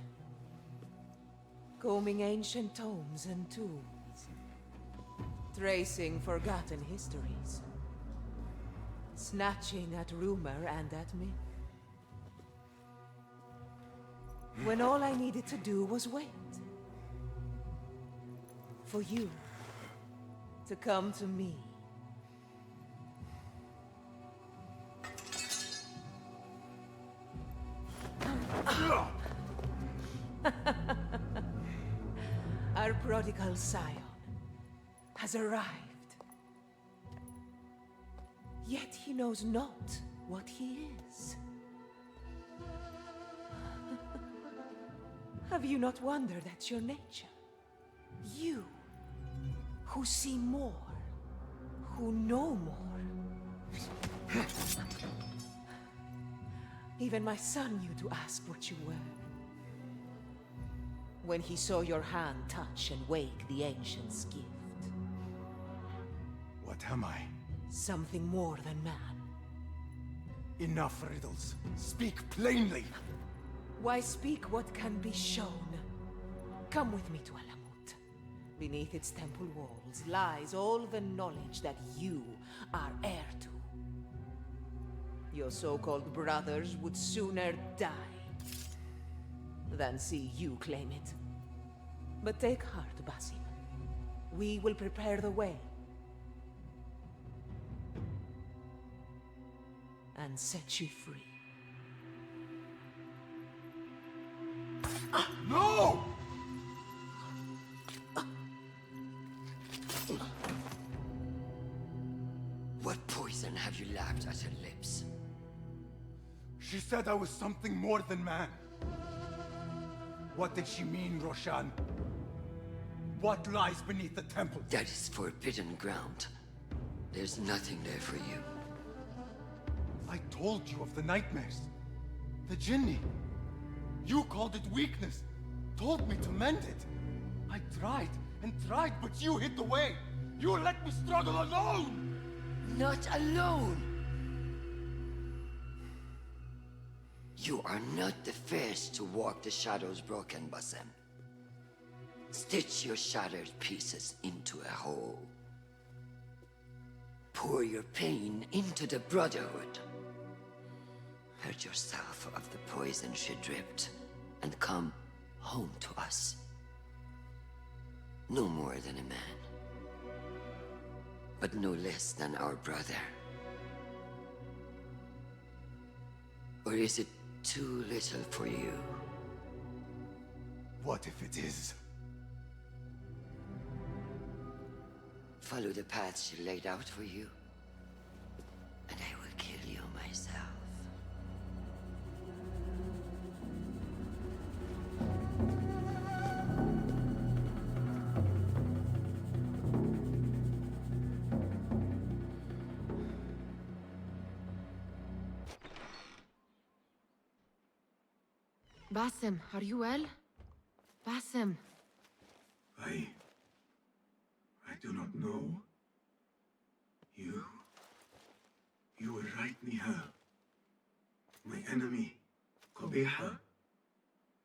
Combing ancient tomes and tombs. Tracing forgotten histories. Snatching at rumor and at myth. When all I needed to do was wait. For you to come to me. Our prodigal scion has arrived. Yet he knows not what he is. Have you not wondered at your nature? You, who see more, who know more. Even my son knew to ask what you were. When he saw your hand touch and wake the ancient's gift. What am I? Something more than man. Enough riddles. Speak plainly! Why speak what can be shown? Come with me to Alamut. Beneath its temple walls lies all the knowledge that you are heir to. Your so-called brothers would sooner die than see you claim it. But take heart, Basim. We will prepare the way. And set you free. No! What poison have you lapped at her lips? She said I was something more than man. What did she mean, Roshan? What lies beneath the temple? That is forbidden ground. There's nothing there for you. I told you of the nightmares. The Jinni. You called it weakness. Told me to mend it. I tried and tried, but you hid the way. You let me struggle alone! Not alone! You are not the first to walk the shadows broken, Basim. Stitch your shattered pieces into a whole. Pour your pain into the Brotherhood. Purge yourself of the poison she dripped, and come home to us. No more than a man. but no less than our brother. Or is it too little for you? What if it is? Follow the path she laid out for you, and I will kill you myself. Basim, are you well? Basim. I do not know. You were right, Nihal. My enemy, Qabiha.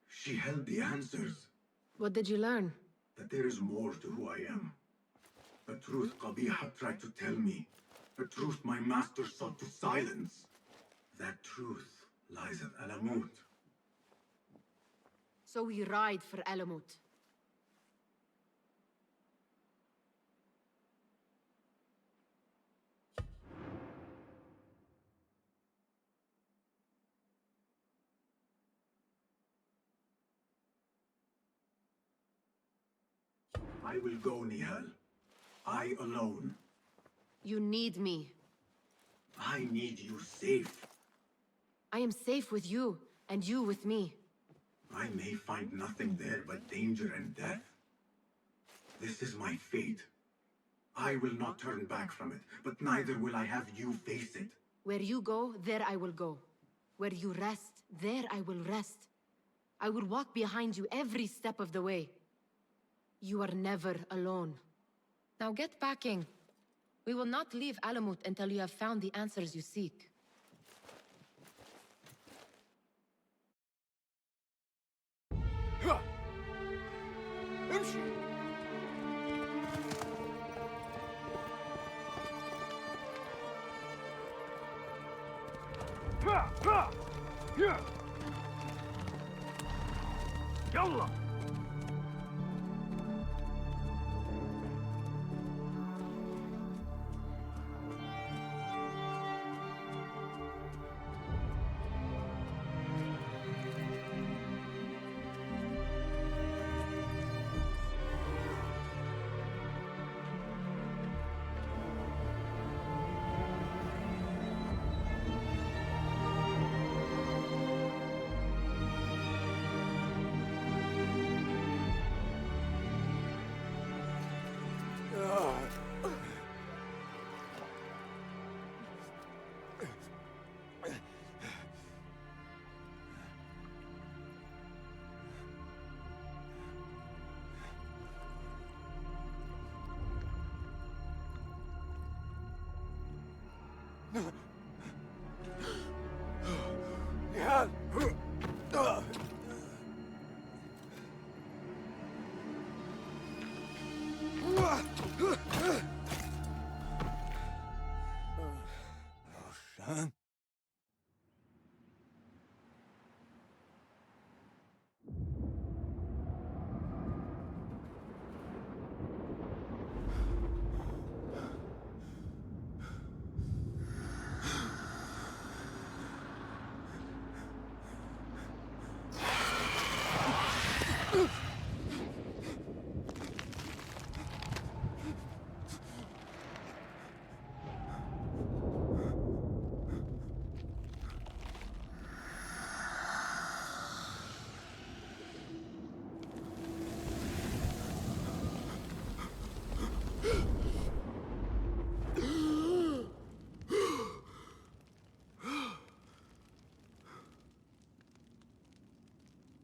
She held the answers. What did you learn? That there is more to who I am. A truth Qabiha tried to tell me. A truth my master sought to silence. That truth lies at Alamut. So we ride for Alamut. I will go, Nihal. I alone. You need me. I need you safe. I am safe with you, and you with me. I may find nothing there but danger and death. This is my fate. I will not turn back from it, but neither will I have you face it. Where you go, there I will go. Where you rest, there I will rest. I will walk behind you every step of the way. You are never alone. Now get packing. We will not leave Alamut until you have found the answers you seek. يلا Nihal! Roshan?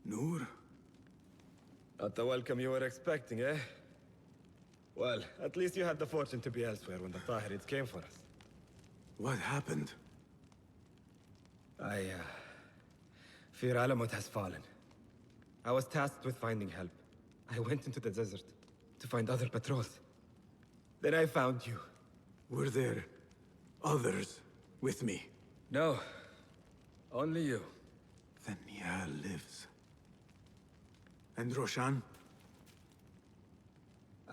Noor? Not the welcome you were expecting, eh? Well, at least you had the fortune to be elsewhere when the Tahirids came for us. What happened? I fear Alamut has fallen. I was tasked with finding help. I went into the desert to find other patrols. Then I found you. Were there others with me? No. Only you. Then Nihal lives. And Roshan?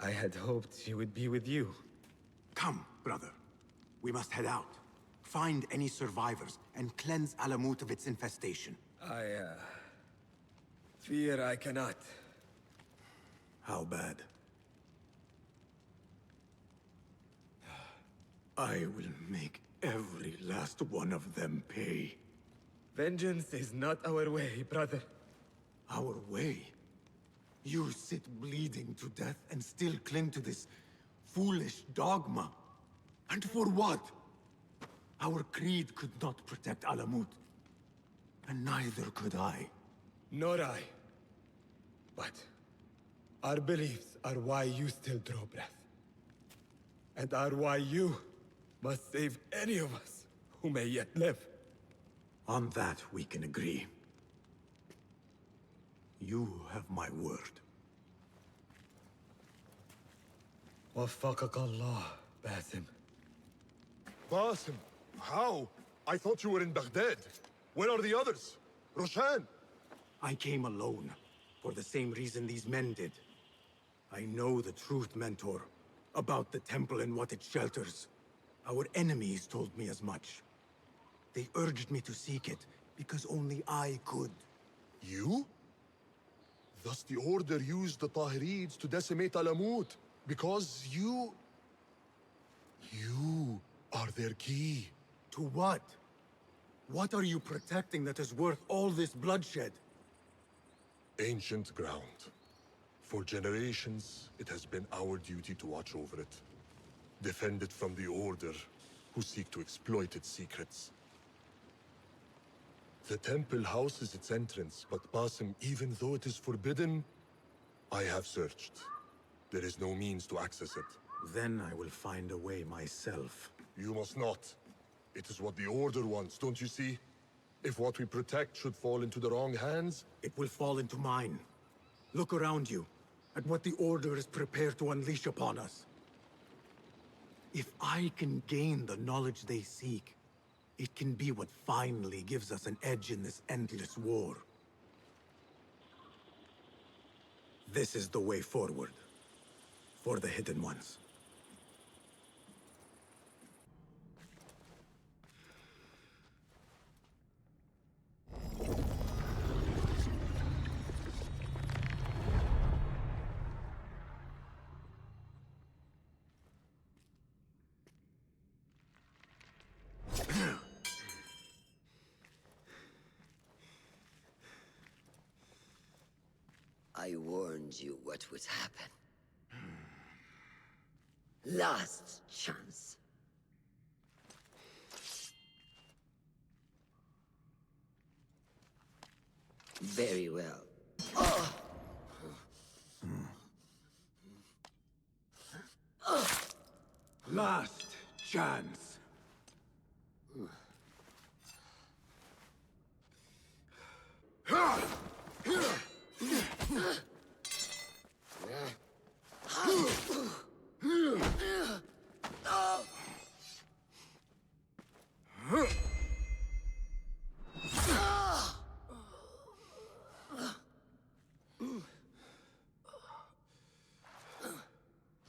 I had hoped she would be with you. Come, brother. We must head out. Find any survivors and cleanse Alamut of its infestation. I fear I cannot. How bad? I will make every last one of them pay. Vengeance is not our way, brother. Our way? You sit bleeding to death and still cling to this foolish dogma. And for what? Our creed could not protect Alamut. And neither could I. Nor I. But our beliefs are why you still draw breath. And are why you must save any of us who may yet live. On that we can agree. You have my word. Waffaqak Allah, Basim. Basim, how? I thought you were in Baghdad. Where are the others? Roshan? I came alone, for the same reason these men did. I know the truth, Mentor, about the temple and what it shelters. Our enemies told me as much. They urged me to seek it, because only I could. You? Thus the Order used the Tahirids to decimate Alamut, because you are their key. To what? What are you protecting that is worth all this bloodshed? Ancient ground. For generations, it has been our duty to watch over it. Defend it from the Order, who seek to exploit its secrets. The temple houses its entrance, but Basim, even though it is forbidden, I have searched. There is no means to access it. Then I will find a way myself. You must not. It is what the Order wants, don't you see? If what we protect should fall into the wrong hands... It will fall into mine. Look around you, at what the Order is prepared to unleash upon us. If I can gain the knowledge they seek, it can be what finally gives us an edge in this endless war. This is the way forward. For the Hidden Ones. I warned you what would happen. Last chance. Very well. Last chance.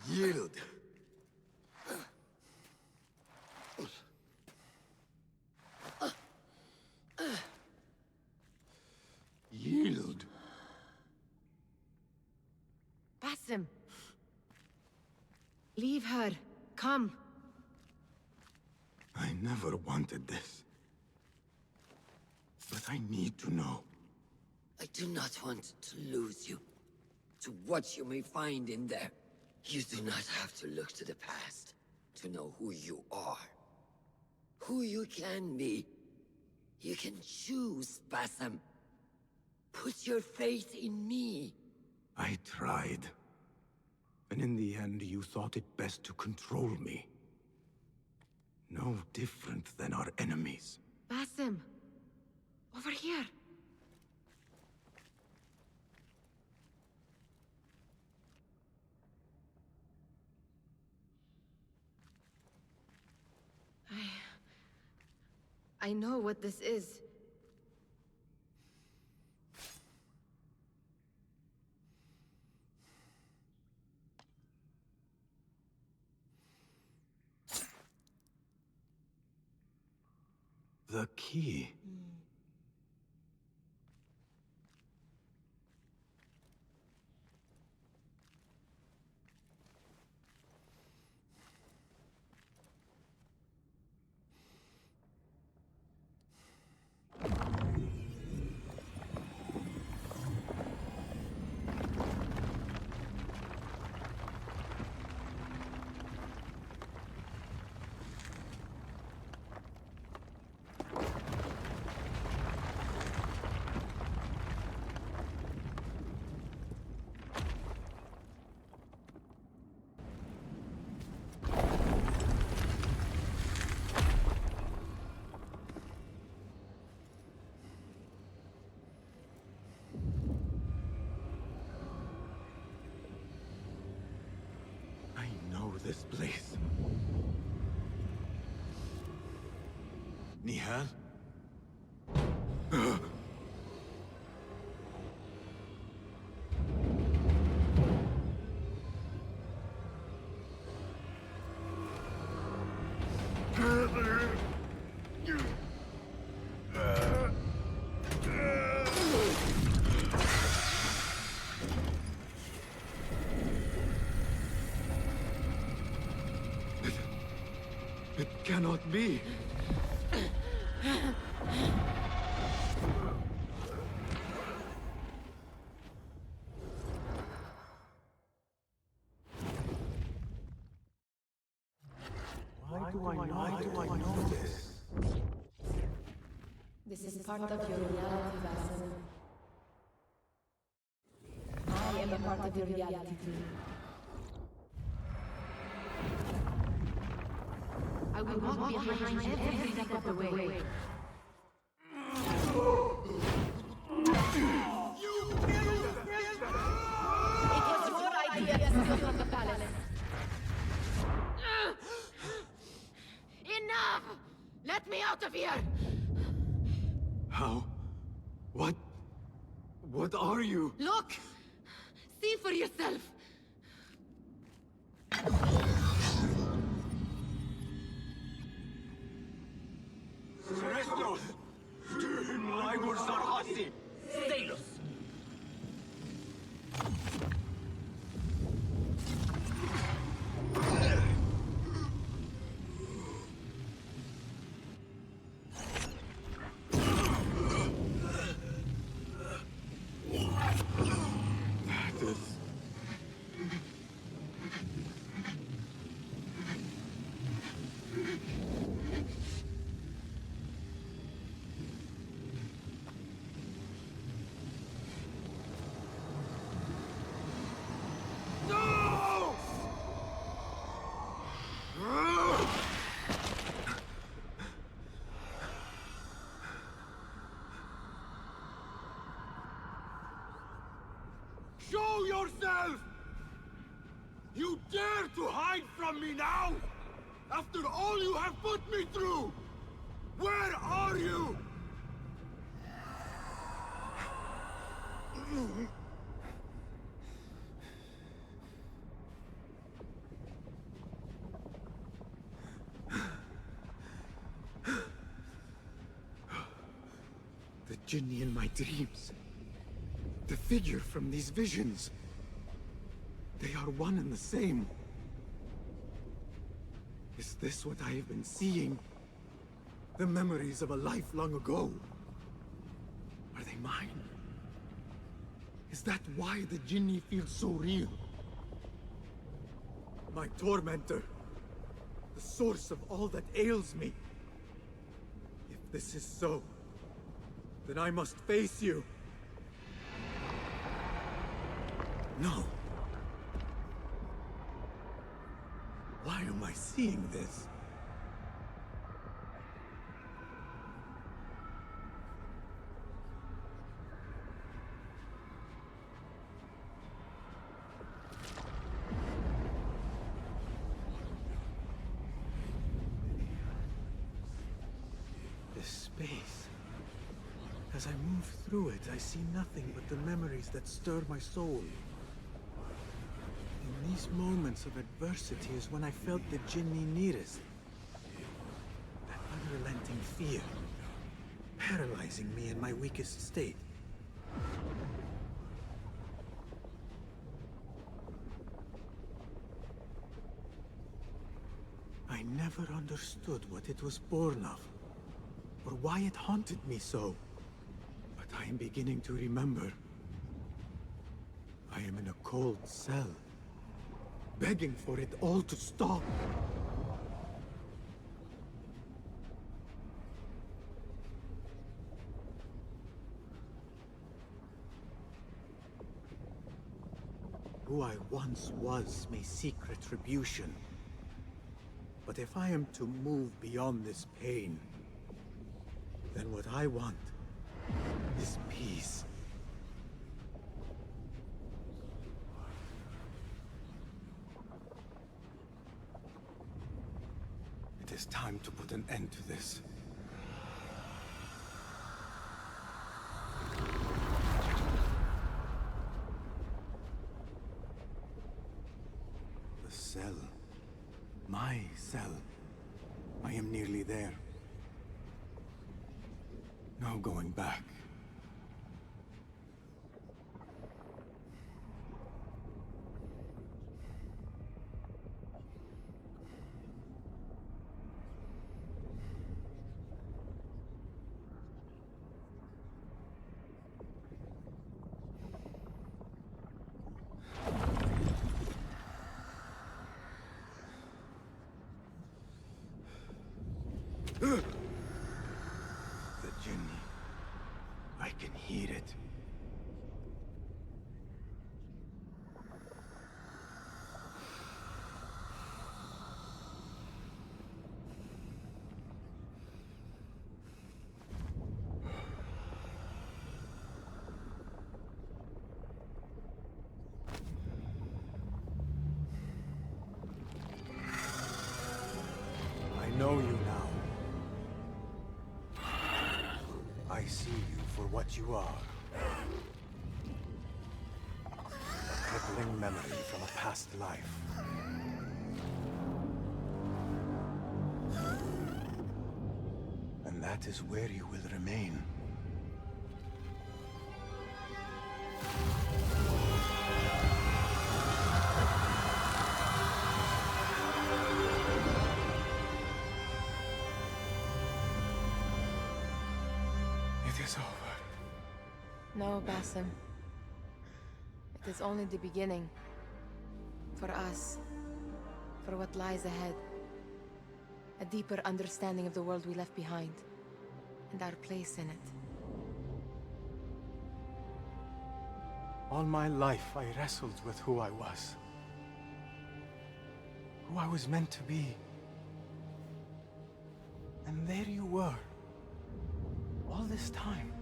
Yield. Yield. Basim. Leave her. Come. I never wanted this. But I need to know. I do not want to lose you. To what you may find in there. You do not have to look to the past to know who you are. Who you can be. You can choose, Basim. Put your faith in me. I tried. And in the end, you thought it best to control me. No different than our enemies. Basim. Over here. I know what this is. A key. This place. Nihal? It cannot be. Why do I know this? This is part of your reality, Vassal. I am a part of your reality too. I will walk behind you every step of the way. It was your idea to steal from the palace. Enough! Let me out of here! How? What are you? Look! See for yourself! Restos! Ligor Sarhasi! Stalos! Show yourself! You dare to hide from me now? After all you have put me through? Where are you? The Jinni in my dreams. The figure from these visions. They are one and the same. Is this what I have been seeing? The memories of a life long ago? Are they mine? Is that why the Jinni feels so real? My tormentor. The source of all that ails me. If this is so, then I must face you. No. Why am I seeing this? This space. As I move through it, I see nothing but the memories that stir my soul. In these moments of adversity is when I felt the Jinni nearest. That unrelenting fear. paralyzing me in my weakest state. I never understood what it was born of, or why it haunted me so. But I am beginning to remember. I am in a cold cell, begging for it all to stop. Who I once was may seek retribution. But if I am to move beyond this pain, then what I want is peace. It is time to put an end to this. The cell. My cell. I am nearly there. No going back. The Jinni. I can hear it. I know you now. I see you for what you are. A crippling memory from a past life. And that is where you will remain. It is over. No, Basim. It is only the beginning. For us. For what lies ahead. A deeper understanding of the world we left behind. And our place in it. All my life, I wrestled with who I was. Who I was meant to be. And there you were. All this time.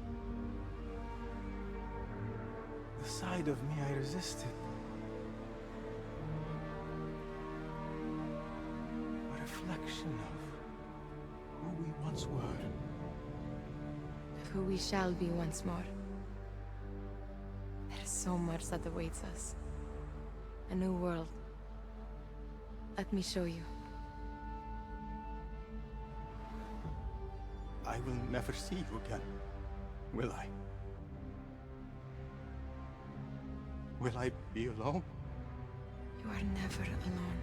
The side of me I resisted. A reflection of who we once were. Of who we shall be once more. There is so much that awaits us. A new world. Let me show you. I will never see you again, will I? Will I be alone? You are never alone.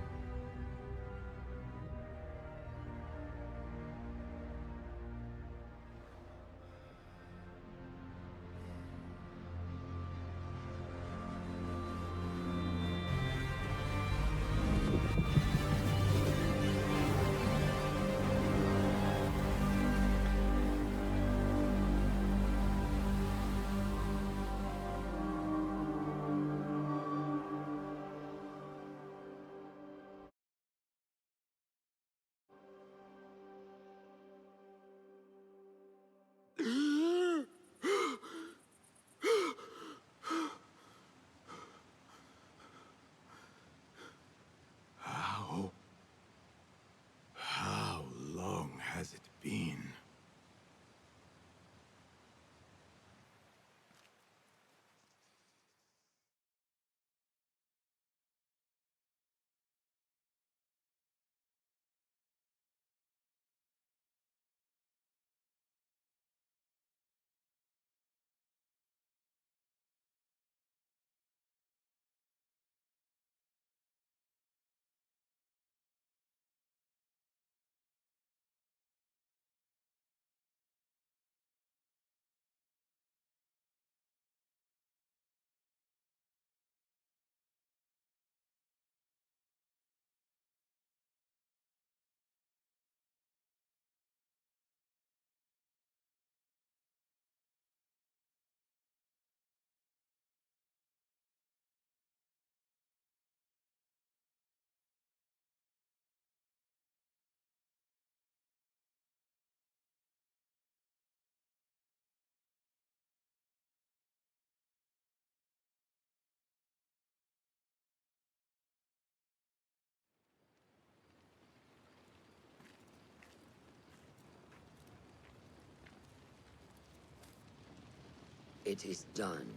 It is done.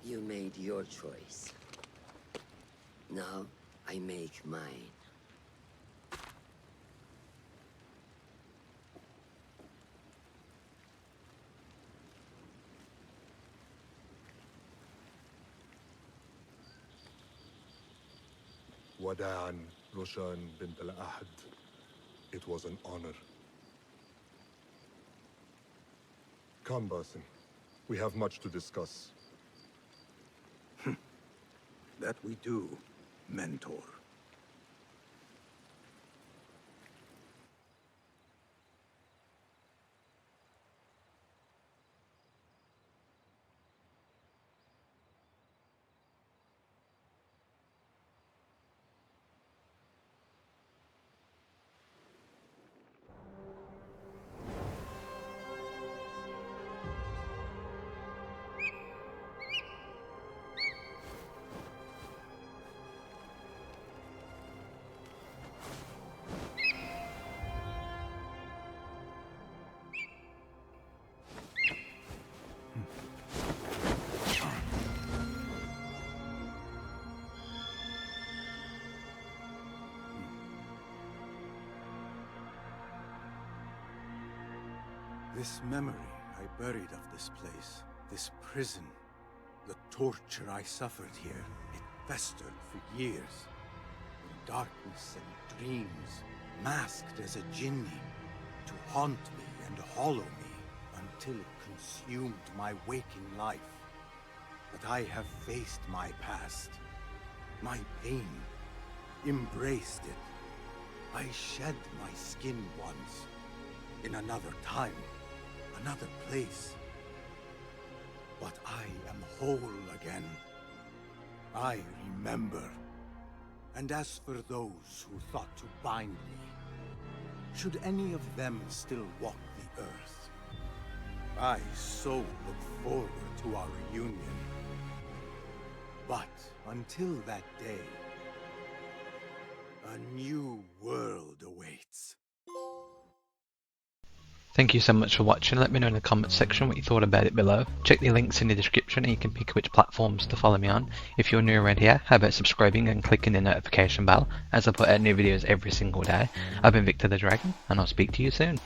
You made your choice. Now, I make mine. Wada'an, Roshan bint al-Ahd. It was an honor. Come, Basim. We have much to discuss. That we do, Mentor. This memory I buried of this place, this prison, the torture I suffered here, it festered for years. In darkness and dreams, masked as a jinni, to haunt me and hollow me, until it consumed my waking life. But I have faced my past, my pain, embraced it. I shed my skin once, in another time, another place. But I am whole again. I remember. And as for those who thought to bind me, should any of them still walk the earth, I so look forward to our reunion. But until that day, a new world awaits. Thank you so much for watching. Let me know in the comments section what you thought about it below. Check the links in the description and you can pick which platforms to follow me on. If you're new around here, how about subscribing and clicking the notification bell as I put out new videos every single day. I've been VictorTheDragon and I'll speak to you soon.